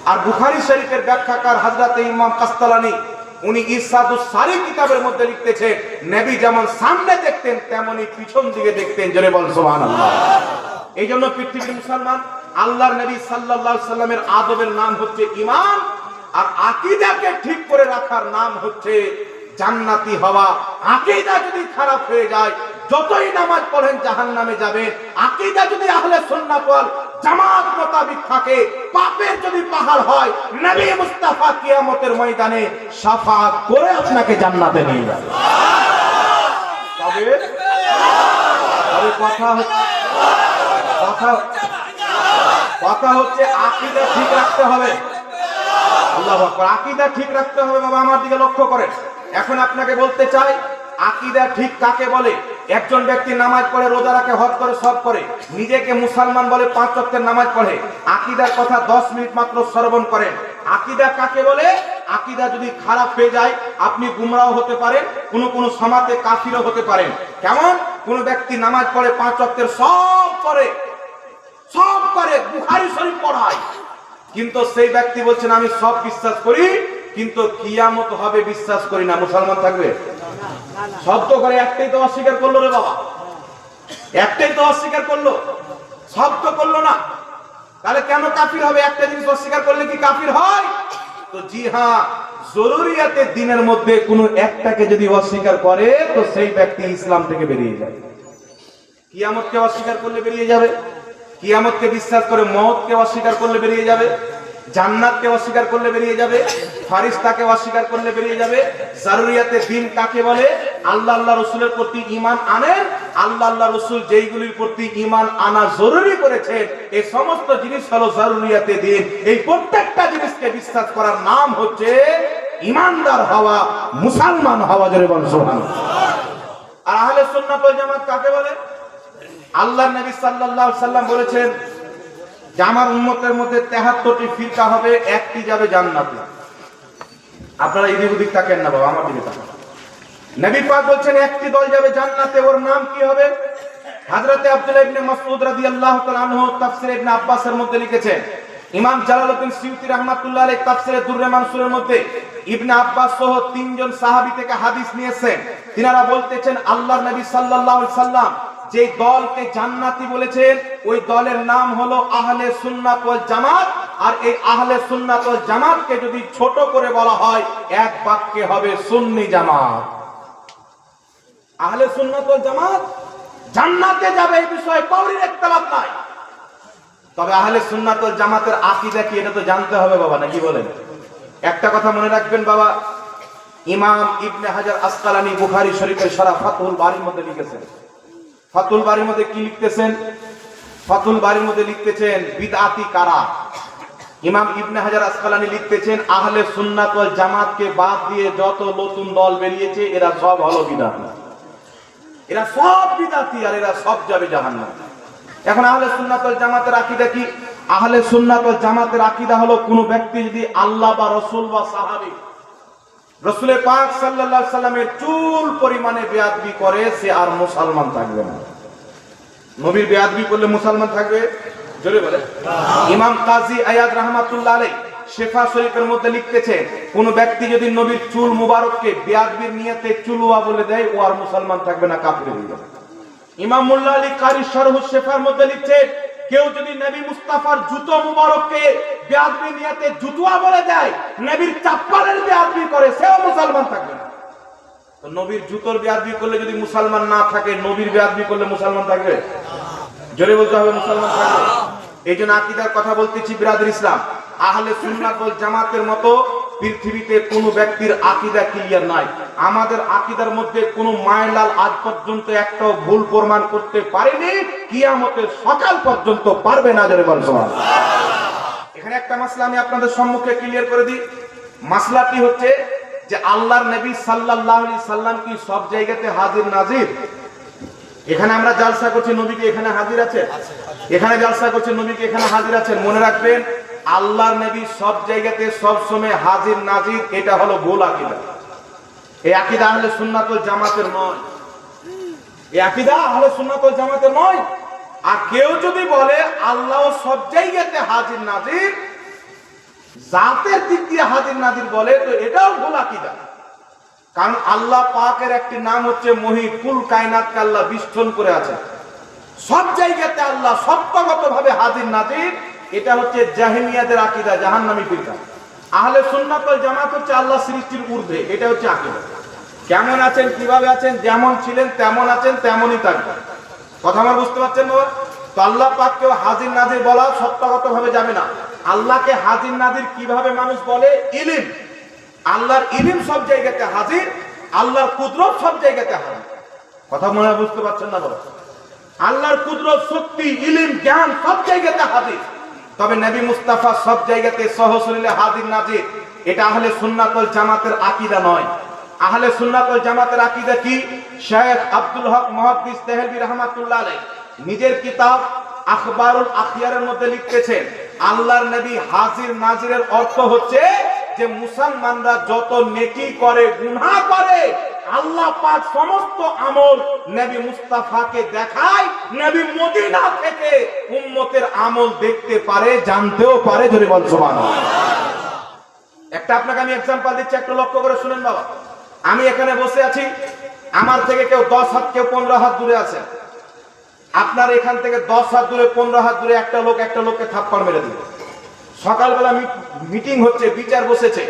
আর বুখারী শরীফের ব্যাখ্যাকার হযরত ইমাম কাসতালানী, উনি ইরশাদুস সারি কিতাবের মধ্যে লিখতেছেন, নবী যেমন সামনে দেখতেন তেমনি পিছন দিকে দেখতেন। জোরে বল সুবহানাল্লাহ। এই জন্য পৃথিবীর মুসলমান, আল্লাহর নবী সাল্লাল্লাহু আলাইহি সাল্লামের আদবের নাম হচ্ছে ঈমান, আর আকীদাকে ঠিক করে রাখার নাম হচ্ছে জান্নাতি হওয়া। আকীদা যদি খারাপ হয়ে যায়, যতই নামাজ পড়েন জাহান্নামে যাবেন। আকীদা যদি আহলে সুন্নাত ওয়াল জামাত মোতাবিক থাকে, পাপের যদি পাহাড় হয়, নবী মুস্তাফা কিয়ামতের ময়দানে শাফাআত করে আপনাকে জান্নাতে নিয়ে যাবে। তবে কথা হচ্ছে আকীদা ঠিক রাখতে হবে। আল্লাহু আকবার। আকীদা ঠিক রাখতে হবে বাবা, আমার দিকে লক্ষ্য করেন। এখন আপনাকে বলতে চাই, আকীদা ঠিক কাকে বলে? একজন ব্যক্তি নামাজ পড়ে, রোজা রাখে, হজ করে, সব করে, নিজেকে মুসলমান বলে, 5 ওয়াক্তের নামাজ পড়ে, আকীদার কথা 10 মিনিট মাত্র শ্রবণ করেন। আকীদা কাকে বলে? আকীদা যদি খারাপ হয়ে যায়, আপনি গুমরাহ হতে পারেন, কোন সমাজে কাফিরও হতে পারেন। কেমন? কোন ব্যক্তি নামাজ পড়ে, 5 ওয়াক্তের সব করে, বুখারী শরীফ পড়ায়, কিন্তু সেই ব্যক্তি বলছেন আমি সব বিশ্বাস করি, কিন্তু কিয়ামত হবে বিশ্বাস করি না। মুসলমান থাকবে? সব তো করে, একটাই তো অস্বীকার করলো রে বাবা, একটাই তো অস্বীকার করলো, সব তো করলো না। তাহলে কেন কাফির হবে? একটা জিনিস অস্বীকার করলে কি কাফির হয়? তো জি হ্যাঁ, জরুরিয়াতে দিনের মধ্যে কোনো একটাকে যদি অস্বীকার করে, তো সেই ব্যক্তি ইসলাম থেকে বেরিয়ে যায়। কিয়ামতকে অস্বীকার করলে বেরিয়ে যাবে, কিয়ামতকে বিশ্বাস করে মওতকে অস্বীকার করলে বেরিয়ে যাবে, জান্নাতকে অস্বীকার করলে বেরিয়ে যাবে, ফারিস্তাকে অস্বীকার করলে বেরিয়ে যাবে। জরুরিয়াতে দিন কাকে বলে? আল্লাহ রাসূলের প্রতি ঈমান আনেন, আল্লাহ রাসূল যেইগুলির প্রতি ঈমান আনা জরুরি করেছেন, এই সমস্ত জিনিস হলো জরুরিয়াতে দিন। এই প্রত্যেকটা জিনিসকে বিশ্বাস করার নাম হচ্ছে ঈমানদার হওয়া, মুসলমান হওয়া। জোরে বলুন সুবহানাল্লাহ। আর আহলে সুন্নাত ওয়াল জামাত কাকে বলে? আল্লাহর নবী সাল্লাল্লাহু আলাইহি সাল্লাম বলেছেন যে আমার উম্মতের মধ্যে 73টি ফিরকা হবে, একটি যাবে জান্নাতে। আপনারা এদিক ওদিক তাকান না বাবা, আমার দিকে তাকান। নবী পাক বলছেন একটি দল যাবে জান্নাতে, ওর নাম কি হবে? হযরত আব্দুল্লাহ ইবনে মাসউদ রাদিয়াল্লাহু তাআলা আনহু তাফসীর ইবনে আব্বাসের মধ্যে লিখেছেন। ইমাম জালালউদ্দিন সিয়ুতী রাহমাতুল্লাহ আলাইহি তাফসীরে দুররে মানসুরের মধ্যে ইবনে আব্বাস সহ 3 জন সাহাবী থেকে হাদিস নিয়েছেন। তিনারা বলতেছেন আল্লাহর নবী সাল্লাল্লাহু আলাইহি সাল্লাম যে দলকে জান্নাতি বলেছেন, ওই দলের নাম হলো আহলে সুন্নাত ওয়াল জামাত। আর এই আহলে সুন্নাত ওয়াল জামাতকে যদি ছোট করে বলা হয়, এক বাক্যে হবে সুন্নি জামাত। আহলে সুন্নাত ওয়াল জামাত জান্নাতে যাবে, এই বিষয়ে কাউরির ইখতিলাফ নাই। তবে আহলে সুন্নাত ওয়াল জামাতের আকীদা কি, এটা তো জানতে হবে বাবা, নাকি বলেন? একটা কথা মনে রাখবেন বাবা, ইমাম ইবনে হাজার আসকালানী বুখারী শরীফের শরহ ফাতহুল বারীর মধ্যে লিখেছেন। ফাতহুল বারীর মধ্যে কি লিখতেছেন? ফাতুল বারীর মধ্যে লিখতেছেন বিদআতি কারা। ইমাম ইবনে হাজার আসকালানী লিখতেছেন আহলে সুন্নাত ওয়াল জামাতকে বাদ দিয়ে যত নতুন দল বেরিয়েছে এরা সব হলো বিদআতি, এরা সব বিদআতি, আর এরা সব যাবে জাহান্নামে। এখন আহলে সুন্নাত ওয়াল জামাতের আকীদা কি? আহলে সুন্নাত ওয়াল জামাতের আকীদা হলো কোন ব্যক্তি যদি আল্লাহ বা রাসূল বা সাহাবী রাসূল পাক সাল্লাল্লাহু আলাইহি সাল্লামের চুল পরিমাণে বেয়াদবি করে সে আর মুসলমান থাকবে না। নবীর বেয়াদবি করলে মুসলমান থাকবে? জোরে বলে। ইমাম কাজী আয়াদ রাহমাতুল্লাহ আলাইহি শেফা শরীফের মধ্যে লিখতেছেন কোন ব্যক্তি যদি নবীর চুল মুবারককে বেয়াদবির নিয়তে চুলওয়া বলে দেয় ও আর মুসলমান থাকবে না, কাফির হয়ে যাবে। ইমাম মোল্লা আলী কারি শরহুস শেফার মধ্যে লিখছেন কেউ যদি নবী মুস্তাফার জুতো মুবারককে বেয়াদবি নিয়তে জুতোয়া বলে দেয়, নবীর চাপ্পালের বেয়াদবি করে, সেও মুসলমান থাকবে না। তো নবীর জুতোর বেয়াদবি করলে যদি মুসলমান না থাকে, নবীর বেয়াদবি করলে মুসলমান থাকবে? জোরে বলতে হবে মুসলমান থাকবে। এই জন্য আকীদার কথা বলতেছি বিরাদর ইসলাম, আহলে সুন্নাত ওয়াল জামাতের মতো পৃথিবীতে কোনো ব্যক্তির আকীদা ক্লিয়ার নাই। আমাদের আকীদার মধ্যে কোনো মায়লাল আজ পর্যন্ত একটাও ভুল প্রমাণ করতে পারেনি, কিয়ামতের সকাল পর্যন্ত পারবে না। জোরে বলুন সুবহানাল্লাহ। এখানে একটা মাসলা আমি আপনাদের সম্মুখে ক্লিয়ার করে দিই। মাসলাটি হচ্ছে যে আল্লাহর নবী সাল্লাল্লাহু আলাইহি সাল্লাম কি সব জায়গাতে হাজির নাজির? এখানে আমরা জালসা করছি, নবী কি এখানে হাজির আছে? এখানে জালসা করছি, নবী কি এখানে হাজির আছেন? মনে রাখবেন আল্লাহর নবী সব জায়গাতে সব সময় হাজির নাজির, এটা হলো ভুল আকীদা। এই আকীদা আহলে সুন্নাত ওয়াল জামাতের নয়, এই আকীদা আহলে সুন্নাত ওয়াল জামাতের নয়। আর কেউ যদি বলে আল্লাহ সব জায়গাতে হাজির নাজির, জাতের দিক দিয়ে হাজির নাজির বলে, তো এটাও ভুল আকীদা। কারণ আল্লাহ পাকের একটি নাম হচ্ছে মুহিত, কুল কায়নাতকে আল্লাহ বিস্তৃত করে আছেন। সব জায়গাতে আল্লাহ সত্যগতভাবে হাজির নাজির, এটা হচ্ছে জাহেমিয়াদের আকীদা, জাহান্নামী ফিরকা। আহলে সুন্নাত ওয়াল জামাত হচ্ছে আল্লাহ সৃষ্টির ঊর্ধ্বে, এটা হচ্ছে আকীদা। কেমন আছেন, কিভাবে আছেন, যেমন ছিলেন তেমন আছেন, তেমনই থাকবেন। কথা আমার বুঝতে পারছেন বাবা? তো আল্লাহ পাককেও হাজির নাজির বলা সত্যগতভাবে যাবে না। আল্লাহকে হাজির নাজির কিভাবে মানুষ বলে? ইলম, আল্লাহর ইলম সব জায়গাতে হাজির, আল্লাহর কুদরত সব জায়গাতে হাজির। কথা মনে হয় বুঝতে পারছেন না বাবা? আল্লাহর কুদরত, শক্তি, ইলম, জ্ঞান সব জায়গাতে হাজির, তবে নবী মুস্তাফা সব জায়গাতে সহশরীরে হাজির নাজির। এটা আহলে সুন্নাত ওয়াল জামাতের আকীদা নয়। আহলে সুন্নাত ওয়াল জামাতের আকীদা কি? শেখ আব্দুল হক মুহাদ্দিস দেহলভী রাহমাতুল্লাহ আলাইহি নিজের কিতাব আখবারুল আখিয়ারের মধ্যে লিখতেছেন আল্লাহর নবী হাজির নাজিরের অর্থ হচ্ছে যে মুসলমানরা যত নেকি করে, গুনাহ করে, আল্লাহ পাক সমস্ত আমল নবী মুস্তাফাকে দেখায়, নবী মদিনা থেকে উম্মতের আমল দেখতে পারে, জানতেও পারে। জোরে বল সুবহানাল্লাহ। একটা আপনাকে আমি एग्जांपल দিচ্ছি, একটু লক্ষ্য করে শুনেন বাবা। আমি এখানে বসে আছি, আমার থেকে কেউ 10 হাত, কেউ 15 হাত দূরে আছে। আপনার এখান থেকে 10 হাত দূরে, 15 হাত দূরে একটা লোককে থাপ্পড় মেরে দিল। সকালবেলা মিটিং হচ্ছে, বিচার বসেছে,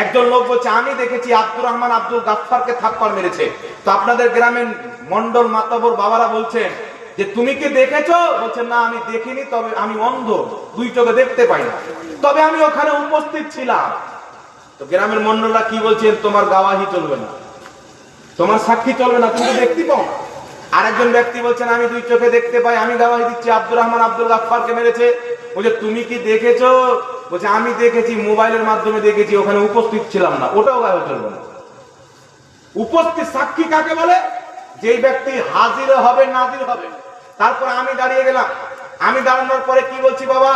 একজন লোক বলছে আমি দেখেছি আব্দুর রহমান আব্দুল গাফফারকে থাপ্পড় মেরেছে। তো আপনাদের গ্রামের মন্ডল মাতাবর বাবারা বলছেন যে তুমি কি দেখেছো? বলছেন না আমি দেখিনি, তবে আমি অন্ধ, দুই চোখে দেখতে পাই না, তবে আমি ওখানে উপস্থিত ছিলাম। তো গ্রামের মন্ডলরা কি বলছেন? তোমার গাওয়াহি চলবে না, তোমার সাক্ষী চলবে না, তুমি দেখতে পাও না। আরেকজন ব্যক্তি বলছেন আমি দুই চোখে দেখতে পাই, আমি গাওয়াহি দিচ্ছি আব্দুর রহমান আব্দুল গাফফারকে মেরেছে। বলছে তুমি কি দেখেছো? বলছে আমি দেখেছি, মোবাইলের মাধ্যমে দেখেছি, ওখানে উপস্থিত ছিলাম না, ওটাও গাওয়াহি চলবে না। উপস্থিত সাক্ষী কাকে বলে? যেই ব্যক্তি হাজির হবে, নাজির হবে। তারপর আমি দাঁড়িয়ে গেলাম, আমি দাঁড়ানোর পরে কি বলছি? বাবা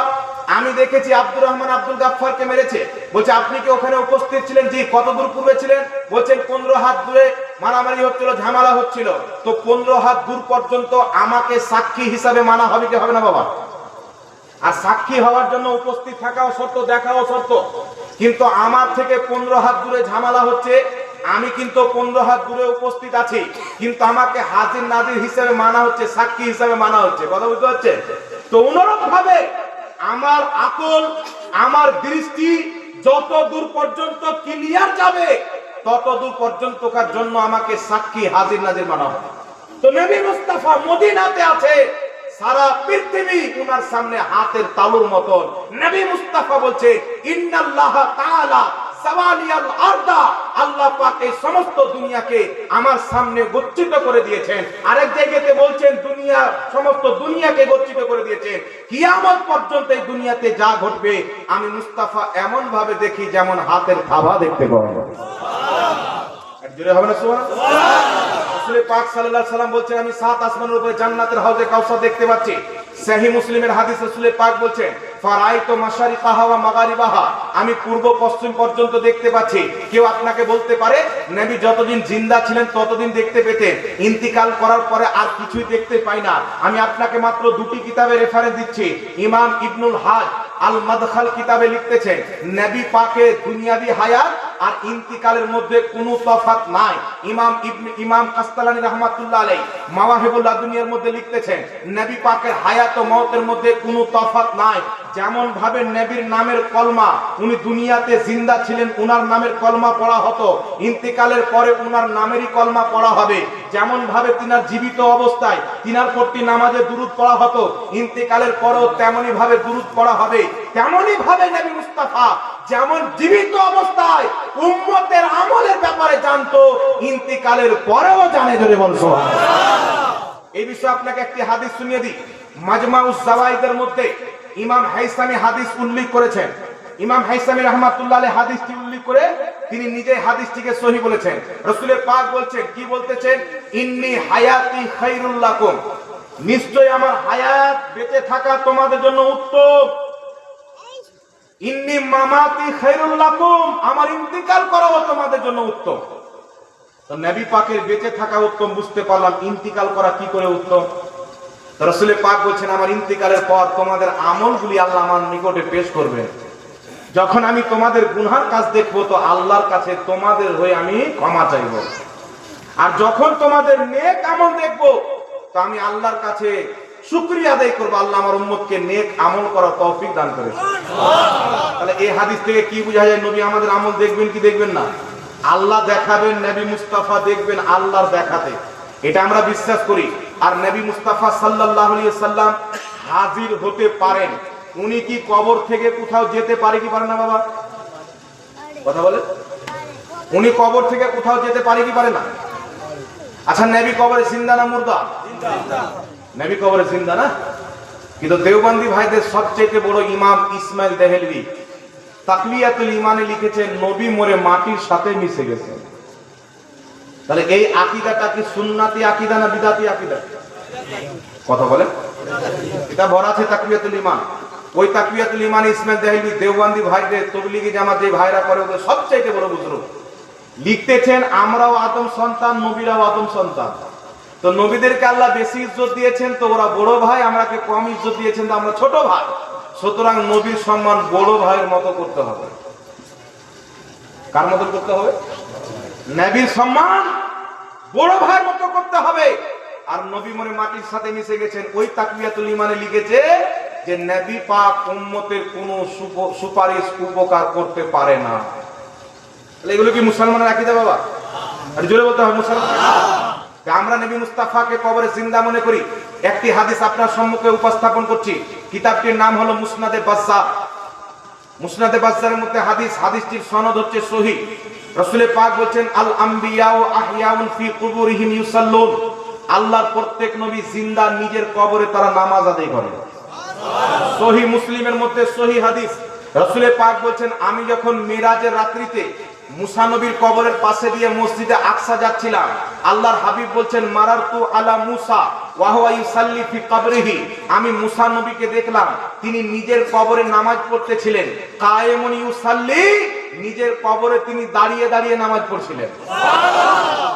আমি দেখেছি আব্দুর রহমান আব্দুল গাফফারকে মেরেছে। বলছে আপনি কি ওখানে উপস্থিত ছিলেন? জি। কত দূর পূর্বে ছিলেন? বলছেন 15 হাত দূরে মারামারি হচ্ছিল, ঝামেলা হচ্ছিল। তো 15 হাত দূর পর্যন্ত আমাকে সাক্ষী হিসাবে মানা হবে কি হবে না বাবা? আর সাক্ষী হওয়ার জন্য উপস্থিত থাকাও শর্ত, দেখাও শর্ত। কিন্তু আমার থেকে 15 হাত দূরে ঝামেলা হচ্ছে, আমি কিন্তু 15 হাত দূরে উপস্থিত আছি, কিন্তু আমাকে হাজির নাজির হিসেবে মানা হচ্ছে, সাক্ষী হিসেবে মানা হচ্ছে। কথা বুঝতে পারছেন? তো অনুরূপ ভাবে আমার আকল, আমার দৃষ্টি যত দূর পর্যন্ত ক্লিয়ার যাবে, তত দূর পর্যন্তকার জন্য আমাকে সাক্ষী, হাজির নাজির মানা হবে। তো নবী মুস্তাফা মদিনাতে আছে, সারা পৃথিবী উনার সামনে হাতের তালুর মতন। নবী মুস্তাফা বলছে ইন্নাল্লাহ তাআলা সাওয়ালিয়াল আরদা, আল্লাহ পাক এই সমস্ত দুনিয়াকে আমার সামনে গচ্ছিত করে দিয়েছেন। আরেক জায়গাতে বলছেন দুনিয়া, সমস্ত দুনিয়াকে গচ্ছিত করে দিয়েছেন। কিয়ামত পর্যন্ত এই দুনিয়াতে যা ঘটবে আমি মুস্তাফা এমন ভাবে দেখি যেমন হাতের থাবা দেখতে পাওয়া যায়। আর জোরে হবে না সুবহানাল্লাহ। রাসূল পাক সাল্লাল্লাহু আলাইহি সাল্লাম বলছেন আমি সাত আসমানের উপরে জান্নাতের হাউজে কাউসার দেখতে পাচ্ছি। সহিহ মুসলিমের হাদিস, রাসূল পাক বলছেন ফারাইতু মাশারিকাহা ওয়া মাগারিবাহা, আমি পূর্ব পশ্চিম পর্যন্ত দেখতে পাচ্ছি। কেউ আপনাকে বলতে পারে নবী যতদিন জিন্দা ছিলেন ততদিন দেখতে পেতেন, ইন্তিকাল করার পরে আর কিছুই দেখতে পাই না। আমি আপনাকে মাত্র দুটি কিতাবে রেফারেন্স দিচ্ছি। ইমাম ইবনুল হাজ আল মাদখাল কিতাবে লিখতেছেন নবী পাকের দুনিয়াবি হায়াত আর ইন্তিকালের মধ্যে কোনো তফাৎ নাই। ইমাম কাস্তালানী রাহমাতুল্লাহ আলাইহি মাওয়াহিবুল লাদুনিয়ার মধ্যে লিখতেছেন নবী পাকের হায়াত ও মওতের মধ্যে কোনো তফাৎ নাই। যেমন ভাবে নবীর নামের কলমা, উনি দুনিয়াতে জিন্দা ছিলেন উনার নামের কলমা পড়া হতো, ইন্তিকালের পরে উনার নামেরই কলমা পড়া হবে। যেমন ভাবে তিনার জীবিত অবস্থায় তিনার প্রতি নামাজে দুরূদ পড়া হতো, ইন্তিকালের পরেও তেমনি ভাবে দুরূদ পড়া হবে। তেমনি ভাবে নবী মুস্তাফা যেমন জীবিত অবস্থায় উম্মতের আমলের ব্যাপারে জানতো, ইন্তিকালের পরেও জানে। জোরে বল সুবহানাল্লাহ। এই বিষয়ে আপনাকে একটি হাদিস শুনিয়ে দিই। মাজমাউজ জাওয়াইদের মধ্যে ইমাম হাইসামি হাদিস উল্লেখ করেছেন। ইমাম হাইসামি রাহমাতুল্লাহ আলাইহি হাদিসটি উল্লেখ করে তিনি নিজে হাদিসটিকে সহিহ বলেছেন। রাসূল পাক বলছেন, কি বলতেছেন? ইন্নী হায়াতি খায়রুল লাকুম, নিশ্চয় আমার হায়াত বেঁচে থাকা তোমাদের জন্য উত্তম। ইন্নী মামাতি খায়রুল লাকুম, আমার ইন্তিকাল করাও তোমাদের জন্য উত্তম। তো নবী পাকের বেঁচে থাকা উত্তম বুঝতে পারলাম, ইন্তিকাল করা কি করে উত্তম? রাসূল পাক বলছেন আমার ইন্তিকালের পর তোমাদের আমলগুলি আল্লাহ আমার নিকটে পেশ করবেন। যখন আমি তোমাদের গুনার কাজ দেখবো তো আল্লাহর কাছে তোমাদের হয়ে আমি ক্ষমা চাইব। আর যখন তোমাদের নেক আমল দেখবো তো আমি আল্লাহর কাছে শুকরিয়া আদায় করবো, আল্লাহ আমার উম্মতকে নেক আমল করার তৌফিক দান করেছে। তাহলে এই হাদিস থেকে কি বোঝা যায়? নবী আমাদের আমল দেখবেন কি দেখবেন না? আল্লাহ দেখাবেন, নবী মুস্তাফা দেখবেন আল্লাহর দেখাতে, এটা আমরা বিশ্বাস করি। আর নবী মুস্তাফা সাল্লাল্লাহু আলাইহি সাল্লাম হাজির হতে পারেন। উনি কি কবর থেকে কোথাও যেতে পারে কি পারে না বাবা? কথা বলে, উনি কবর থেকে কোথাও যেতে পারে কি পারে না? আচ্ছা, নবী কবরে জিন্দা না মুর্দা? নবী কবরে জিন্দা না? কিন্তু দেওবন্দি ভাইদের সবচেয়ে বড় ইমাম ইসমাইল দেহলভি তাকলিয়াতুল ইমানে লিখেছেন নবী মরে মাটির সাথে মিশে গেছে। তাহলে এই আকীদাটা কি সুন্নাতি আকীদা না বিদাতি আকীদা? কথা বলে, এটা ভরা আছে তাকলিয়াতুল ইমান। ওই তাকলিয়াতুল ইমান ইসমাইল দেহলভি দেওবন্দি ভাইদের তবলিগি জামাত যে ভাইরা করে ওদের সবচেয়ে বড় বুজুর্গ লিখতেছেন আমরাও আদম সন্তান, নবীরাও আদম সন্তান। তো নবীদেরকে আল্লাহ বেশি ইজ্জত দিয়েছেন তো ওরা বড় ভাই, আমরাকে কম ইজ্জত দিয়েছেন তো আমরা ছোট ভাই। সুতরাং নবীর সম্মান বড় ভাইয়ের মতো করতে হবে। কার মতো করতে হবে? নবীর সম্মান বড় ভাইয়ের মতো করতে হবে। আর নবী মরে মাটির সাথে মিশে গেছেন। ওই তাকবিয়াতুল ইমানে লিখেছে যে নবী পাক উম্মতের কোনো সুপারিশ উপকার করতে পারে না। তাহলে এগুলো কি মুসলমানের আকীদা বাবা? আর জোরে বলতে হবে মুসলমান। আমরা নবী মুস্তাফাকে কবরে জিন্দা মনে করি। একটি হাদিস আপনার সম্মুখে উপস্থাপন করছি। কিতাবটির নাম হলো মুসনাদে বাজ্জার। মুসনাদে বাজ্জারের মধ্যে হাদিস, হাদিসটির সনদ হচ্ছে সহিহ। রাসূল পাক বলেন আল আমবিয়া ও আহইয়াউন ফি কুবুরিহিম ইউসাল্লুন, আল্লাহর প্রত্যেক নবী জিন্দা, নিজের কবরে তারা নামাজ আদায় করে। সহিহ মুসলিমের মধ্যে সহিহ হাদিস। রাসূল পাক বলেন আমি যখন মিরাজের রাত্রিতে মুসা নবীর কবরের পাশে দিয়ে মসজিদে আকসা যাচ্ছিলাম, আল্লাহর হাবিব বলছেন মারারতু আলা মুসা ওয়া হুয়া ইউসাল্লি ফি কবরিহি, আমি মুসা নবীকে দেখলাম তিনি নিজের কবরে নামাজ পড়তেছিলেন। কায়েমুন ইউসাল্লি, নিজের কবরে তিনি দাঁড়িয়ে দাঁড়িয়ে নামাজ পড়ছিলেন।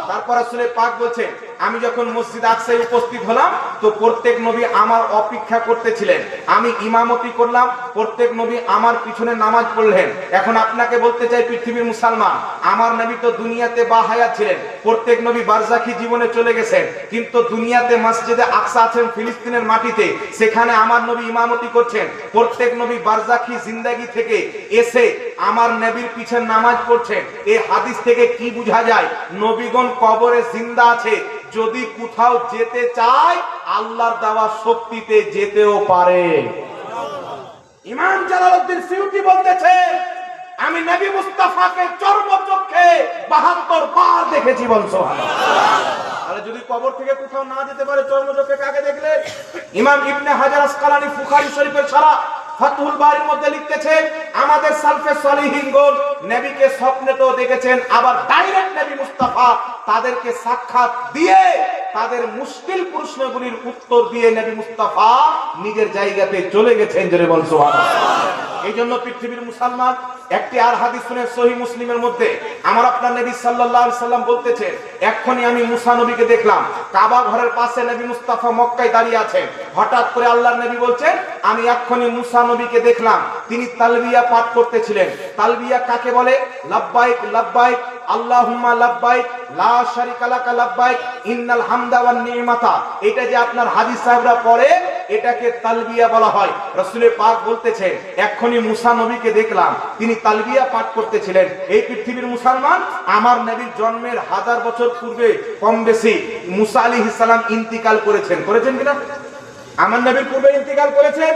তারপর রাসূল পাক বলছেন আমি যখন মসজিদ আকসায় উপস্থিত হলাম তো প্রত্যেক নবী আমার অপেক্ষা করতেছিলেন, আমি ইমামতি করলাম, প্রত্যেক নবী আমার পিছনে নামাজ পড়লেন। এখন আপনাকে বলতে চাই পৃথিবীর মুসলমান, আমার নবী তো দুনিয়াতে বাহায়াত ছিলেন, প্রত্যেক নবী বারজাখি জীবনে চলে গেছেন, কিন্তু দুনিয়াতে মসজিদে আকসা আছেন ফিলিস্তিনের মাটিতে, সেখানে আমার নবী ইমামতি করছেন। প্রত্যেক নবী বারজাখি জিন্দেগি থেকে এসে আমার নবীর পিছনে নামাজ পড়ছেন। এই হাদিস থেকে কি বোঝা যায়? নবীগণ কবরে জিন্দা আছে, যদি কোথাও যেতে চায় আল্লাহর দেওয়া শক্তিতে যেতেও পারে। ইমাম জালালউদ্দিন সিউতি বলতেছে আমি নবী মুস্তাফাকে চর্মচক্ষে 72 বার দেখেছি, বল সুবহানাল্লাহ। তাহলে যদি কবর থেকে কোথাও না যেতে পারে, চর্মচক্ষে কাকে দেখলেন? ইমাম ইবনে হাজার আসকালানী বুখারী শরীফের সারা ফাতহুল বারির মধ্যে লিখতেছেন, আমাদের সালফে সালিহিনগণ নবীকে স্বপ্নে তো দেখেছেন, আবার ডাইরেক্ট নবী মুস্তাফা তাদেরকে সাক্ষাৎ দিয়ে তাদের মুশকিল প্রশ্নগুলির উত্তর দিয়ে নবী মুস্তাফা নিজের জায়গাতে চলে গেছেন, জোরে বল সুবহানাল্লাহ। এই জন্য পৃথিবীর মুসলমান একটি আর হাদিস শুনে সহিহ মুসলিমের মধ্যে আমার আপনার নবী সাল্লাল্লাহু আলাইহি সাল্লাম বলতেছেন, এক্ষুনি আমি মুসা নবীকে দেখলাম, কাবা ঘরের পাশে নবী মুস্তাফা মক্কায় দাঁড়িয়ে আছেন। হঠাৎ করে আল্লাহর নবী বলছেন, আমি এক্ষুনি মুসা নবীকে দেখলাম, তিনি তালবিয়া পাঠ করতেছিলেন। তালবিয়া কাকে বলে? লাব্বাইক লাব্বাইক আল্লাহুম্মা লাব্বাইক লা শারিকা লাকা লাব্বাইক ইন্নাল হামদা ওয়ান নি'মাতা। এটা যে আপনার হাদিস সাহেবরা পড়ে, এটাকে তালবিয়া বলা হয়। রাসূল পাক বলতেছেন, এক্ষুনি মুসা নবীকে দেখলাম, তিনি তালবিয়া পাঠ করতেছিলেন। এই পৃথিবীর মুসলমান, আমার নবীর জন্মের 1000 বছর পূর্বে কম বেশি মুসা আলাইহিস সালাম ইন্তিকাল করেছেন কিনা? আমার নবীর পূর্বে ইন্তিকাল করেছেন।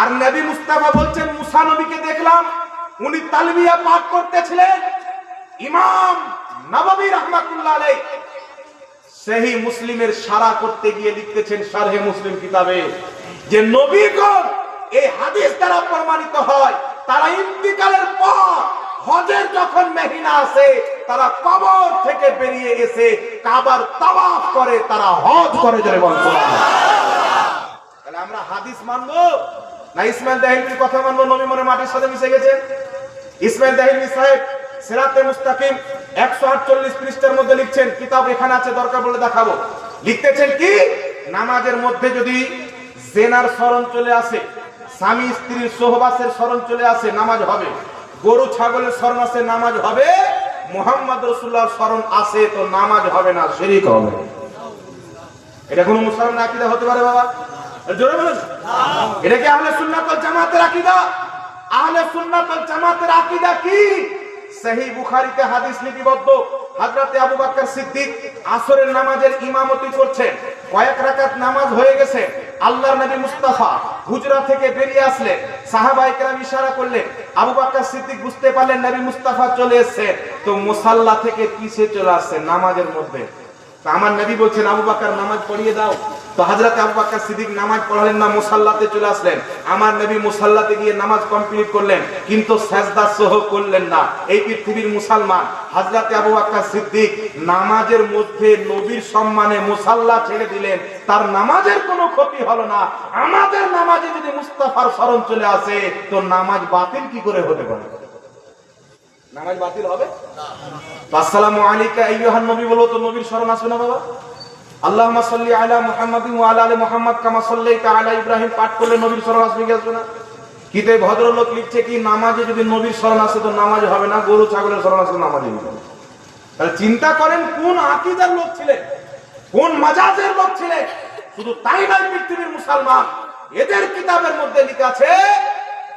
আর নবী মুস্তাফা বলছেন, মুসা নবীকে দেখলাম, উনি তালবিয়া পাঠ করতেছিলেন। ইমাম নববী রাহমাতুল্লাহ আলাইহি সহিহ মুসলিমের সারা করতে গিয়ে লিখতেছেন শারহে মুসলিম কিতাবে, যে নবীগণ এই হাদিস দ্বারা প্রমাণিত হয়, তারা ইন্তিকালের পর হজের যখন মহিনা আসে, তারা কবর থেকে বেরিয়ে এসে কাবার তাওয়াফ করে, তারা হজ করে, জোরে বল সুবহানাল্লাহ। তাহলে আমরা হাদিস মানবো না ইসমাইল দাহিলভির কথা মানবো? নবী মনে মাটির সাথে মিশে গেছে। ইসমাইল দাহিলভি সাহেব সিরাতে মুস্তাকিম 148 পৃষ্ঠার মধ্যে লিখছেন, কিতাব এখানে আছে, দরকার বলে দেখাবো। লিখতেছেন কি, নামাজের মধ্যে যদি জেনার স্মরণ চলে আসে, স্বামী স্ত্রীর সহবাসের স্মরণ চলে আসে, নামাজ হবে। গরু ছাগলের স্মরণ আসে, নামাজ হবে। মুহাম্মদ রাসূলুল্লাহর স্মরণ আসে, তো নামাজ হবে না, শিরক হবে। এটা কোন মুসলমানের আকীদা হতে পারে বাবা? জোরে বলেন। এটা কি আহলে সুন্নাত ওয়াল জামাতের আকীদা? আহলে সুন্নাত ওয়াল জামাতের আকীদা কি? সহিহ বুখারীতে হাদিস লিপিবদ্ধ, হযরতে আবু বকর সিদ্দিক আসরের নামাজের ইমামতি করছেন। কয়েক রাকাত নামাজ হয়ে গেছে, আল্লাহর নবী মুস্তাফা হুজরা থেকে বেরিয়ে আসলেন। সাহাবায়ে কেরাম ইশারা করলেন, আবু বকর সিদ্দিক বুঝতে পারলেন নবী মুস্তাফা চলে এসেছেন, তো মুসাল্লা থেকে পিছে চলে আসছেন নামাজের মধ্যে। তো আমার নবী বলছেন, আবু বকর নামাজ পড়িয়ে দাও। তো হযরত আবু বকর সিদ্দিক নামাজ পড়ালেন না, মুসাল্লাতে চলে আসলেন। আমার নবী মুসাল্লাতে গিয়ে নামাজ কমপ্লিট করলেন, কিন্তু সিজদা সহ করলেন না। এই পৃথিবীর মুসলমান, হযরত আবু বকর সিদ্দিক নামাজের মধ্যে নবীর সম্মানে মুসাল্লা ছেড়ে দিলেন, তার নামাজের কোনো ক্ষতি হলো না। আমাদের নামাজে যদি মুস্তাফার স্মরণ চলে আসে, তো নামাজ বাতিল কি করে হতে পারে? নামাজ বাতিল হবে না। আসসালামু আলাইকা আইয়ুহান নবী বলো, তো নবীর স্মরণ আসবে না বাবা? আল্লাহুম্মা সাল্লি আলা মুহাম্মাদিন ওয়া আলা আলি মুহাম্মাদ কামা সাল্লাইতা আলা ইব্রাহিম পাঠ করলে নবীর স্মরণ আসবে কি আসবে না? কিন্তু এই ভদ্রলোক লিখছে কি, নামাজে যদি নবীর স্মরণ আসে তো নামাজ হবে না, গরু ছাগলের স্মরণ আসে নামাজে হবে না। তাহলে চিন্তা করেন কোন আকীদার লোক ছিলেন, কোন মাজাজের লোক ছিলেন। শুধু তাই নয়, পৃথিবীর মুসলমান, এদের কিতাবের মধ্যে লেখা আছে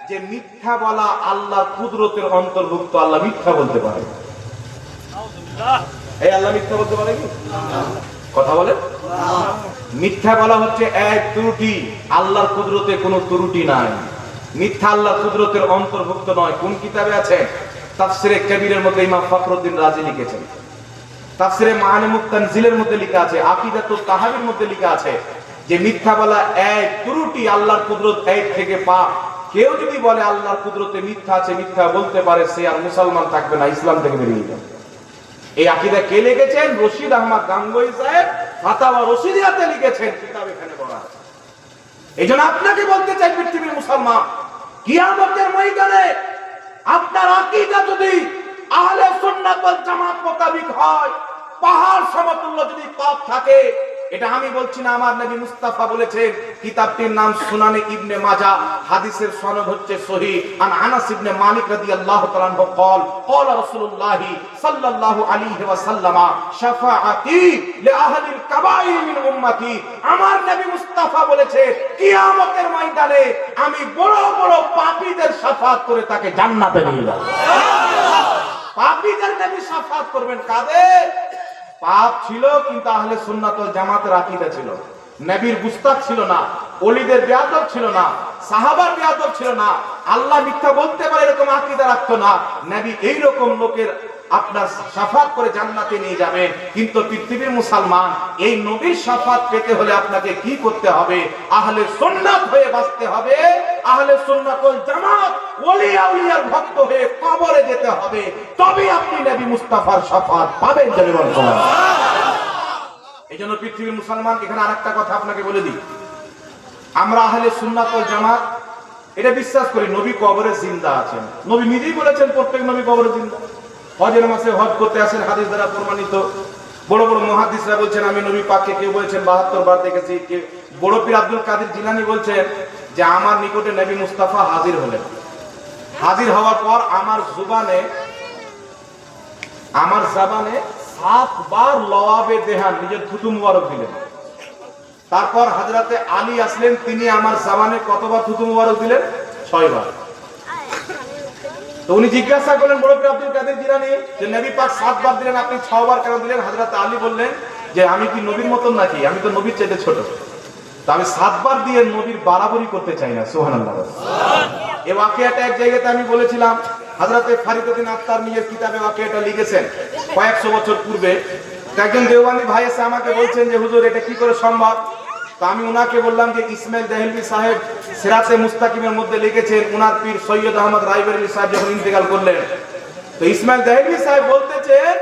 যে মিথ্যা বলা আল্লাহর কুদরতের অন্তর্ভুক্ত। আল্লাহ মিথ্যা বলতে পারে? এই আল্লাহ মিথ্যা বলতে পারে কি? কথা বলে। মিথ্যা বলা হচ্ছে এক ত্রুটি, আল্লাহর কুদরতে কোনো ত্রুটি নাই। মিথ্যা আল্লাহর কুদরতের অন্তর্ভুক্ত নয়। কোন কিতাবে আছে? তাফসিরে কবিরের মধ্যে ইমাম ফখরুদ্দিন রাজি লিখেছেন। তাফসিরে মাআনিমুত তানজিলের মধ্যে লেখা আছে, আকীদাতুত তাহাবীর মধ্যে লেখা আছে যে মিথ্যা বলা এক ত্রুটি, আল্লাহর কুদরত এক থেকে পাক। কেউ যদি বলে আল্লাহর কুদরতে মিথ্যা আছে, মিথ্যা বলতে পারে, সে আর মুসলমান থাকবে না, ইসলাম থেকে বেরিয়ে যাবে। এই আকীদা কে লিখেছেন? রশিদ আহমদ গাঙ্গুহি সাহেব ফাতাওয়া রশিদিয়াতে লিখেছেন, কিতাব এখানে বলা আছে। এইজন্য আপনাকে বলতে চাই, পৃথিবীর মুসলমান, কিয়ামতের ময়দানে আপনার আকীদা যদি আহলে সুন্নাত ওয়াল জামাত মোতাবেক হয়, পাহাড় সমতুল্য যদি পাপ থাকে, এটা আমি বলছি না, আমার নবী মুস্তাফা বলেছেন। কিতাবটির নাম সুনানে ইবনে মাজাহ, হাদিসের সনদ হচ্ছে সহিহ। আন আনাস ইবনে মালিক রাদিয়াল্লাহু তাআলা আনহু قال قال رسول الله صلى الله عليه وسلم শাফাআতি লিআহলিল কাবাইর মিন উম্মতি। আমার নবী মুস্তাফা বলেছেন, কিয়ামতের ময়দানে আমি বড় বড় পাপীদের শাফাআত করে তাকে জান্নাতে নিয়ে যাব। পাপীদের নবী শাফাআত করবেন কাদের? পাপ ছিল কিন্তু আহলে সুন্নাত ওয়াল জামাতের আকীদা ছিল, নবীর গুস্তাখ ছিল না। ওলিদের বেয়াদব ছিল না, সাহাবার বেয়াদব ছিল না, আল্লাহ মিথ্যা বলতে পারে এরকম আকীদা রাখতো না। নবী এইরকম লোকের আপনার শাফাত করে জান্নাতে নিয়ে যাবেন। কিন্তু পৃথিবীর মুসলমান এই নবীর শাফাত পেতে হলে আপনাকে কি করতে হবে? আহলে সুন্নাত হয়ে বাঁচতে হবে। আহলে সুন্নাত ওয়াল জামাত, ওলি আউলিয়ার ভক্ত হয়ে কবরে যেতে হবে, তবে আপনি নবী মুস্তাফার শাফাত পাবেন। এইজন্য পৃথিবীর মুসলমান, এখানে আরেকটা কথা আপনাকে বলে দিই, আমরা আহলে সুন্নাত ওয়াল জামাত এটা বিশ্বাস করি নবী কবরে জিন্দা আছেন। নবী নিজেই বলেছেন প্রত্যেক নবী কবরে জিন্দা। হজের মাসে হজ করতে আসেন, হাদিস দ্বারা প্রমাণিত। বড় বড় মুহাদ্দিসরা বলছেন আমি নবী পাককে, কেউ বলেছেন 72 বার দেখেছি, বড় পীর আব্দুল কাদের জিলানী বলছেন যে আমার নিকটে নবী মুস্তাফা হাজির হলেন। হাজির হওয়ার পর আমার জবানে 7 বার লওয়াবে দেহান, নিজের থুতু মুবারক দিলেন। তারপর হযরতে আলী আসলেন, তিনি আমার জবানে কতবার থুতু মুবারক দিলেন? 6 বার। তো উনি জিজ্ঞাসা করলেন বড় পীর আব্দুল কাদের জিলানী যে নবী পাক 7 বার দিলেন, আপনি 6 বার কেন দিলেন? হযরত আলী বললেন যে আমি কি নবীর মতন নাকি? আমি তো নবীর চাইতে ছোট, তো আমি 7 বার দিয়ে নবীর বাড়াবাড়ি করতে চাই না। সুবহানাল্লাহ। এই ওয়াকিয়াটা এক জায়গাতে আমি বলেছিলাম, হযরতে ফরিদউদ্দিন আত্তার নিজের কিতাবে ওয়াকিয়াটা লিখেছেন কয়েকশো বছর পূর্বে। একজন দেওবন্দি ভাই এসে আমাকে বলছেন যে হুজুর এটা কি করে সম্ভব? তো আমি উনাকে বললাম যে ইসমাইল দেহলভী সাহেব সিরাতে মুস্তাকিমের মধ্যে লিখেছেন, উনার পীর সৈয়দ আহমদ রায়বেরেলী সাহেব যখন ইন্তেকাল করলেন, তো ইসমাইল দেহলভী সাহেব বলতেছেন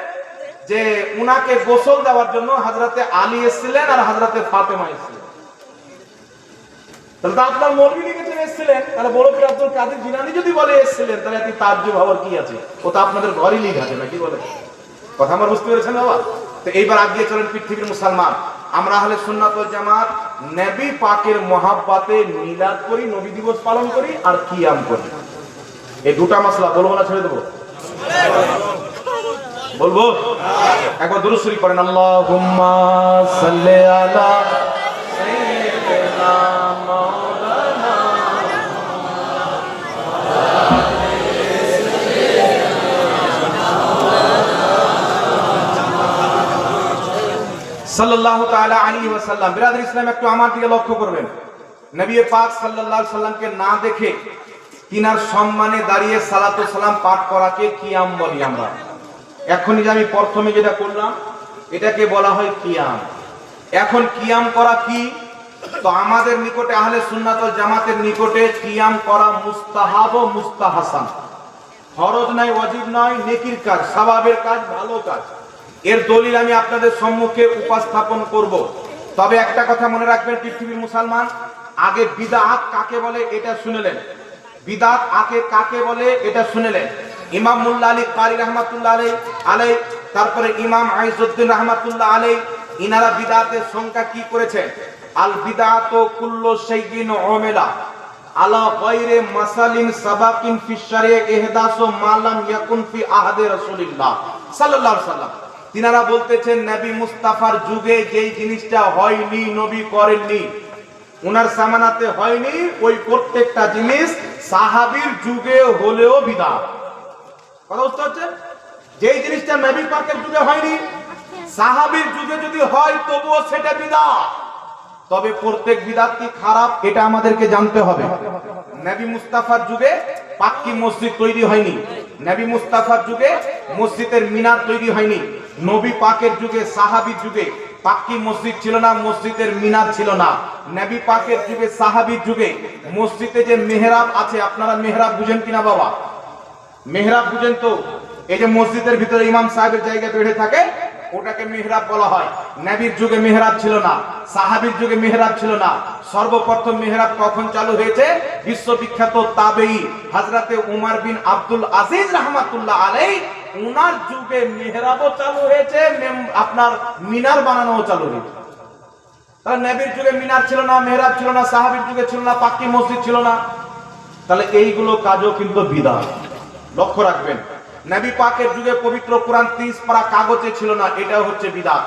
যে উনাকে গোসল দেওয়ার জন্য হযরতে আলী এসেছিলেন আর হযরতে ফাতেমা এসেছিলেন। তাহলে আপনার মৌলভী লিখেছেন এসেছিলেন, তাহলে বড় পীর আব্দুল কাদের জিলানী যদি বলে এসেছিলেন, তাহলে এত তাজ্জুব হওয়ার কি আছে? ও তো আপনাদের ঘরেই লিখা আছে নাকি? বলে কথা আমার বুঝতে পেরেছেন বাবা? তো এইবার আগিয়ে চলেন পৃথিবীর মুসলমান, আমরা আহলে সুন্নাত ওয়াল জামাত নবী পাকের মহাব্বতে মিলাদ করি, নবী দিবস পালন করি আর কিয়াম করি। এই দুটা মাসলা বলবো না ছেড়ে দেবো? বলবো। একবার দুরূদ শরীফ পড়েন, আল্লাহুম্মা সাল্লি আলা সাইয়্যিদিনা মাওলানা সাল্লাল্লাহু তাআলা আলাইহি ওয়াসাল্লাম। বিরাদর ইসলাম, একটু আমার দিকে লক্ষ্য করবেন। নবী পাক সাল্লাল্লাহু আলাইহি সাল্লামকে না দেখে তিনার সম্মানে দাঁড়িয়ে সালাতু সালাম পাঠ করাকে কিয়াম বলি আমরা। এখনই যে আমি প্রথমে যেটা করলাম এটাকে বলা হয় কিয়াম। এখন কিয়াম করা কি? তো আমাদের নিকটে আহলে সুন্নাত ওয়াল জামাতের নিকটে কিয়াম করা মুস্তাহাব ও মুস্তাহাসান, ফরজ নাই, ওয়াজিব নয়, নেকির কাজ, সওয়াবের কাজ, ভালো কাজ। এর দলিল আমি আপনাদের সম্মুখে উপস্থাপন করব। তবে একটা কথা মনে রাখবেন পৃথিবীর মুসলমান, আগে বিদআত কাকে বলে এটা শুনেলেন, বিদআত আগে কাকে বলে এটা শুনেলেন। ইমাম মুল্লা আলী কারি রাহমাতুল্লাহ আলাইহি, তারপরে ইমাম আইজউদ্দিন রাহমাতুল্লাহ আলাইহি, ইনারা বিদআতের সংখ্যা কি করেছেন? আল বিদআতু কুল্লু শাইইন উমিলা আলা গায়রি মাসালিন সাবাকিন ফি শারিয়া ইহদাসু মা লাম ইয়াকুন ফি আহাদে রাসূলিল্লাহ সাল্লাল্লাহু আলাইহি ওয়াসাল্লাম। তিনারা বলতেছেন নবী মুস্তাফার যুগে যেই জিনিসটা হয়নি, নবী করেননি, উনার জামানাতে হয়নি, ওই প্রত্যেকটা জিনিস সাহাবীর যুগে হলেও বিদআত। কথা বুঝতে হচ্ছে? যেই জিনিসটা নবী পাকের যুগে হয়নি, সাহাবীর যুগে যদি হয় তবুও সেটা বিদআত। তবে প্রত্যেক বিদআত কি খারাপ এটা আমাদেরকে জানতে হবে। নবী মুস্তাফার যুগে পাক্কি মসজিদ তৈরি হয়নি, নবী মুস্তাফার যুগে মসজিদের মিনার তৈরি হয়নি, নবী পাকের যুগে সাহাবীর যুগে পাক্কি মসজিদ ছিল না, মসজিদের মিনার ছিল না। নবী পাকের যুগে সাহাবীর যুগে মসজিদে যে মেহরাব আছে, আপনারা মেহরাব বুঝেন কিনা বাবা? মেহরাব বুঝেন তো? এই যে মসজিদের ভিতরে ইমাম সাহেবের জায়গা বেড়ে থাকে, ওটাকে মেহরাব বলা হয়। নবীর যুগে মেহরাব ছিল না, সাহাবীর যুগে মেহরাব ছিল না। সর্বপ্রথম মেহরাব কখন চালু হয়েছে? বিশ্ববিখ্যাত তাবেঈ হযরতে উমর বিন আব্দুল আজিজ রাহমাতুল্লাহ আলাইহি, উনার যুগে মেহরাবও চালু হয়েছে, আপনার মিনার বানানোও চালু হয়েছে। তাহলে নবীর যুগে মিনার ছিল না, মেহরাব ছিল না, সাহাবীর যুগে ছিল না, পাক্কি মসজিদ ছিল না। তাহলে এইগুলো কাজও কিন্তু বিদআত। লক্ষ্য রাখবেন, নবী পাকের যুগে পবিত্র কোরআন 30 পারা কাগজে ছিল না, এটাও হচ্ছে বিদআত।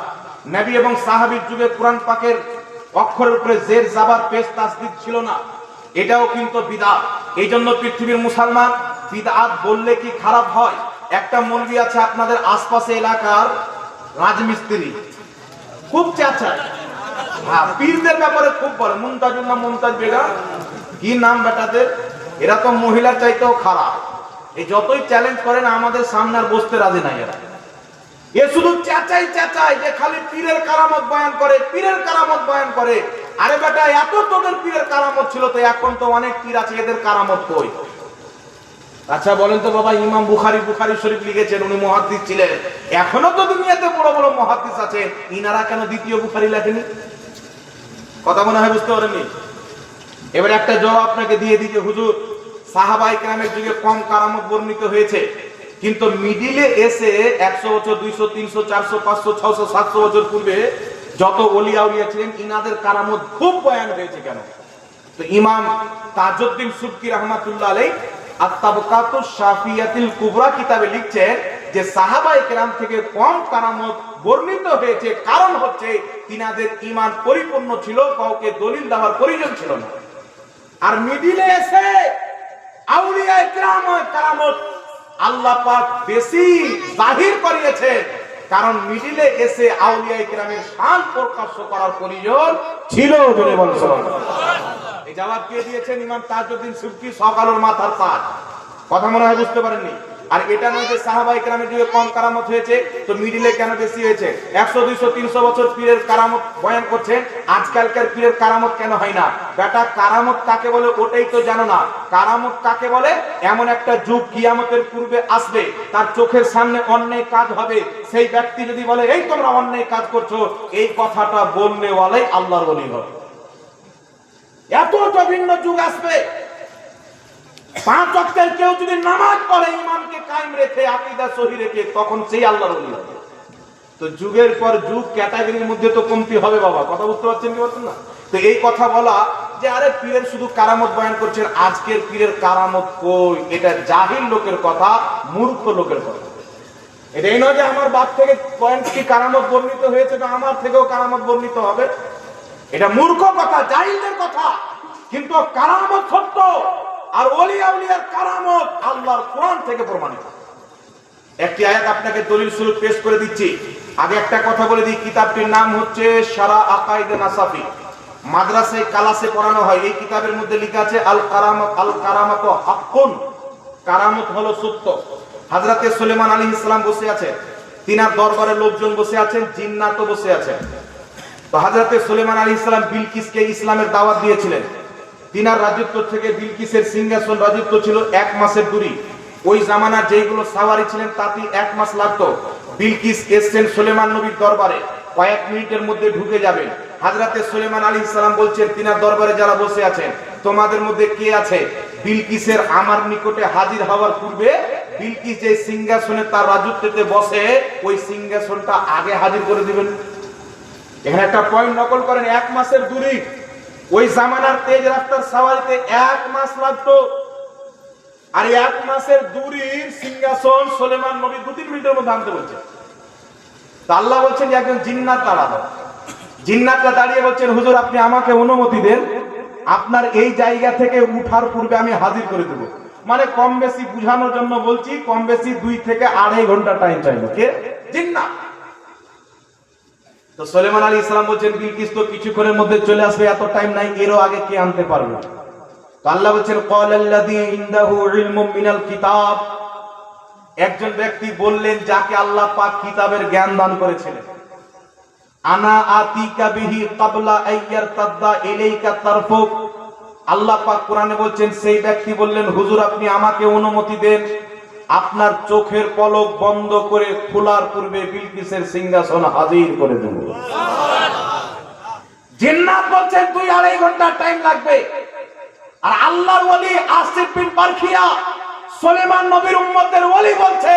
নবী এবং সাহাবীর যুগে কোরআন পাকের অক্ষরের উপরে জের জাবার পেশ তাসদীদ ছিল না, এটাও কিন্তু বিদআত। এইজন্য পৃথিবীর মুসলমান, বিদআত বললে কি খারাপ হয়? একটা মৌলভী আছে আপনাদের আশপাশে এলাকার রাজমিস্ত্রি, খুব চেঁচায়, হ্যাঁ, পীরদের ব্যাপারে খুব বলে, মুমতাজুল না মুমতাজ বেগম, কি নাম বেটাদের, এরা তো মহিলার চাইতেও খারাপ। এই যতই চ্যালেঞ্জ করে না, আমাদের সামনে আর বসতে রাজি নাই এরা। এ শুধু চেঁচাই চেঁচাই যে খালি পীরের কারামত বয়ান করে, পীরের কারামত বয়ান করে। আরে বেটা, এত তোদের পীরের কারামত ছিল, তো এখন তো অনেক পীর আছে, এদের কারামত কই? আচ্ছা বলেন তো বাবা, ইমাম বুখারী শরীফ লিখেছেন, উনি মুহাদ্দিস ছিলেন। এখনো তো দুনিয়াতে বড় বড় মুহাদ্দিস আছে, ইনারা কেন দ্বিতীয় বুখারী লেখেনি? কথা মনে হয় বুঝতে পারেননি। এবার একটা জবাব আপনাকে দিয়ে দিতে, হুজুর সাহাবায়ে কেরামের যুগে কম কারামত বর্ণিত হয়েছে, কিন্তু মিডিলে এসে 100 বছর 200 300 400 500 600 700 বছর পূর্বে যত ওলিয়া উলিয়া ছিলেন, ইনাদের কারামত খুব বয়ান হয়েছে কেন? তো ইমাম তাজউদ্দিন সুবকি রাহমাতুল্লাহ আলাইহি আত-তাবাকাতুশ শাফিয়াতিল কুবরা কিতাবে লিখছেন যে সাহাবায়ে কেরাম থেকে কম কারামত বর্ণিত হয়েছে, কারণ হচ্ছে তিনাদের ঈমান পরিপূর্ণ ছিল, কাউকে দলিল দেওয়ার প্রয়োজন ছিল না। আর মিডিলে এসে আউলিয়ায়ে কেরামের কারামত আল্লাহ পাক বেশি জাহির করিয়েছে, কারণ মিডিলে এসে আউলিয়ায়ে কেরামের শান প্রকাশ করার প্রয়োজন ছিল। জোরে বলুন সুবহানাল্লাহ। এই জবাব কে দিয়েছেন? ইমাম তাজউদ্দিন সুবকি, সকালের মাথার তাজ। কথা মনে হয় বুঝতে পারেননি। আর এটা নয় যে সাহাবায়ে কেরামের যুগে কম কারামত হয়েছে, তো মিডিলে কেন বেশি হয়েছে? 100 200 300 বছর পীরের কারামত বয়ান করছেন, আজকালকার পীরের কারামত কেন হয় না? বেটা, কারামত কাকে বলে ওটাই তো জানো না। কারামত কাকে বলে? এমন একটা যুগ কিয়ামতের পূর্বে আসবে, তার চোখের সামনে অন্যায় কাজ হবে, সেই ব্যক্তি যদি বলে এই তোমরা অন্যায় কাজ করছো, এই কথাটা বললে ওয়ালাই আল্লাহর ওলি হবে। এত জঘন্য যুগ আসবে, 5 ওয়াক্তের কেউ যদি নামাজ পড়ে ইমানকে কায়েম রেখে, আকীদা সহি রেখে, তখন সেই আল্লাহর ওলি হবে। তো যুগের পর যুগ ক্যাটাগরির মধ্যে তো কমতি হবে বাবা। কথা বুঝতে পারছেন কি পারছেন না? তো এই কথা বলা যে আরে পীরের শুধু কারামত বয়ান করছেন, আজকের পীরের কারামত কই, এটা জাহিল লোকের কথা, মূর্খ লোকের কথা। এটাই নয় যে আমার বাপ থেকে বয়ান কি কারামত বর্ণিত হয়েছে, তো আমার থেকেও কারামত বর্ণিত হবে। এটা মূর্খ কথা, জাহিলদের কথা। কিন্তু কারামত সত্য, আর ওলিয়া উলিয়ার কারামত আল্লাহর কোরআন থেকে প্রমাণিত। একটি আয়াত আপনাকে দলিল স্বরূপ পেশ করে দিচ্ছি। আগে একটা কথা বলে দিই, কিতাবটির নাম হচ্ছে শারা আকাইদে নাসাফি, মাদ্রাসায় ক্লাসে পড়ানো হয়। এই কিতাবের মধ্যে লেখা আছে আল কারামাত হাক্কুন, কারামত হলো সত্য। হযরতে সুলাইমান আলাইহিস সালাম বসে আছেন, তিনার দরবারে লোকজন বসে আছেন, জিন্নাতও বসে আছেন। তো হযরতে সুলাইমান আলাইহিস সালাম বিলকিসকে ইসলামের দাওয়াত দিয়েছিলেন। তিনার রাজত্ব থেকে বিলকিসের সিংহাসন রাজত্ব ছিল 1 মাসের দূরে। ওই জামানার যেগুলো সাওয়ারি ছিলেন তাতে 1 মাস লাগতো। বিলকিস এসেছেন সুলাইমান নবীর দরবারে, কয়েক মিনিটের মধ্যে ঢুকে যাবেন। হযরতে সুলাইমান আলাইহিস সালাম বলছেন তিনার দরবারে যারা বসে আছেন, তোমাদের মধ্যে কে আছে বিলকিসের আমার নিকটে হাজির হওয়ার পূর্বে বিলকিস যে সিংহাসনে তার রাজত্বতে বসে, ওই সিংহাসনটা আগে হাজির করে দিবেন? এখানে একটা পয়েন্ট নকল করেন, 1 মাসের দূরে। ওই জামানার তেজ রাস্তার সাওয়ারিতে 1 মাস লাগতো, আর 1 মাসের দূরের সিংহাসন সুলাইমান নবী 2-3 মিনিটের মধ্যে আনতে বলছে। তা আল্লাহ বলছেন যে একজন জিন্নাত দাঁড়ালো, জিন্নাতটা দাঁড়িয়ে বলছেন হুজুর আপনি আমাকে অনুমতি দেন, আপনার এই জায়গা থেকে উঠার পূর্বে আমি হাজির করে দেব। মানে কম বেশি বুঝানোর জন্য বলছি, কম বেশি 2 থেকে 2.5 ঘন্টা টাইম চাইলো। কে? জিন্নাত। তো সুলাইমান আলাইহিস সালাম বলছেন বিলকিস তো কিছুক্ষণের মধ্যে চলে আসবে, এত টাইম নাই, এরও আগে কে আনতে পারবে? তো আল্লাহ বলছেন ক্বালাল্লাযী ইনদাহু ইলমুম মিনাল কিতাব, একজন ব্যক্তি বললেন যাকে আল্লাহ পাক কিতাবের জ্ঞান দান করেছিলেন, আনা আতিকা বিহি ক্বাবলা আইয়ারতাদ্দা ইলাইকা তারফুক। আল্লাহ পাক কোরআনে বলছেন সেই ব্যক্তি বললেন হুজুর আপনি আমাকে অনুমতি দেন, আপনার চোখের পলক বন্ধ করে খোলার পূর্বে বিলকিসের সিংহাসন হাজির করে দেব। জিন্নাত বলছেন 2-2.5 ঘন্টা টাইম লাগবে। আর আল্লাহর ওলি আসিফ বিন বারখিয়া সুলাইমান নবীর উম্মতের ওলি বলছে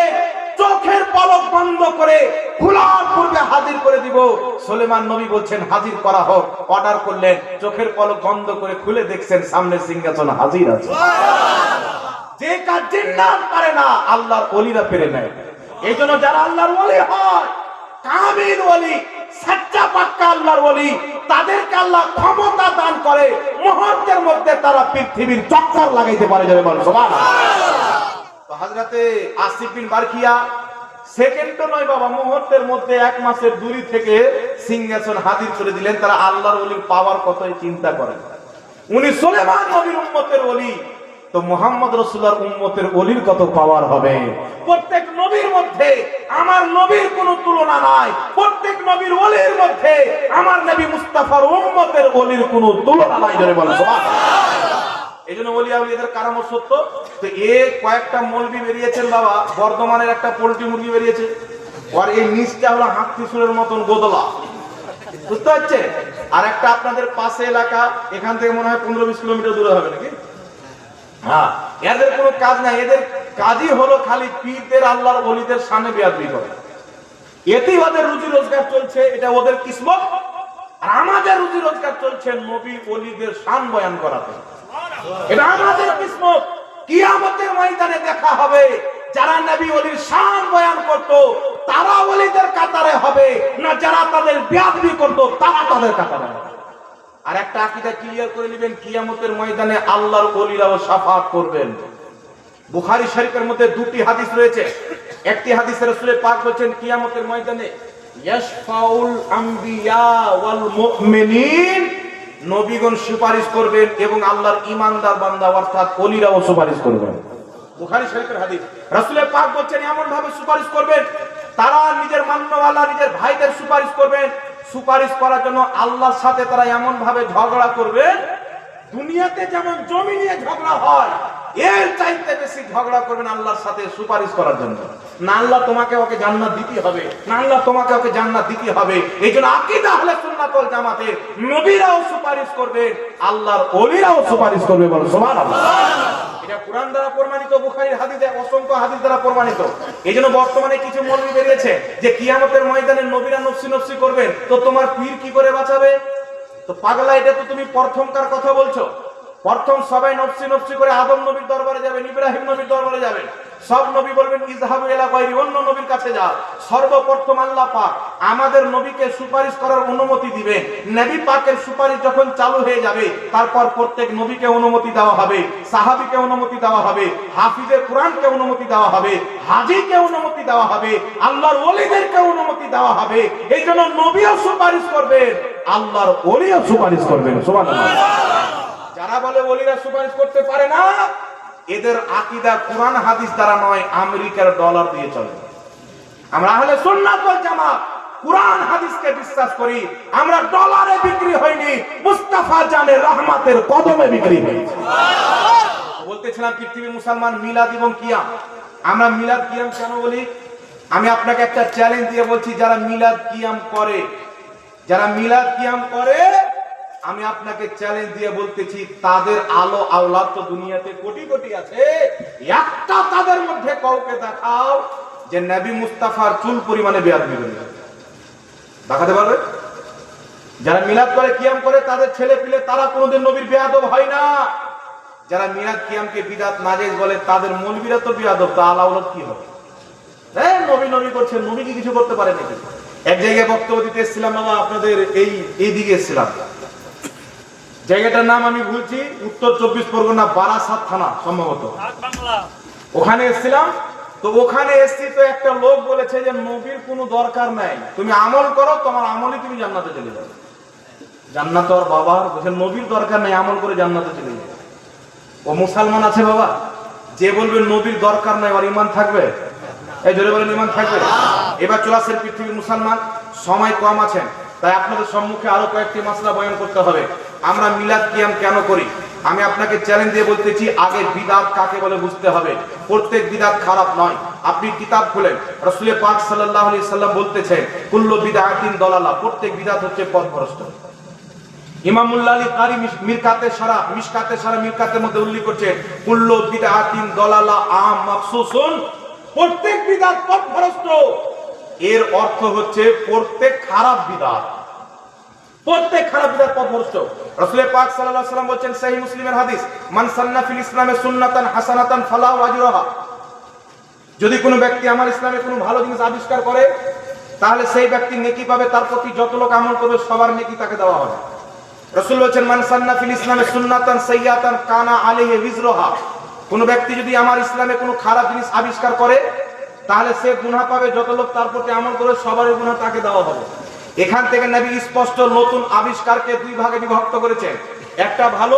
চোখের পলক বন্ধ করে খোলার পূর্বে হাজির করে দিব। সুলাইমান নবী বলছেন হাজির করা হোক, অর্ডার করলেন, চোখের পলক বন্ধ করে খুলে দেখছেন সামনে সিংহাসন হাজির আছে। যে কাজ জিন্নাত পারে না আল্লাহর ওলিরা পেরে নেয়। এইজন্য যারা আল্লাহর ওলি হয়, কামিল ওলি, সচ্চা পাক্কা আল্লাহর ওলি, তাদেরকে আল্লাহ ক্ষমতা দান করে, মুহূর্তের মধ্যে তারা পৃথিবীর চক্কর লাগাইতে পারে। যাবে বল সুবহানাল্লাহ। তো হযরতে আসিফ বিন বারখিয়া সেকেন্ডও নয় বাবা, মুহূর্তের মধ্যে 1 মাসের দূরি থেকে সিংহাসন হাজির করে দিলেন। তারা আল্লাহর ওলির পাওয়ার কথাই চিন্তা করেন। উনি সুলেমান নবীর উম্মতের ওলি, তো মুহাম্মদ রাসূলুল্লাহর উম্মতের ওলির কত পাওয়ার হবে। প্রত্যেক নবীর মধ্যে আমার নবীর কোনো তুলনা নাই, প্রত্যেক নবীর ওলির মধ্যে আমার নবী মুস্তাফার উম্মতের ওলির কোনো তুলনা নাই। জোরে বলেন সুবহানাল্লাহ। এইজন্য ওলি আউলিয়াদের কারামত সত্য। তো কয়েকটা মৌলবি বেরিয়েছেন বাবা, বর্ধমানের একটা পোল্ট্রি মুরগি বেরিয়েছে, আর এই নিচটা হলো হাতি সুরের মতন গোদলা, বুঝতে পারছে। আর একটা আপনাদের পাশে এলাকা, এখান থেকে মনে হয় 15-20 কিলোমিটার দূরে হবে নাকি। হ্যাঁ, এদের কোনো কাজ নাই, এদের কাজই হলো খালি পীরদের আল্লাহর ওলিদের সামনে বেয়াদবি করে। এতেই ওদের রুজি রোজগার চলছে, এটা ওদের কিসমত। আর আমাদের রুজি রোজগার চলছে নবী ওলিদের শান বয়ান করাতে, এটা আমাদের কিসমত। কিয়ামতের ময়দানে দেখা হবে যারা নবী ওলির শান বয়ান করত তারা ওলিদের কাতারে হবে না, যারা তাদের বেয়াদবি করত তারা তাদের কাতারে হবে। আর একটা আকীদা ক্লিয়ার করে নেবেন, কিয়ামতের ময়দানে আল্লাহর ওলিরাও শাফাআত করবেন। বুখারী শরীফের মধ্যে 2টি হাদিস রয়েছে। একটি হাদিসে রাসূল পাক বলেছেন কিয়ামতের ময়দানে ইয়াশফাউল আম্বিয়া ওয়াল মুমিনিন, নবীগণ সুপারিশ করবেন এবং আল্লাহর ঈমানদার বান্দা অর্থাৎ ওলিরাও সুপারিশ করবেন। বুখারী শরীফের হাদিস। রাসূল পাক বলেছেন এমন ভাবে সুপারিশ করবেন, তারা নিজের মান্যওয়ালা নিজের ভাইদের সুপারিশ করবেন। সুপারিশ করার জন্য আল্লাহর সাথে তারা এমন ভাবে ঝগড়া করবে, দুনিয়াতে যেমন জমি নিয়ে ঝগড়া হয় এর চাইতে বেশি ঝগড়া করবেন আল্লাহর সাথে সুপারিশ করার জন্য। না আল্লাহ তোমাকে ওকে জান্নাত দিতে হবে, না আল্লাহ তোমাকে ওকে জান্নাত দিতে হবে। এইজন্য আকীদা আহলে সুন্নাত ওয়াল জামাতের নবীরাও সুপারিশ করবে, আল্লাহর ওলিরাও সুপারিশ করবে। বলো সুবহানাল্লাহ। এটা কোরআন দ্বারা প্রমাণিত, বুখারীর হাদিসে অসংখ্য হাদিস দ্বারা প্রমাণিত। এইজন্য বর্তমানে কিছু মৌলবি বেরিয়েছে যে কিয়ামতের ময়দানে নবীরা নফসি নফসি করবেন, তো তোমার পীর কি করে বাঁচাবে? তো পাগলা, এটা তো তুমি প্রথমকার কথা বলছো। প্রথম সবাই নফসি নফসি করে আদম নবীর দরবারে যাবেন, ইব্রাহিম নবীর দরবারে যাবেন। সব নবী বলবেন ইযহাবু ইলা গায়রি, অন্য নবীর কাছে যাও। সর্বপ্রথম আল্লাহ পাক আমাদের নবীকে সুপারিশ করার অনুমতি দিবেন। নবী পাকের সুপারিশ যখন চালু হয়ে যাবে, তারপর প্রত্যেক নবীকে অনুমতি দেওয়া হবে, সাহাবীকে অনুমতি দেওয়া হবে, হাফিজে কোরআনকে অনুমতি দেওয়া হবে, হাজীকে অনুমতি দেওয়া হবে, আল্লাহর ওলিদেরকে অনুমতি দেওয়া হবে। এইজন্য নবীও সুপারিশ করবেন, আল্লাহর ওলিও সুপারিশ করবেন। সুবহানাল্লাহ। যারা বলে ওলিরা সুপারিশ করতে পারে না, এদের আকীদা কোরআন হাদিস দ্বারা নয়, আমেরিকার ডলার দিয়ে চলে। আমরা আহলে সুন্নাত ওয়াল জামাত কোরআন হাদিসকে বিশ্বাস করি। আমরা ডলারে বিক্রি হইনি, মুস্তাফা জানের রহমতের কদমে বিক্রি হয়েছে। বলতেছিলাম পৃথিবীর মুসলমান মিলাদ এবং কিয়াম। আমরা মিলাদ কিয়াম কেন বলি? আমি আপনাকে একটা চ্যালেঞ্জ দিয়ে বলছি, যারা মিলাদ কিয়াম করে, যারা মিলাদ কিয়াম করে, আমি আপনাকে চ্যালেঞ্জ দিয়ে বলতেছি, তাদের আলো আওলাদ তো দুনিয়াতে কোটি কোটি আছে, একটা তাদের মধ্যে কাউকে দেখাও যে নবী মুস্তাফার চুল পরিমাণে বেয়াদবি করে। দেখাতে পারবে? যারা মিলাদ করে কিয়াম করে তাদের ছেলে পিলে তারা কোনোদিন নবীর বেয়াদব হয় না। যারা মিলাদ কিয়ামকে বিদআত নাজেজ বলে তাদের মৌলবীরা তো বেয়াদব, তা আলা আওলাদ কি হবে? হ্যাঁ, নবী নবী করছে, নবী কি কিছু করতে পারে নাকি? এক জায়গায় বক্তব্য দিতে এসেছিলাম বাবা, আপনাদের এই দিকে এসেছিলাম, জায়গাটার নাম আমি ভুলছি, উত্তর 24 পরগনা বারাসাত থানা সম্ভবত, ওখানে এসেছিলাম। তো ওখানে এসছি, তো একটা লোক বলেছে যে নবীর কোনো দরকার নাই, তুমি আমল করো, তোমার আমলই তুমি জান্নাতে চলে যাবে। জান্নাত আর বাবার বলছে নবীর দরকার নাই, আমল করে জান্নাতে চলে যাবে। ও মুসলমান আছে বাবা, যে বলবে নবীর দরকার নাই, আর ঈমান থাকবে? এই জোরে বলেন, ঈমান থাকবে? এবার চলে আসেন পৃথিবীর মুসলমান, সময় কম আছেন, তাই আপনাদের সম্মুখে আরো কয়েকটি মাসলা বয়ান করতে হবে। আমরা মিলাদ কিয়াম কেন করি? আমি আপনাকে চ্যালেঞ্জ দিয়ে বলতেছি, আগে বিদআত কাকে বলে বুঝতে হবে। প্রত্যেক বিদআত খারাপ নয়। আপনি কিতাব খুলেন, রাসূল পাক সাল্লাল্লাহু আলাইহি সাল্লাম বলতেছেন কুল্লু বিদআতিন দালালা, প্রত্যেক বিদআত হচ্ছে পথভ্রষ্ট। ইমাম মুল্লালি কারি মিরকাতে সারা মিরকাতের মধ্যে উল্লেখ করছেন কুল্লু বিদআতিন দালালা আম মাখসুসুন, প্রত্যেক বিদআত পথভ্রষ্ট। এর অর্থ হচ্ছে প্রত্যেক খারাপ বিদআত, প্রত্যেক খারাপ বিদআত পথভ্রষ্ট। রাসূল পাক সাল্লাল্লাহু আলাইহি ওয়াসাল্লাম বলেন সহিহ মুসলিমের হাদিস, মান সান্না ফিল ইসলামে সুন্নাতান হাসানাতান ফালাহু আজরুহা, যদি কোনো ব্যক্তি আমার ইসলামে কোনো ভালো জিনিস আবিষ্কার করে তাহলে সেই ব্যক্তি নেকি পাবে, তার প্রতি যত লোক আমল করবে সবার নেকি তাকে দেওয়া হবে। রাসূল বলেন মান সান্না ফিল ইসলামে সুন্নাতান সাইয়্যাতান কানা আলাইহি বিজরুহা, কোনো ব্যক্তি যদি আমার ইসলামে কোনো খারাপ জিনিস আবিষ্কার করে তাহলে সে গুনাহ পাবে, যত লোক তার প্রতি আমল করে সবারই গুনাহ তাকে দেওয়া হবে। এখান থেকে নবী স্পষ্ট নতুন আবিষ্কারকে দুই ভাগে বিভক্ত করেছেন, একটা ভালো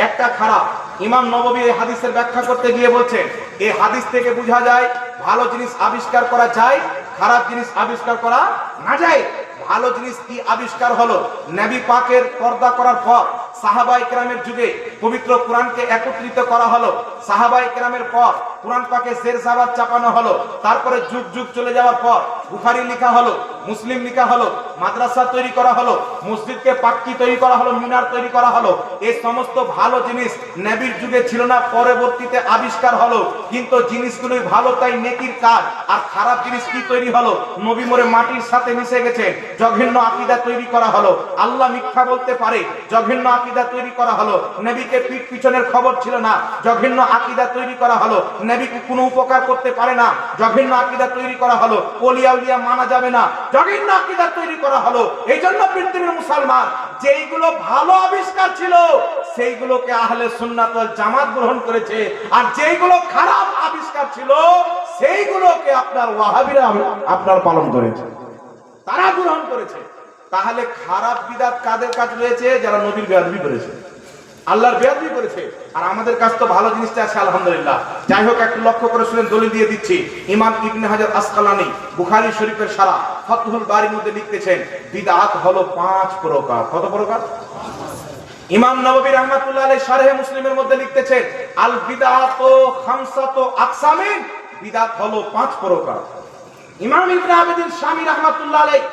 একটা খারাপ। ইমাম নববী এই হাদিসের ব্যাখ্যা করতে গিয়ে বলছেন, এই হাদিস থেকে বোঝা যায় ভালো জিনিস আবিষ্কার করা যায়, খারাপ জিনিস আবিষ্কার করা না যায়। ভালো জিনিস কি আবিষ্কার হলো? নবী পাকের পর্দা করার পর সাহাবায়ে কেরামের যুগে পবিত্র কোরআনকে একত্রিত করা হলো। সাহাবায়ে কেরামের পর কোরআন পাকে জের জাবার চাপানো হলো। তারপরে যুগ যুগ চলে যাওয়ার পর বুখারী লেখা হলো, মুসলিম লেখা হলো, মাদ্রাসা তৈরি করা হলো, মসজিদকে পাক্কি তৈরি করা হলো, মিনার তৈরি করা হলো। এই সমস্ত ভালো জিনিস নবীর যুগে ছিল না, পরবর্তীতে আবিষ্কার হলো। কিন্তু জিনিসগুলোই ভালো, তাই নেকির কাজ। আর খারাপ জিনিস কি তৈরি হলো? নবী মরে মাটির সাথে মিশে গেছে, জঘন্য আকীদা তৈরি করা হলো। আল্লাহ মিথ্যা বলতে পারে, জঘন্য আকীদা তৈরি করা হলো। নবীকে পিঠ পিছনের খবর ছিল না, জঘন্য আকীদা তৈরি করা হলো। নবীকে কোনো উপকার করতে পারে না, জঘন্য আকীদা তৈরি করা হলো। ওলিয়া উলিয়া মানা যাবে না, জঘন্য আকীদা তৈরি করা হলো। এই জন্য পৃথিবীর মুসলমান যেইগুলো ভালো আবিষ্কার ছিল সেইগুলোকে আহলে সুন্নাত ওয়াল জামাত গ্রহণ করেছে, আর যেইগুলো খারাপ আবিষ্কার ছিল সেইগুলোকে আপনার ওয়াহাবিরা আপনার পালন করেছে, তারা গ্রহণ করেছে। তাহলে খারাপ বিদআত কাদের কাজ রয়েছে? যারা নবীর বেয়াদবি করেছে, আল্লাহর বেয়াদবি করেছে। আর আমাদের কাছে তো ভালো জিনিসটা আছে আলহামদুলিল্লাহ। যাই হোক, একটু লক্ষ্য করে শুনেন, দলিল দিয়ে দিচ্ছি। ইমাম ইবনে হাজার আসকালানী বুখারী শরীফের সারা ফাতহুল বারীর মধ্যে লিখতেছেন, বিদআত হলো 5 প্রকার। কত প্রকার? ইমাম নববী রাহমাতুল্লাহ আলাইহি শারহে মুসলিমের মধ্যে লিখতেছেন, আল বিদআতু খামসাতু আকসামিন, বিদআত হলো 5 প্রকার। ইমাম ইবনে আবিদিন শামী রাহমাতুল্লাহ আলাইহি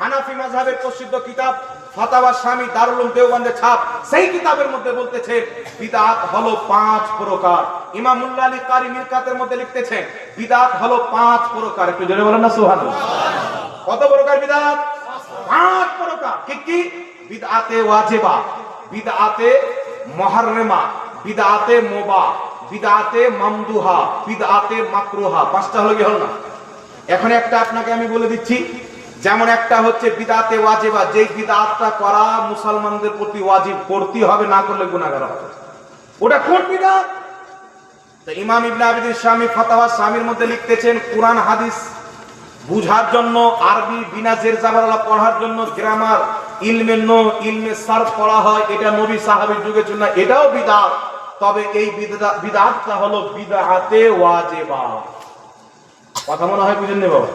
হানাফি মাযহাবের প্রসিদ্ধ কিতাব ফাতাওয়া শামী দারুল উলুম দেওবন্দের ছাপ, সেই কিতাবের মধ্যে বলতেছেন বিদআত হলো 5 প্রকার। ইমাম মুল্লা আলী কারি মিরকাতের মধ্যে লিখতেছেন বিদআত হলো 5 প্রকার। একটু জোরে বলেন না সুবহানাল্লাহ। কত প্রকার বিদআত? 5 প্রকার। কি কি? বিদআতে ওয়াজিবা, বিদআতে মুহাররামা, বিদআতে মুবাহ, বিদআতে মামদুহা, বিদআতে মাকরুহা। 5টা হলো কি হলো না? এখন একটা আপনাকে আমি বলে দিচ্ছি। যেমন একটা হচ্ছে বিদআতে ওয়াজিবা, যেই বিদআতটা করা মুসলমানদের প্রতি ওয়াজিব, করতে হবে, না করলে গুনাহগার হবে। ওটা কোন বিদআত? তো ইমাম ইবনে আবিদিন শামী ফাতাওয়া শামীর মধ্যে লিখতেছেন, কুরআন হাদিস বুঝার জন্য আরবি বিনা জের জাবারওয়ালা পড়ার জন্য গ্রামার, ইলমে নো, ইলমে সারফ পড়া হয়, এটা নবী সাহাবীর যুগে ছিল না, এটাও বিদআত। তবে এই বিদআতটা হলো বিদআতে ওয়াজিবা। কথা মনে হয় বুঝেন নি বাবা?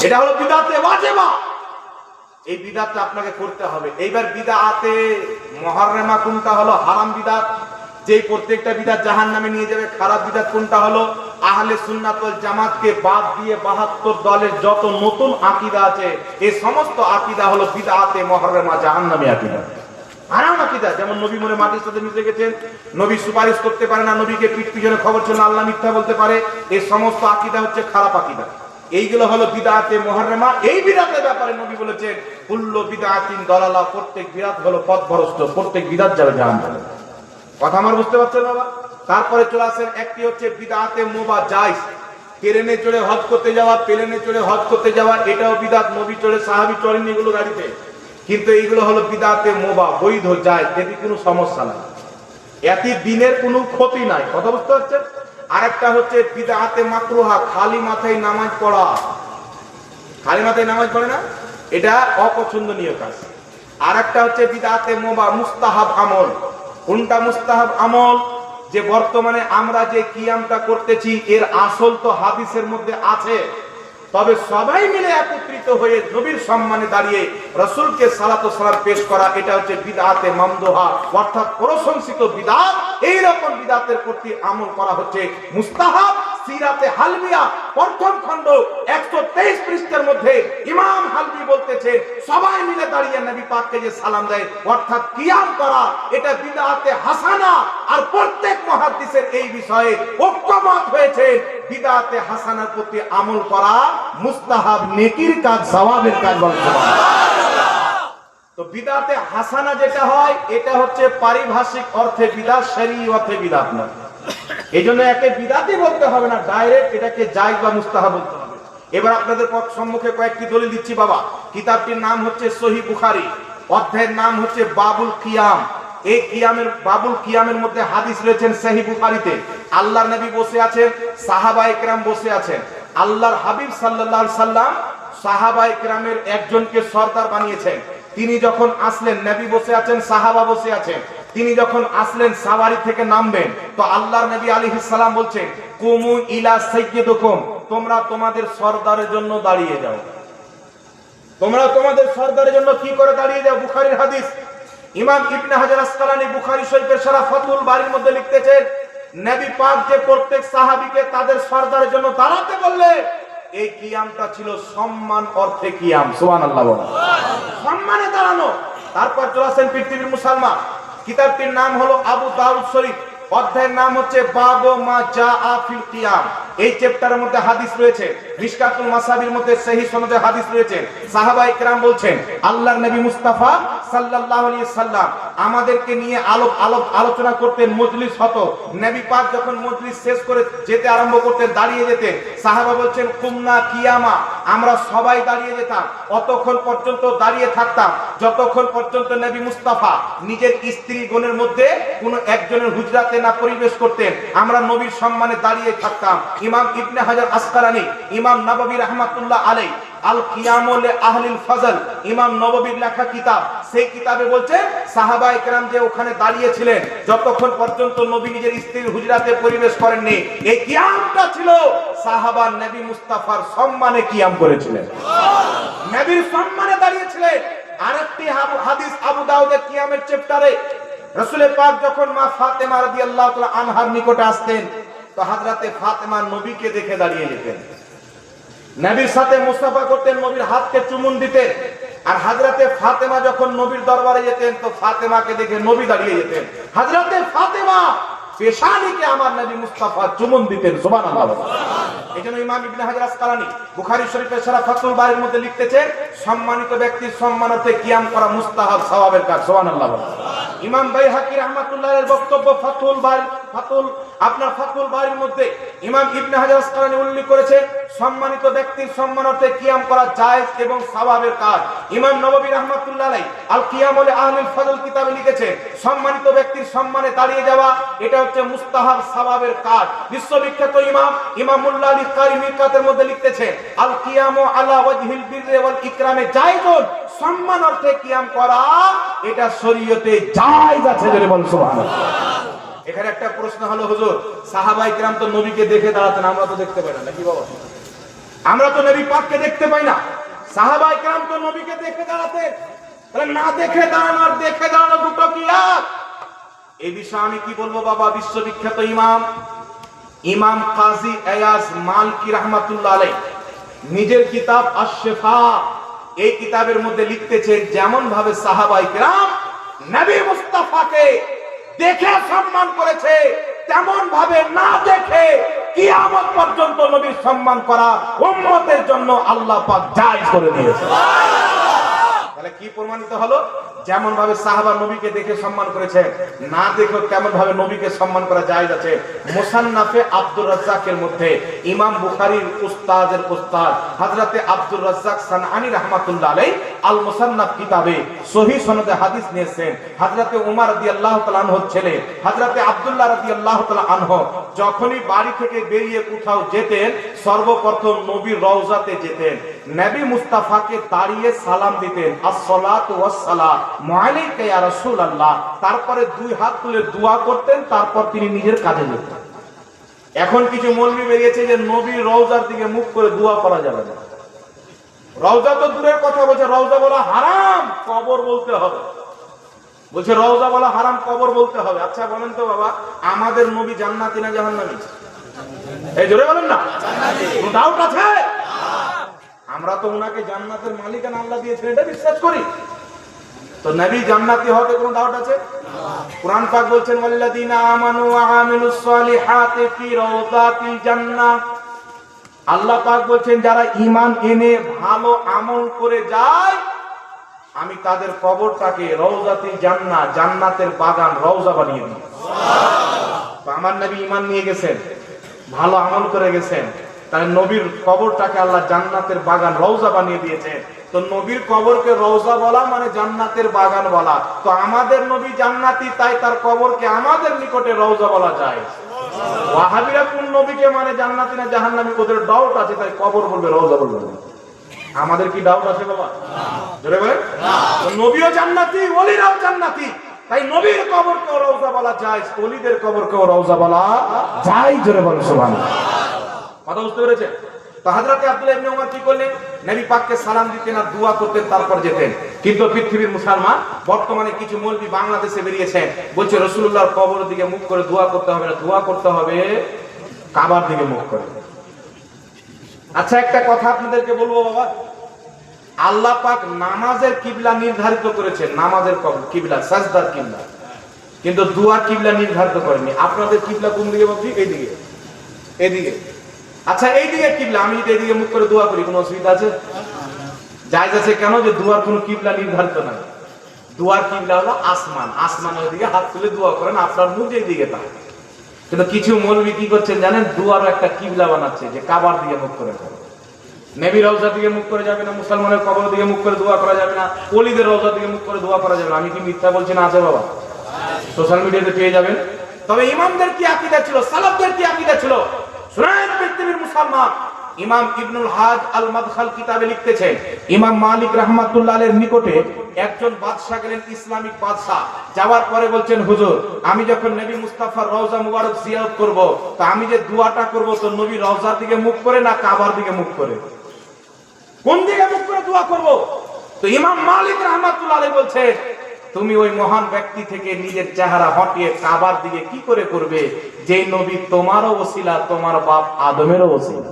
এটা হলো বিদআতে ওয়াজিবা। এই বিদআতটা আপনাকে করতে হবে। এইবার বিদআতে মুহাররামা কোনটা? হলো হারাম বিদআত, যেই প্রত্যেকটা বিদআত জাহান্নামে নিয়ে যাবে। খারাপ বিদআত কোনটা? হলো আহলে সুন্নাত ওয়াল জামাতকে বাদ দিয়ে 72 দলের যত নতুন আকীদা আছে, এই সমস্ত আকীদা হলো বিদআতে মুহাররামা, জাহান্নামী আকীদা, হারাম আকীদা। যেমন নবী মরে মাটির সাথে মিশে গেছেন, নবী সুপারিশ করতে পারে না, নবীকে পিঠ পিছনে খবর ছিল, আল্লাহ মিথ্যা বলতে পারে, এই সমস্ত আকীদা হচ্ছে খারাপ আকীদা। এইগুলো হলো বিদআতে মুহাররামা। এই বিদআতের ব্যাপারে নবী বলেছেন, কুল্লু বিদআতিন দালালা, প্রত্যেক বিদআত হলো পথভ্রষ্ট, প্রত্যেক বিদআত যাবে জাহান্নামে। কথা আমার বুঝতে পারছেন বাবা? তারপরে চলে আসেন, একটি হচ্ছে বিদআতে মুবাহ, জায়েজ। প্লেনে চড়ে হজ করতে যাওয়া, প্লেনে চড়ে হজ করতে যাওয়া, এটাও বিদআত। নবী চড়ে, সাহাবী চড়েননি এগুলো গাড়িতে, কিন্তু এইগুলো হলো বিদআতে মুবাহ, বৈধ, জায়েজ, এতে কোনো সমস্যা নাই, এতে দিনের কোনো ক্ষতি নাই। কথা বুঝতে পারছেন? আরেকটা হচ্ছে বিদআতে মাকরুহা, খালি মাথায় নামাজ পড়া। খালি মাথায় নামাজ পড়ে না, এটা অপছন্দনীয় কাজ। আরেকটা হচ্ছে বিদআতে মুবাহ, মুস্তাহাব আমল। কোনটা মুস্তাহাব আমল? যে বর্তমানে আমরা যে কিয়ামটা করতেছি, এর আসল তো হাদিসের মধ্যে আছে, তবে সবাই মিলে একত্রিত হয়ে নবীর সম্মানে দাঁড়িয়ে রাসূলকে সালাত ও সালাম পেশ করা, এটা হচ্ছে বিদআতে মামদুহা, অর্থাৎ প্রশংসিত বিদআত। এই রকম বিদআতের প্রতি আমল করা হচ্ছে মুস্তাহাব। সিরাতে হালবিয়া প্রথম খণ্ড 123 পৃষ্ঠার মধ্যে ইমাম হালবি বলতেছে, সবাই মিলে দাঁড়িয়ে নবী পাককে যে সালাম দেয়, অর্থাৎ কিয়াম করা, এটা বিদআতে হাসানা। আর প্রত্যেক মুহাদ্দিসের এই বিষয়ে ঐক্যমত হয়েছে, বিদআতে হাসানার প্রতি আমল করা মুস্তাহাব, নেকির কাজ, সওয়াবের কাজ। বলেন সুবহানাল্লাহ। তো বিদআতে হাসানা যেটা হয়, এটা হচ্ছে পারিভাষিক অর্থে বিদআত, শরঈ অর্থে বিদআত না। এইজন্য একে বিদআতই বলতে হবে না, ডাইরেক্ট এটাকে জায়েজ বা মুস্তাহাব বলতে হবে। এবার আপনাদের সম্মুখে কয়েকটি দলিল দিচ্ছি বাবা। কিতাবটির নাম হচ্ছে সহিহ বুখারী, অধ্যায়ের নাম হচ্ছে বাবুল কিয়াম। এই কিয়ামের, বাবুল কিয়ামের মধ্যে হাদিস রয়েছেন সহিহ বুখারীতে। আল্লাহর নবী বসে আছেন, সাহাবায়ে কেরাম বসে আছেন। আল্লাহর হাবিব সাল্লাল্লাহু আলাইহি সাল্লাম সাহাবায়ে কেরামের একজনকে সরদার বানিয়েছেন। তিনি যখন আসলেন, নবী বসে আছেন, সাহাবা বসে আছেন, তিনি যখন আসলেন সাওয়ারি থেকে নামবেন, তো আল্লাহর নবী আলাইহিস সালাম বলছেন, কুমু ইলা সাইয়্যিদিকুম, তোমরা তোমাদের সরদারের জন্য দাঁড়িয়ে যাও। তোমরা তোমাদের সরদারের জন্য কি করে দাঁড়িয়ে যাও? বুখারীর হাদিস। ইমাম ইবনে হাজার আসকালানী বুখারী শরীফের শারা ফাতুল বারীর মধ্যে লিখতেছেন, নবী পাক যে প্রত্যেক সাহাবীকে তাদের সরদারের জন্য দাঁড়াতে বললেন, এই কিয়ামটা ছিল সম্মান অর্থে কিয়াম। সুবহানাল্লাহ বলেন, সম্মানে দাঁড়ানো। তারপর চলে আসেন পৃথিবীর মুসলমান। কিতাবটির নাম হলো আবু দাউদ শরীফ, অধ্যায়ের নাম হচ্ছে বাবু মা জাআ ফিল কিয়াম। এই চ্যাপ্টারের মধ্যে হাদিস রয়েছে, মিশকাতুল মাসাবির মধ্যে সহিহ সনদে হাদিস রয়েছে। সাহাবায়ে কেরাম বলছেন, আল্লাহর নবী মুস্তাফা সাল্লাল্লাহু আলাইহি সাল্লাম আমাদেরকে নিয়ে আলোচনা করতেন, মজলিস হতো। নবী পাক যখন মজলিস শেষ করে যেতে আরম্ভ করতেন, দাঁড়িয়ে যেতেন। সাহাবা বলছেন, কুমনা কিয়ামা, আমরা সবাই দাঁড়িয়ে যেতাম, অতক্ষণ পর্যন্ত দাঁড়িয়ে থাকতাম যতক্ষণ পর্যন্ত নবী মুস্তাফা নিজের স্ত্রীগণের মধ্যে কোনো একজনের হুজরাতে না প্রবেশ করতেন। আমরা নবীর সম্মানে দাঁড়িয়ে থাকতাম। ইমাম ইবনে হাজার আসকালানী, ইমাম নববী রাহমাতুল্লাহ আলাইহি আল কিয়ামু লি আহলিল ফজল, ইমাম নববীর লেখা কিতাব, সেই কিতাবে বলছে সাহাবায়ে কেরাম যে ওখানে দাঁড়িয়ে ছিলেন যতক্ষণ পর্যন্ত নবী নিজের স্ত্রীর হুজরাতে প্রবেশ করেননি। এই কিয়ামটা ছিল সাহাবা নবী মুস্তাফার সম্মানে কিয়াম করেছিলেন, নবীর সম্মানে দাঁড়িয়েছিলেন। আরেকটি হাদিস আবু দাউদের কিয়ামের চ্যাপ্টারে, রাসূল পাক যখন মা ফাতেমা রাদিয়াল্লাহু তাআলা আনহার নিকটে আসতেন, তো হযরতে ফাতেমা নবীকে দেখে দাঁড়িয়ে যেতেন, নবীর সাথে মুসাফা করতেন, নবীর হাতকে চুমুন দিতেন। আর হযরতে ফাতেমা যখন নবীর দরবারে যেতেন, তো ফাতেমাকে দেখে নবী দাঁড়িয়ে যেতেন। হযরতে ফাতেমা পেশানিকে আমার নবী মুস্তাফা চুমুন দিতেন। সুবহানাল্লাহ। এজন্য ইমাম ইবনে হাজার আসকালানী বুখারী শরীফের শারা ফাতুল বারীর মধ্যে লিখতেছেন, সম্মানিত ব্যক্তির সম্মানার্থে কিয়াম করা মুস্তাহাব, সওয়াবের কাজ। সুবহানাল্লাহ। ইমাম বাইহাকী রাহমাতুল্লাহ এর বক্তব্য ফাতুল বারীর মধ্যে ইমাম ইবনে হাজার আসকালানী উল্লেখ করেছেন, সম্মানিত ব্যক্তির সম্মানার্থে কিয়াম করা জায়েজ এবং সওয়াবের কাজ। ইমাম নববী রাহমাতুল্লাহ আলাইহি আল কিয়ামু লি আহলিল ফজল কিতাবে লিখেছেন, সম্মানিত ব্যক্তির সম্মানে দাঁড়িয়ে যাওয়া এটা হচ্ছে মুস্তাহাব, সওয়াবের কাজ। বিশ্ববিখ্যাত ইমামুল্লাহ আলী কারি মিরকাতের মধ্যে লিখতেছেন, আল কিয়ামু আলা ওয়াজহিল বিররি ওয়াল ইকরামে জায়েজুন, সম্মান অর্থে কিয়াম করা এটা শরীয়তে জায়েজ আছে। জোরে বল সুবহানাল্লাহ। এখানে একটা প্রশ্ন হলো, হুজুর সাহাবায়ে কেরাম তো নবীকে দেখে দাঁড়াতেন, আমরা তো দেখতে পাই না, নাকি বাবা? আমরা তো নবী পাককে দেখতে পাই না, সাহাবায়ে কেরাম তো নবীকে দেখে দাঁড়াতেন। তাহলে না দেখে দাঁড়ানো আর দেখে দাঁড়ানো দুটো কি এক? এই বিষয়ে আমি কি বলবো বাবা? বিশ্ববিখ্যাত ইমাম কাজী আয়াজ মালকি রাহমাতুল্লাহ আলাইহি নিজের কিতাব আশ-শিফা, এই কিতাবের মধ্যে লিখতেছেন, যেমন ভাবে সাহাবায়ে কেরাম নবী মুস্তাফাকে দেখে সম্মান করেছে, তেমন ভাবে না দেখে কিয়ামত পর্যন্ত নবীর সম্মান করা উম্মতের জন্য আল্লাহ পাক জায়েজ করে দিয়েছে। তাহলে কি প্রমাণিত হলো? যেমন ভাবে সাহাবা নবীকে দেখে সম্মান করেছে, না দেখো কেমন ভাবে নবীকে সম্মান করা জায়েজ আছে। মুসান্নাফে আব্দুর রাজ্জাকের মধ্যে ইমাম বুখারীর উস্তাদের উস্তাদ হযরতে আব্দুর রাজ্জাক সানআনী রাহমাতুল্লাহ আলাইহি আল মুসান্নাফ কিতাবে সহিহ সনদে হাদিস নিয়েছেন। হযরতে উমর রাদিয়াল্লাহু তাআলা আনহুর ছেলে হযরতে আব্দুল্লাহ রাদিয়াল্লাহু তাআলা আনহু যখনই বাড়ি থেকে বেরিয়ে কোথাও যেতেন, সর্বপ্রথম নবীর রওজাতে যেতেন, নবী মুস্তাফাকে দাঁড়িয়ে সালাম দিতেন, আসসালাতু ওয়াসসালাম আলাইকা ইয়া রাসূলুল্লাহ। তারপরে দুই হাত তুলে দোয়া করতেন, তারপর তিনি নিজের কাজে যেতেন। এখন কিছু মৌলবি বেরিয়েছে যে নবীর রওজার দিকে মুখ করে দোয়া করা যাবে না। রওজা তো দূরের কথা, বলছে রওজা বলা হারাম, কবর বলতে হবে। বলছে রওজা বলা হারাম, কবর বলতে হবে। আচ্ছা বলেন তো বাবা, আমাদের নবী জান্নাতি না জাহান্নামী? এই জোরে বলেন না, কোনো ডাউট আছে? আমরা তো উনাকে জান্নাতের মালিকানা আল্লাহ দিয়েছেন, এটা বিশ্বাস করি। তো নবী জান্নাতি হতে কোনো ডাউট আছে? কুরআন পাক বলছেন, ওয়াল্লাযিনা আমানু ওয়া আমিলুস সলিহাতি ফি রাওদাতিল জান্নাহ। আল্লাহ পাক বলছেন, যারা ঈমান এনে ভালো আমল করে যায়, আমি তাদের কবরটাকে রওজাতিল জান্নাহ, জান্নাতের বাগান, রওজা বানিয়ে দিই। সুবহানাল্লাহ। তো আমার নবী ঈমান নিয়ে গেছেন, ভালো আমল করে গেছেন, তাই নবীর কবরটাকে আল্লাহ জান্নাতের বাগান, রওজা বানিয়ে দিয়েছেন। তো নবীর কবরকে রওজা বলা মানে জান্নাতের বাগান বলা। তো আমাদের নবী জান্নাতি, তাই তার কবরকে আমাদের নিকটে রওজা বলা যায়। ওয়াহাবিরা কোন নবীকে মানে জান্নাতি না জাহান্নামী ওদের ডাউট আছে, তাই কবর বলবে, রওজা বলবে না। আমাদের কি ডাউট আছে বাবা? জোরে বলেন। নবীও জান্নাতি, ওলিরাও জান্নাতি, তাই নবীর কবরকেও রওজা বলা যায়, ওলিদের কবরকেও রওজা বলা যায়। জোরে বলেন সুবহানাল্লাহ। কথা বুঝতে পেরেছেন? তো হযরত আব্দুল্লাহ ইবনে ওমর কি করলেন? নবী পাককে সালাম দিতেন আর দোয়া করতেন, তারপর যেতেন। কিন্তু পৃথিবীর মুসলমান বর্তমানে কিছু মৌলবি বাংলাদেশে বেরিয়েছেন, বলছে রাসূলুল্লাহর কবরের দিকে মুখ করে দোয়া করতে হবে না, দোয়া করতে হবে কাবার দিকে মুখ করে। আচ্ছা, একটা কথা আপনাদেরকে বলবো বাবা, আল্লাহ পাক নামাজের কিবলা নির্ধারিত করেছেন, নামাজের কিবলা, সাজদার কিবলা, কিন্তু দুয়ার কিবলা নির্ধারিত করেননি। আপনাদের কিবলা কোন দিকে বাবজি? এইদিকে, এদিকে। আচ্ছা, এইদিকে কিবলা, আমি যদি এইদিকে মুখ করে দোয়া করি কোনো অসুবিধা আছে? জায়েজ আছে। কেন? যে দুয়ার কোনো কিবলা নির্ধারিত নাই। দুয়ার কিবলা হলো আসমান, আসমানের দিকে হাত তুলে দোয়া করেন, আপনার মুখ যেদিকে থাকে। কিন্তু কিছু মৌলবি কি করছেন জানেন? দুয়ারও একটা কিবলা বানাচ্ছে, যে কাবার দিকে মুখ করে করে। নবীর রওজা দিকে মুখ করে যাবে না, মুসলমানের কবর দিকে মুখ করে দোয়া করা যাবে না, ওলিদের রওজা দিকে মুখ করে দোয়া করা যাবে না। আমি কি মিথ্যা বলছি না? আছে বাবা, সোশ্যাল মিডিয়াতে পেয়ে যাবেন। তবে ইমামদের কি আকীদা ছিল, সালাফদের কি আকীদা ছিল শুনেন পৃথিবীর মুসলমান। ইমাম ইবনুল হাজ আল মাদখাল কিতাবে লিখতেছেন, ইমাম মালিক রাহমাতুল্লাহ আলাইহির নিকটে একজন বাদশা গেলেন, ইসলামিক বাদশা। যাওয়ার পরে বলছেন, হুজুর, আমি যখন নবী মুস্তাফার রওজা মুবারক জিয়ারত করব, তো আমি যে দোয়াটা করব, তো নবী রওজার দিকে মুখ করে না কাবার দিকে মুখ করে? কোন দিকে মুখ করে দোয়া করব? তো ইমাম মালিক রাহমাতুল্লাহ আলাইহি বলছে, তুমি ওই মহান ব্যক্তি থেকে নিজের চেহারা হটিয়ে কাবার দিকে কি করে করবে, যে নবী তোমারও ওসিলা, তোমার বাপ আদমেরও ওসিলা।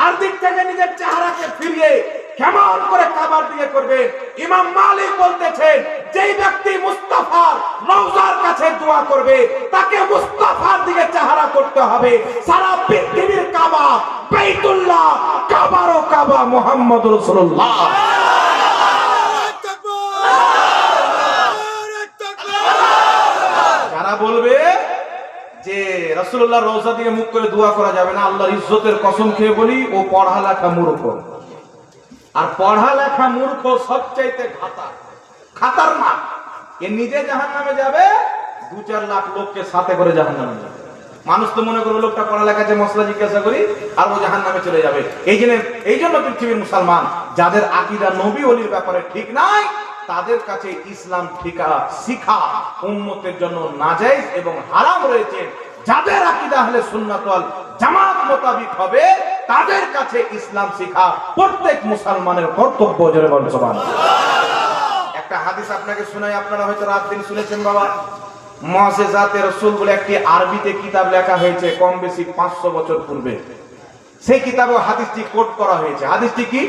আর দিক থেকে নিজের চেহারাকে ফিরিয়ে কেমন করে কাবার দিকে করবে? ইমাম মালিক বলতেছেন, যেই ব্যক্তি মুস্তাফার রওজার কাছে দোয়া করবে, তাকে মুস্তাফার দিকে চেহারা করতে হবে। সারা পৃথিবীর কাবা বাইতুল্লাহ, কাবারও কাবা মুহাম্মদুর রাসূলুল্লাহ। যারা বলবে যে রাসূলুল্লাহর রওজা দিকে মুখ করে দোয়া করা যাবে না, আল্লাহর ইজ্জতের কসম খেয়ে বলি, ও পড়ালেখা মূর্খ। আর পড়ালেখা মূর্খ সবচাইতে খাতার না। এ নিজে জাহান্নামে যাবে, 2-4 লাখ লোককে সাথে করে জাহান্নামে যাবে। মানুষ তো মনে করবে লোকটা পড়ালেখা যে মশলা জিজ্ঞাসা করি আর ও জাহান্নামে চলে যাবে। এই জন্য পৃথিবীর মুসলমান যাদের আকীদা নবী ওলির ব্যাপারে ঠিক নাই, তাদের কাছে ইসলাম শিখা উম্মতের জন্য নাজায়েজ এবং হারাম রয়েছে। যাদের আকীদা আহলে সুন্নাত ওয়াল জামাত মোতাবিক হবে, তাদের কাছে ইসলাম শিখা প্রত্যেক মুসলমানের কর্তব্য। জোরে বলেন সুবহানাল্লাহ। একটা হাদিস আপনাকে শোনাই, আপনারা হয়তো রাত দিন শুনেছেন বাবা। মুআজিজাতে রাসূল বলে একটি আরবিতে কিতাব লেখা হয়েছে, কম বেশি 500 বছর পূর্বে। সেই কিতাবে হাদিসটি কোট করা হয়েছে। হাদিসটি কি?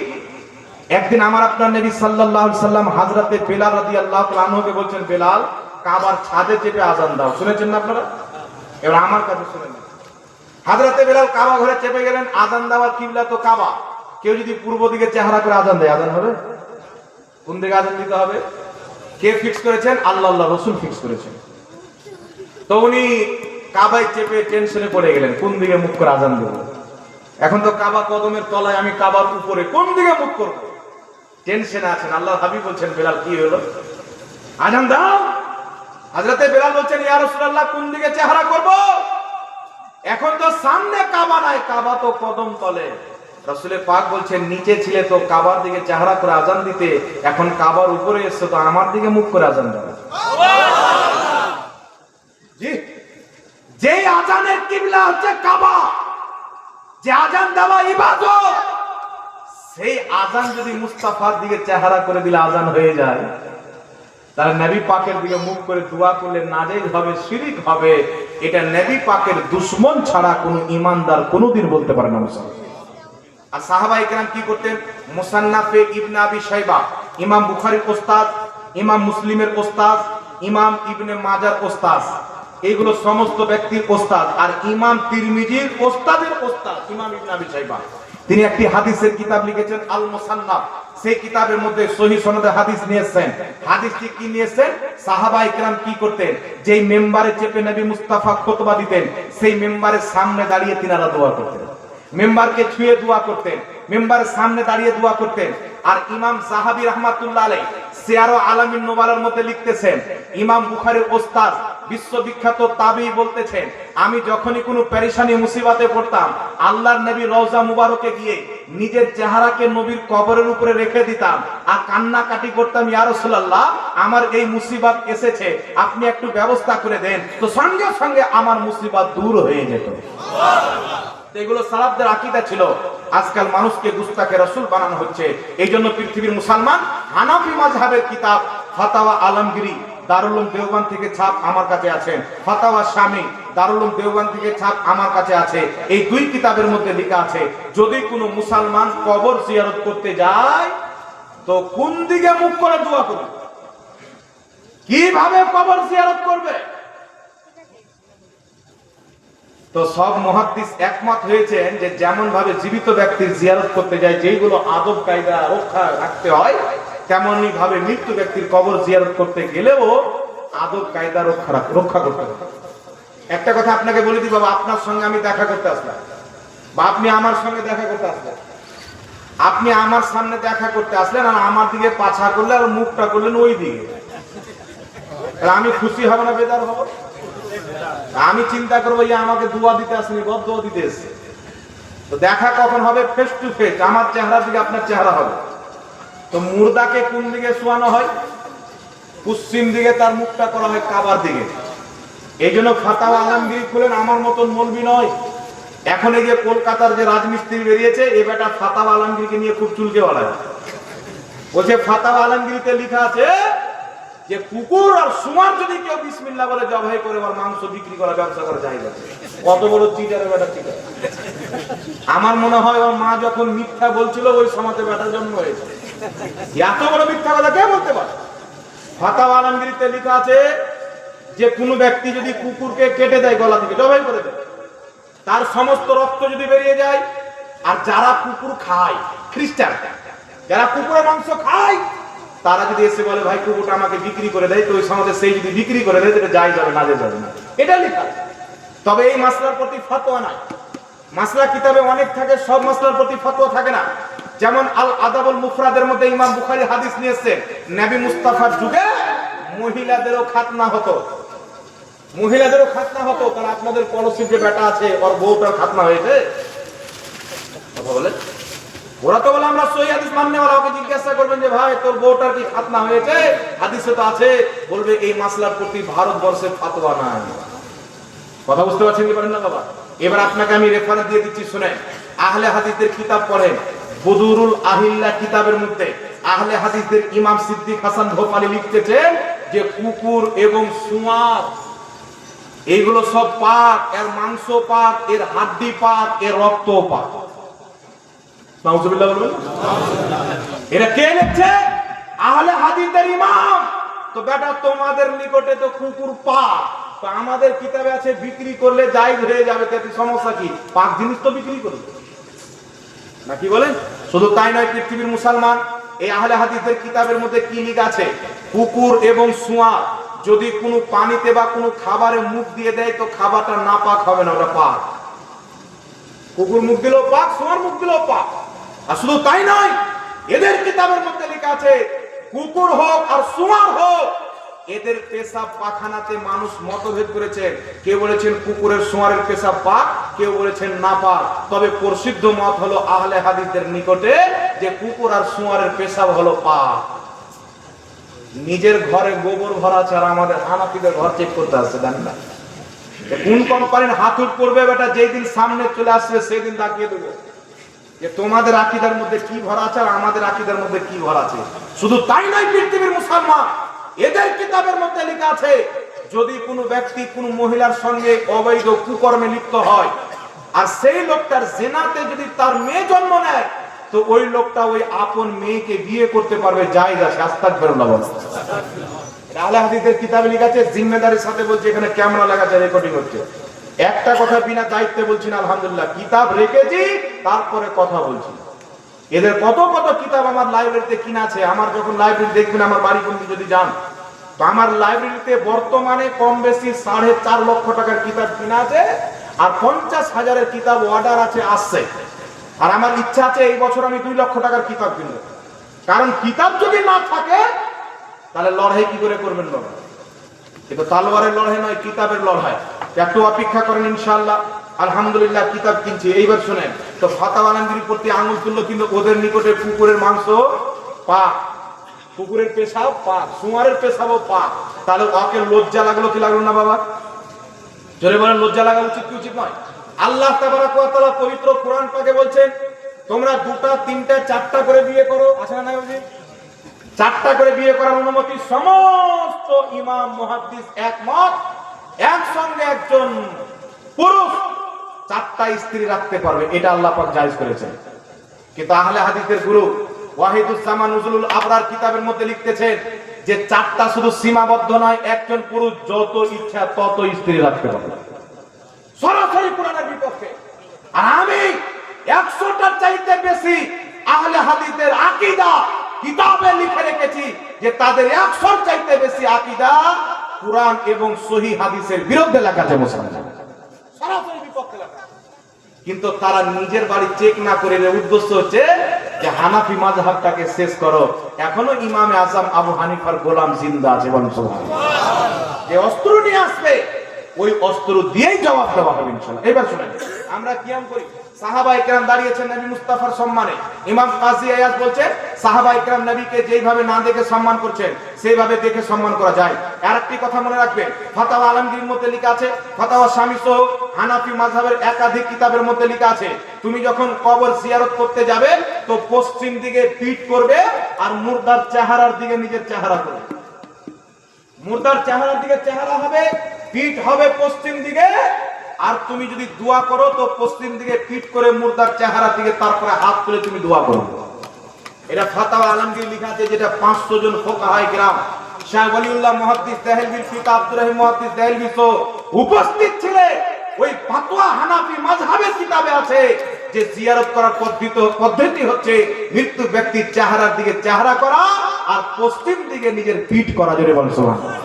একদিন আমার আপনার নবী সাল্লাল্লাহু আলাইহি সাল্লাম হযরতে বেলাল রাদিয়াল্লাহু তাআলা আনহুকে বলছেন, বেলাল, কাবার ছাদে চেপে আযান দাও। শুনেছেন না আপনারা? এবার আমার কাছে শুনেন। হযরতে বেলাল কাবা ঘরে চেপে গেলেন, আযান দেওয়ার কিবলা তো কাবা। কেউ যদি পূর্ব দিকে চেহারা করে আযান দেয়, আযান হবে? কোন দিকে আযান দিতে হবে? কে ফিক্স করেছেন? আল্লাহ রাসূল ফিক্স করেছেন। তো উনি কাবায় চেপে টেনশনে পড়ে গেলেন, কোন দিকে মুখ করে আযান দেব। এখন তো কাবা কদমের তলায়, আমি কাবার উপরে, কোন দিকে মুখ করব? টেনশনে আছেন। আল্লাহর হাবিব বলছেন, বেলাল কি হলো? আযান দাও। হযরতে বেলাল বলছেন, ইয়া রাসূলুল্লাহ, কোন দিকে চেহারা করব? এখন তো সামনে কাবা নাই, কাবা তো কদম তলে। রাসূল পাক বলছেন, নিচে ছিলে তো কাবার দিকে চেহারা করে আযান দিতে, এখন কাবার উপরে এসেছো তো আমার দিকে মুখ করে আযান দাও। জি, যে আযানের কিবলা হচ্ছে কাবা, যে আযান দেওয়া ইবাদত, সেই আযান যদি মুস্তাফার দিকে চেহারা করে দিলে আযান হয়ে যায়, তাহলে নবী পাকের দিকে মুখ করে দোয়া করলে নাজায়েজ হবে, শিরক হবে। এটা নবী পাকের দুশমন ছাড়া কোনো ঈমানদার কোনোদিন বলতে পারে না। আর সাহাবায়ে কেরাম কি করতেন? মুসান্নাফে ইবনে আবি শাইবা, ইমাম বুখারীর ওস্তাদ, ইমাম মুসলিমের ওস্তাদ, ইমাম ইবনে মাজার ওস্তাদ, এগুলো সমস্ত ব্যক্তির ওস্তাদ। আর ইমাম তিরমিজির ওস্তাদের ওস্তাদ ইমাম ইবনে আবি শাইবা, তিনি একটি হাদিসের কিতাব লিখেছেন আল মুসান্নাফ। সেই কিতাবের মধ্যে সহিহ সনদে হাদিস নিয়েছেন। হাদিসটি কি নিয়েছেন? সাহাবায়ে কেরাম কি করতেন? যেই মেম্বারে চেপে নবী মুস্তাফা খুতবা দিতেন, সেই মেম্বারের সামনে দাঁড়িয়ে তিনারা দোয়া করতেন। মেম্বারকে ছুঁয়ে দোয়া করতেন, মেম্বারের সামনে দাঁড়িয়ে দোয়া করতেন। আর ইমাম যাহাবী রাহমাতুল্লাহ আলাইহি সিয়ার ও আলামিন নুবালার মধ্যে লিখতেছেন, ইমাম বুখারীর ওস্তাদ বিশ্ববিখ্যাত তাবি বলতেছেন, আমি যখনই কোনো পেরেশানি মুসিবতে পড়তাম, আল্লাহর নবী রওজা মুবারকে গিয়ে নিজের চেহারাকে নবীর কবরের উপরে রেখে দিতাম আর কান্নাকাটি করতাম, ইয়া রাসূলুল্লাহ আমার এই মুসিবত এসেছে, আপনি একটু ব্যবস্থা করে দেন। তো সঙ্গে সঙ্গে আমার মুসিবত দূর হয়ে যেত। এগুলো সালাফদের আকীদা ছিল। আজকাল মানুষকে গুস্তাখে রাসূল বানানো হচ্ছে। এই জন্য পৃথিবীর মুসলমান হানাফি মাযহাবের কিতাব ফাতাওয়া আলমগীরি দারুল উলুম দেওবন্দ থেকে ছাপ আমার কাছে আছে, ফাতাওয়া শামী দারুল উলুম দেওবন্দ থেকে ছাপ আমার কাছে আছে। এই দুই কিতাবের মধ্যে লেখা আছে, যদি কোনো মুসলমান কবর জিয়ারত করতে যায় তো কোন দিকে মুখ করে দোয়া করবে, কিভাবে কবর জিয়ারত করবে। তো সব মুহাদ্দিস একমত হয়েছেন যে যেমন ভাবে জীবিত ব্যক্তির জিয়ারত করতে যায় যেগুলো আদব কায়দা রক্ষা রাখতে হয়, তেমনি ভাবে মৃত্যু ব্যক্তির কবর জিয়ারত করতে গেলেও আদব কায়দা রক্ষা করতে হবে। একটা কথা আপনাকে বলে দিই, বাবা আপনার সঙ্গে আমি দেখা করতে আসলাম বা আপনি আমার সঙ্গে দেখা করতে আসলেন, আপনি আমার সামনে দেখা করতে আসলেন আর আমার দিকে পাছা করলে আর মুখটা করলেন ওই দিকে, আমি খুশি হব না বেজার হব? আমি চিন্তা করবো যে আমাকে দোয়া দিতে আসেনি, বদদোয়া দিতে এসেছে। তো দেখা কখন হবে? ফেস টু ফেস, আমার চেহারার দিকে আপনার চেহারা হবে। তো মুর্দাকে কোন দিকে শোয়ানো হয়? পশ্চিম দিকে তার মুখটা করা হয় কাবার দিকে। এই জন্য ফাতাওয়া আলমগীরি খুলেন, আমার মতন মৌলবি নয়। এখন এই যে কলকাতার যে রাজমিস্ত্রি বেরিয়েছে, এই বেটা ফাতাওয়া আলমগীরিকে নিয়ে খুব চুলকে বলা হয়। বলছে ফাতাওয়া আলমগীরিতে লেখা আছে যে কুকুর আর সুমার যদি কেউ বিসমিল্লাহ বলে জবাই করে ওর মাংস বিক্রি করা ব্যবসা করা যায়। কত বড় চিটার বেটা চিটার। আমার মনে হয় ওর মা যখন মিথ্যা বলছিল ওই সমাজে বেটার জন্ম হয়েছে। এত বড় মিথ্যা কথা কে বলতে পারে? ফাতাওয়া আলমগীরিতে লেখা আছে যে কোনো ব্যক্তি যদি কুকুরকে কেটে দেয়, গলা থেকে জবাই করে দেয়, তার সমস্ত রক্ত যদি বেরিয়ে যায়, আর যারা কুকুর খায় খ্রিস্টান, যারা কুকুরের মাংস খায়, তারা যদি এসে বলে ভাই কুকুরটা আমাকে বিক্রি করে দেয়, তো ওই সমাজে সেই যদি বিক্রি করে দেয় সেটা যায় যাবে না, যাবে না, এটা লেখা। তবে এই মাসলার প্রতি ফতোয়া নাই। মাসলা কিতাবে অনেক থাকে, সব মাসলার প্রতি ফতোয়া থাকে না। যেমন আল আদাবুল মুফরাদের মধ্যে ইমাম বুখারী হাদিস নিয়ে এসেছেন, নবী মুস্তাফার যুগে মহিলাদেরও খাতনা হতো, মহিলাদেরও খাতনা হতো। তাহলে আপনাদের পড়োশির যে বেটা আছে ওর বউটার খাতনা হয়েছে, কথা বলেন? ওরা তো বলে আমরা সহিহ হাদিস মাননে ওরা, ওকে জিজ্ঞাসা করবেন যে ভাই তোর বউটার কি খাতনা হয়েছে, হাদিসে তো আছে, বলবে এই মাসলার প্রতি ভারতবর্ষে ফতোয়া নাই। কথা বুঝতে পারছেন কি পারেন না বাবা? এবার আপনাকে আমি রেফারেন্স দিয়ে দিচ্ছি, শুনেন। আহলে হাদিসের কিতাব পড়েন, বুদুরুল আহিল্লা কিতাবের মধ্যে আহলে হাদিসের ইমাম সিদ্দিক হাসান ভোপালী লিখতেছেন যে কুকুর এবং শুঁয়ার এইগুলো সব পাক, এর মাংস পাক, এর হাড্ডি পাক, এর রক্ত পাক। নাউজুবিল্লাহ বলবেন। এরা কে লিখছে? আহলে হাদিসের ইমাম। তো বেটা তোমাদের নিকটে তো কুকুর পাক, তো আমাদের কিতাবে আছে বিক্রি করলে জায়েজ হয়ে যাবে, তাতে সমস্যা কি? পাক জিনিস তো বিক্রি করবে না, কি বলেন? শুধু তাই নয়, পৃথিবীর মুসলমান এই আহলে হাদিসের কিতাবের মধ্যে কি লেখা আছে? কুকুর এবং শুঁয়ার যদি কোনো পানিতে বা কোনো খাবারে মুখ দিয়ে দেয় তো খাবারটা না পাক হবে না, ওটা পাক। কুকুর মুখ দিলেও পাক, শুঁয়ার মুখ দিলেও পাক। আর শুধু তাই নয়, এদের কিতাবের মধ্যে লেখা আছে কুকুর হোক আর শুঁয়ার হোক, এদের পেশাব পাখানাতে মানুষ মতভেদ করেছেন। কেউ বলেছেন কুকুরের শুঁয়ারের পেশাব পাক, কেউ বলেছেন না পাক। তবে প্রসিদ্ধ মত হলো আহলে হাদিসের নিকটে যে কুকুর আর শুঁয়ারের পেশাব হলো পাক। নিজের ঘরে গোবর ভরা আছে আর আমাদের হানাফিদের ঘর চেক করতে আসছে, জানেন না কোন কোম্পানির হাতুড় পড়বে বেটা, যেই দিন সামনে চলে আসবে সেই দিন তাকিয়ে দেবো যে তোমাদের আকীদার মধ্যে কি ভরা আছে আর আমাদের আকীদার মধ্যে কি ভরা আছে। শুধু তাই নয়, পৃথিবীর মুসলমান এদের কিতাবের মধ্যে লেখা আছে যদি কোনো ব্যক্তি কোনো মহিলার সঙ্গে অবৈধ কুকর্মে লিপ্ত হয় আর সেই লোকটার জিনাতে যদি তার মেয়ে জন্ম নেয় তো ওই লোকটা ওই আপন মেয়েকে বিয়ে করতে পারবে, জায়েজ আছে। আস্তাগফিরুল্লাহ বল। আহলে হাদিসের কিতাবে লেখা আছে, জিম্মেদারির সাথে বলছি, এখানে ক্যামেরা লাগা আছে, রেকর্ডিং হচ্ছে। একটা কথা বিনা দায়িত্বে বলছি না, আলহামদুলিল্লাহ, কিতাব রেখেছি তারপরে কথা বলছি। এদের কত কত কিতাব আমার লাইব্রেরিতে কিনা আছে। আমার যখন লাইব্রেরি দেখবেন, আমার বাড়ি বন্ধু যদি যান, তো আমার লাইব্রেরিতে বর্তমানে কম বেশি 4.5 লক্ষ টাকার কিতাব কিনা আছে আর 50,000-এর কিতাব অর্ডার আছে, আসছে। আর আমার ইচ্ছা আছে এই বছর আমি 2 লক্ষ টাকার কিতাব কিনবো। কারণ কিতাব যদি না থাকে তাহলে লড়াই কি করে করবেন? লড়াই কিন্তু তালোয়ারের লড়াই নয়, কিতাবের লড়াই। একটু অপেক্ষা করেন ইনশাআল্লাহ। আলহামদুলিল্লাহ কিতাব কিনছি। এইবার শুনেন তো, ফাতাওয়া আলমগীর প্রতি আঙুল তুললো, কিন্তু ওদের নিকটে কুকুরের মাংস পাক, কুকুরের পেশাব পাক, সুয়ারের পেশাবও পাক। তাহলে ওকে লজ্জা লাগলো কি লাগলো না বাবা? জোরে বলেন, লজ্জা লাগা উচিত কি উচিত নয়? আল্লাহ তাবারাক ওয়া তাআলা পবিত্র কোরআন পাকে বলছেন, তোমরা 2টা 3টা 4টা করে বিয়ে করো। আছে না বুঝি? 4টা করে বিয়ে করার অনুমতি সমস্ত ইমাম মুহাদ্দিস একমত। একসঙ্গে একজন পুরুষ 4টা স্ত্রী রাখতে পারবে, এটা আল্লাহ পাক জায়েজ করেছেন। কিন্তু আহলে হাদিসের গুরু ওয়াহিদুজ্জামান নুজুলুল আবরার কিতাবের মধ্যে লিখতেছেন যে 4টা শুধু সীমাবদ্ধ নয়, একজন পুরুষ যত ইচ্ছা তত স্ত্রী রাখতে পারবে। সরাসরি কোরআনের বিপক্ষে। আর আমি 100টার চাইতে বেশি আহলে হাদিসের আকীদা কিতাবে লিখে রেখেছি যে তাদের 100র চাইতে বেশি আকীদা কুরআন এবং সহিহ হাদিসের বিরুদ্ধে লেখা আছে। মুসলমান সরাসরি বিপক্ষে লেখা, কিন্তু তারা নিজের বাড়ি চেক না করে, উদ্দেশ্য হচ্ছে যে হানাফি মাযহাবটাকে শেষ করো। এখনো ইমামে আযম আবু হানিফার গোলাম জিন্দা আছে। বলেন সুবহানাল্লাহ। যে অস্ত্র নিয়ে আসবে ওই অস্ত্র দিয়েই জবাব দেওয়া হবে ইনশাআল্লাহ। এবার শুনেন, আমরা কিয়াম করি, সাহাবায়ে কেরাম দাঁড়িয়েছেন নবী মুস্তাফার সম্মানে। ইমাম কাজী আয়াজ বলছে সাহাবায়ে কেরাম নবীকে যেইভাবে না দেখে সম্মান করছেন সেইভাবে দেখে সম্মান করা যায়। আরেকটি কথা মনে রাখবেন, ফাতাওয়া আলমগীর মধ্যে লেখা আছে, ফাতাওয়া শামী সহ হানাফি মাযহাবের একাধিক কিতাবের মধ্যে লেখা আছে, তুমি যখন কবর জিয়ারত করতে যাবে তো পশ্চিম দিকে পিঠ করবে আর মুর্দার চেহারার দিকে নিজের চেহারা করবে। মুর্দার চেহারার দিকে চেহারা হবে, পিঠ হবে পশ্চিম দিকে। আর তুমি যদি দোয়া করো তো পশ্চিম দিকে পিঠ করে মুর্দার চেহারার দিকে, তারপরে হাত তুলে তুমি দোয়া করো। এটা ফাতাওয়া আলমগীর লেখা আছে, যেটা 500 জন ফুকাহায়ে কেরাম, শাহ ওয়ালিউল্লাহ মুহাদ্দিস দেহলভী, ফিকা আব্দুর রহিম মুহাদ্দিস দেহলভী উপস্থিত ছিলেন। ওই ফাতোয়া হানাফি মাযহাবের কিতাবে আছে যে জিয়ারত করার পদ্ধতি হচ্ছে মৃত্যু ব্যক্তির চেহারার দিকে চেহারা করা আর পশ্চিম দিকে নিজের পিঠ করা। জোরে বলেন সুবহানাল্লাহ।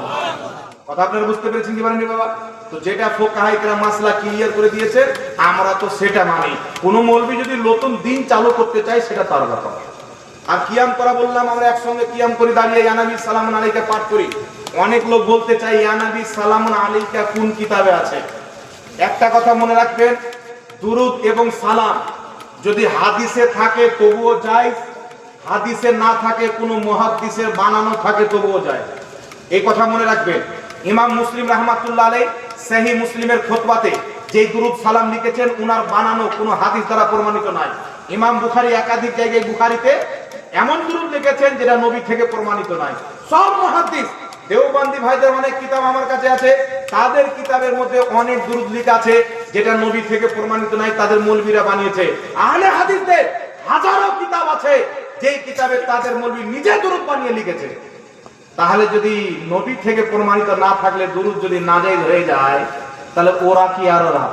কথা আপনারা বুঝতে পেরেছেন কি পারেননি বাবা? তো যেটা ফুকাহায়ে কেরাম মাসলা ক্লিয়ার করে দিয়েছে, আমরা তো সেটা মানি। কোন মৌলবি যদি নতুন দিন চালু করতে চায় সেটা তার ব্যাপার। আর কিয়াম করা বললাম, আমরা একসঙ্গে কিয়াম করি, দাঁড়িয়ে ইয়া নবী সালামুন আলাইকা পাঠ করি। অনেক লোক বলতে চাই ইয়া নবী সালামুন আলাইকা কোন কিতাবে আছে? একটা কথা মনে রাখবেন, দুরুদ এবং সালাম যদি হাদিসে থাকে তবুও যায়, হাদিসে না থাকে কোনো মুহাদ্দিসের বানানো থাকে তবুও যায়। এই কথা মনে রাখবেন। ইমাম মুসলিম রাহমাতুল্লাহ আলাইহি সহিহ মুসলিমের খুতবাতে যে দুরুদ সালাম লিখেছেন উনার বানানো কোনো হাদিস দ্বারা প্রমাণিত নয়। ইমাম বুখারী একাধিক জায়গায় বুখারীতে এমন দুরুদ লিখেছেন যেটা নবী থেকে প্রমাণিত নয়। সব মুহাদ্দিস, দেওবন্দি ভাইদের অনেক কিতাব আমার কাছে আছে, তাদের কিতাবের মধ্যে অনেক দুরুদ লেখা আছে যেটা নবী থেকে প্রমাণিত নয়, তাদের মৌলবীরা বানিয়েছে। আহলে হাদিসদের হাজারো কিতাব আছে যেই কিতাবে তাদের মৌলবী নিজে দুরুদ বানিয়ে লিখেছে। তাহলে যদি নবী থেকে প্রমাণিত না থাকলে দুরুদ যদি নাজায়েজ হয়ে যায়, তাহলে ওরা কি আর ওরা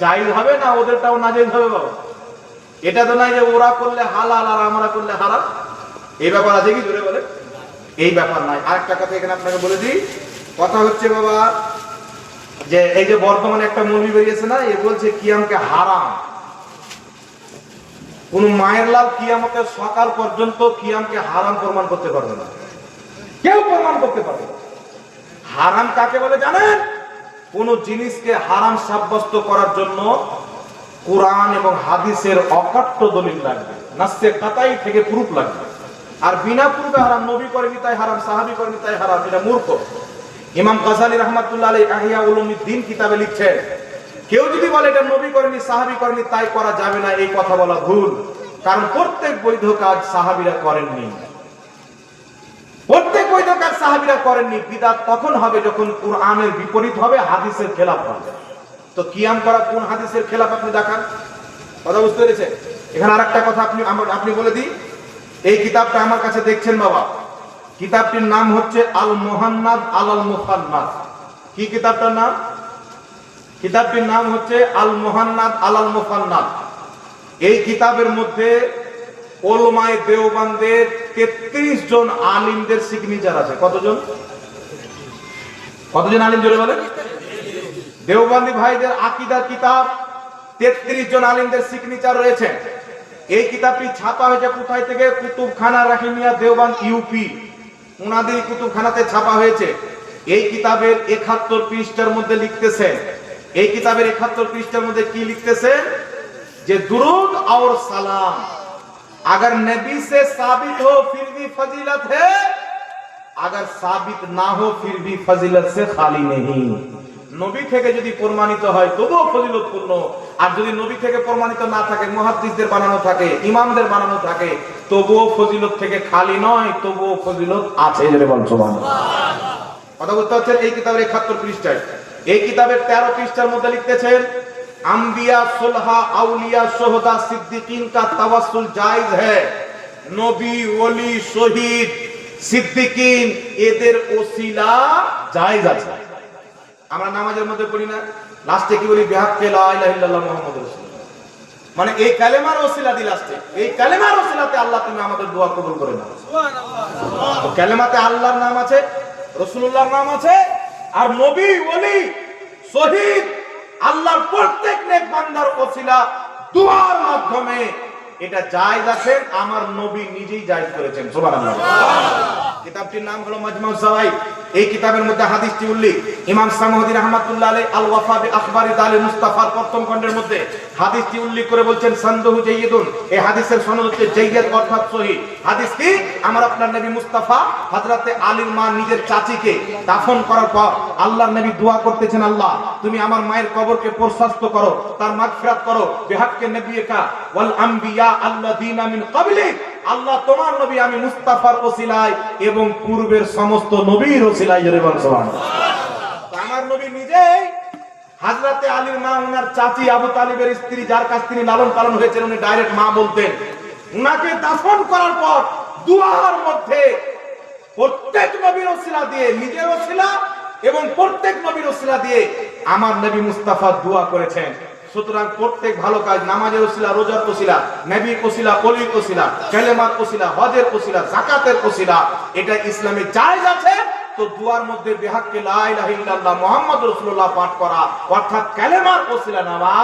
জায়েজ হবে না? ওদেরটাও নাজায়েজ হবে বাবা। এটা তো নয় যে ওরা করলে হালাল আর আমরা করলে হারাম। এই ব্যাপার আছে কি? জোরে বলে। এই ব্যাপার নাই। আরেকটা কথা এখানে আপনাকে বলে দিই, কথা হচ্ছে বাবা যে এই যে বর্তমানে একটা মৌলবি বেরিয়েছে না, এ বলছে কিয়ামকে হারাম। কোন মায়ের লাল কিয়ামতের সকাল পর্যন্ত কিয়ামকে হারাম প্রমাণ করতে পারবে না, কেউ প্রমাণ করতে পারবে না। হারাম কাকে বলে জানেন? কোন জিনিসকে হারাম সাব্যস্ত করার জন্য কোরআন এবং হাদিসের অকাট্য দলিল লাগবে, নাসে কাতাই থেকে প্রুফ লাগবে। আর বিনা প্রুফে হারাম, নবী করেনি তাই হারাম, সাহাবী করেনি তাই হারাম, এটা মূর্খ। ইমাম গাযালী রাহমাতুল্লাহ আলাইহি ইহয়া উলুমিদ্দিন কিতাবে লিখছেন, কেউ যদি বলে এটা নবী করেনি সাহাবী করেনি তাই করা যাবে না, এই কথা বলা ভুল। কারণ প্রত্যেক বৈধ কাজ সাহাবীরা করেননি, প্রত্যেক বৈধ কাজ সাহাবীরা করেননি। বিদআত তখন হবে যখন কুরআনের বিপরীত হবে, হাদিসের খেলাফ হবে। তো কিয়াম করা কোন হাদিসের খেলাফ আপনি দেখান। কথা বুঝতে পেরেছেন? এখানে আরেকটা কথা আপনি বলে দিই, এই কিতাবটা আমার কাছে দেখছেন বাবা, কিতাবটির নাম হচ্ছে আল মুহান্নাদ আলাল মুফান্নাদ। কি কিতাবটার নাম? কিতাবটির নাম হচ্ছে আল মুহান্নাদ আলাল মুফান্নাদ। এই কিতাবের মধ্যে উলামায়ে দেওবন্দের 33 জন আলিমদের সিগনেচার আছে। কতজন? কতজন আলিম জোরে বলেন? দেওবন্দি ভাইদের আকীদার কিতাব 33 জন আলিমদের সিগনেচার রয়েছে। এই কিতাবটি ছাপা হয়েছে কোথায় থেকে? কুতুবখানা রাহিমিয়া দেওবন্দ ইউপি, উনাদের কুতুবখানাতে ছাপা হয়েছে। এই কিতাবের 71 পৃষ্ঠার মধ্যে লিখতেছেন, এই কিতাবের 71 পৃষ্ঠার মধ্যে কি লিখতেছেন যে दुरूद और सलाम अगर नबी से साबित हो फिर भी फजीलत है, अगर साबित ना हो फिर भी फजीलत से खाली नहीं। নবী থেকে যদি প্রমাণিত হয় তবুও ফজিলতপূর্ণ, আর যদি নবী থেকে প্রমাণিত না থাকে, মুহাদ্দিসদের বানানো থাকে, ইমামদের বানানো থাকে, তবুও ফজিলত থেকে খালি নয়, তবুও ফজিলত আছে। জোরে বল সুবহানাল্লাহ। কথা বুঝতে পারছেন? এই কিতাবের 71 পৃষ্ঠায়, এই কিতাবের 13 পৃষ্ঠার মধ্যে লিখতেছেন अंबिया सुलहा औलिया शोहदा सिद्दीकीन का तवस्सुल जायज है। नबी वली शहीद सिद्दीकीन এদের ওসিলা জায়েজ আছে। আমরা নামাজের মধ্যে পড়ি না, লাস্টে কি বলি? বিহাক্কে লা ইলাহা ইল্লাল্লাহ মুহাম্মাদুর রাসূলুল্লাহ, মানে এই কালেমার ওসিলা দিয়ে লাস্টে, এই কালেমার ওসিলাতে আল্লাহ তুমি আমাদের দোয়া কবুল করে নাও। সুবহানাল্লাহ। তো কালেমাতে আল্লাহর নাম আছে, রাসূলুল্লাহর নাম আছে, আর নবী ওলি শহীদ আল্লাহর প্রত্যেক নেক বান্দার ওসিলা দুআর মাধ্যমে এটা জায়েজ আছে। আমার নবী নিজেই জায়েজ করেছেন। সুবহানাল্লাহ। কিতাবটির নাম হলো মাজমাউজ যাওয়াইদ। এই কিতাবের মধ্যে হাদিসটি উল্লেখ ইমাম সামউদি রাহমাতুল্লাহ আলাইহি আল ওয়াফা বি আখবারি দালে মুস্তাফার প্রথম খণ্ডের মধ্যে হাদিসটি উল্লেখ করে বলছেন সানদহু জাইয়িদুন। এই হাদিসের সনদ হচ্ছে জাইয়িদ অর্থাৎ সহিহ। হাদিস কি? আমার আপনার নবী মুস্তাফা হযরতে আলীর মা নিজের চাচীকে দাফন করার পর আল্লাহর নবী দোয়া করতেছেন, আল্লাহ তুমি আমার মায়ের কবরকে প্রশস্ত করো, তার মাগফিরাত করো, বিহাক্কে নবিয়িকা ওয়াল আম্বিয়া আল্লাযীনা মিন ক্বাবলিক। আল্লাহ তোমার নবী আমি মুস্তাফার ওসিলায় এবং পূর্বের সমস্ত নবীর ওসিলায় জোরে বল সুবহানাল্লাহ। আমার নবী নিজেই হযরতে আলীর মা ওনার চাচী আবু তালিবের স্ত্রী, যার কাছ তিনি লালন পালন হয়েছেন, উনি ডাইরেক্ট মা বলতেন। উনাকে দাফন করার পর দুআর মধ্যে প্রত্যেক নবীর ওসিলা দিয়ে, নিজের ওসিলা এবং প্রত্যেক নবীর ওসিলা দিয়ে আমার নবী মুস্তাফা দোয়া করেছেন। সুতরাং প্রত্যেক ভালো কাজ, নামাজের ওসিলা, রোজার ওসিলা, নবীর ওসিলা, ওলির ওসিলা, কালেমার ওসিলা, হজের ওসিলা, যাকাতের ওসিলা, এটা ইসলামে জায়েজ আছে। তো দুয়ার মধ্যে বিহাক্কে লা ইলাহা ইল্লাল্লাহ মুহাম্মাদুর রাসূলুল্লাহ পাঠ করা অর্থাৎ কালেমার ওসিলা নেওয়া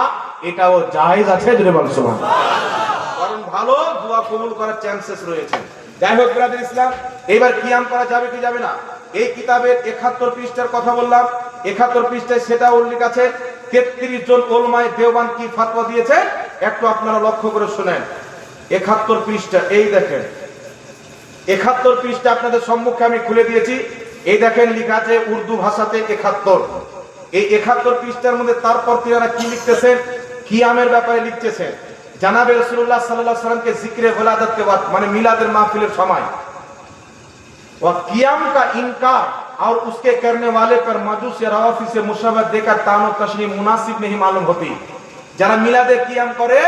এটাও জায়েজ আছে। জোরে বল সুবহানাল্লাহ। কারণ ভালো দোয়া কবুল করার চান্সেস রয়েছে। যাই হোক ব্রাদার ইসলাম, এবার কিয়াম করা যাবে কি যাবে না? এই কিতাবের 71 পৃষ্ঠার কথা বললাম, 71 পৃষ্ঠায় সেটা উল্লেখ আছে। 33 জন উলামায়ে দেওবান্দ কি ফতোয়া দিয়েছে একটু আপনারা লক্ষ্য করে শুনেন। 71 পৃষ্ঠা, এই দেখেন 71 পৃষ্ঠা আপনাদের সম্মুখে আমি খুলে দিয়েছি। এই দেখেন লেখা আছে উর্দু ভাষাতে 71। এই 71 পৃষ্ঠার মধ্যে তারপর তিনারা কি লিখতেছেন? কিয়ামের ব্যাপারে লিখতেছেন, জানাবে রাসূলুল্লাহ সাল্লাল্লাহু আলাইহি ওয়াসাল্লাম के जिक्र विलादत के बाद माने मिलादुल महफिलेর সময় और कियाम का इनकार और उसके करने वाले पर मजूस या रवाफी से मुशाबहत देकर तानो तशनी मुनासिब नहीं मालूम होती। যারা মিলাদে কিয়াম করে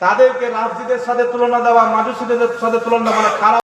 তাদেরকে রাফজিদের সাথে তুলনা দেওয়া, মাজুসীদের সাথে তুলনা মানে খারাপ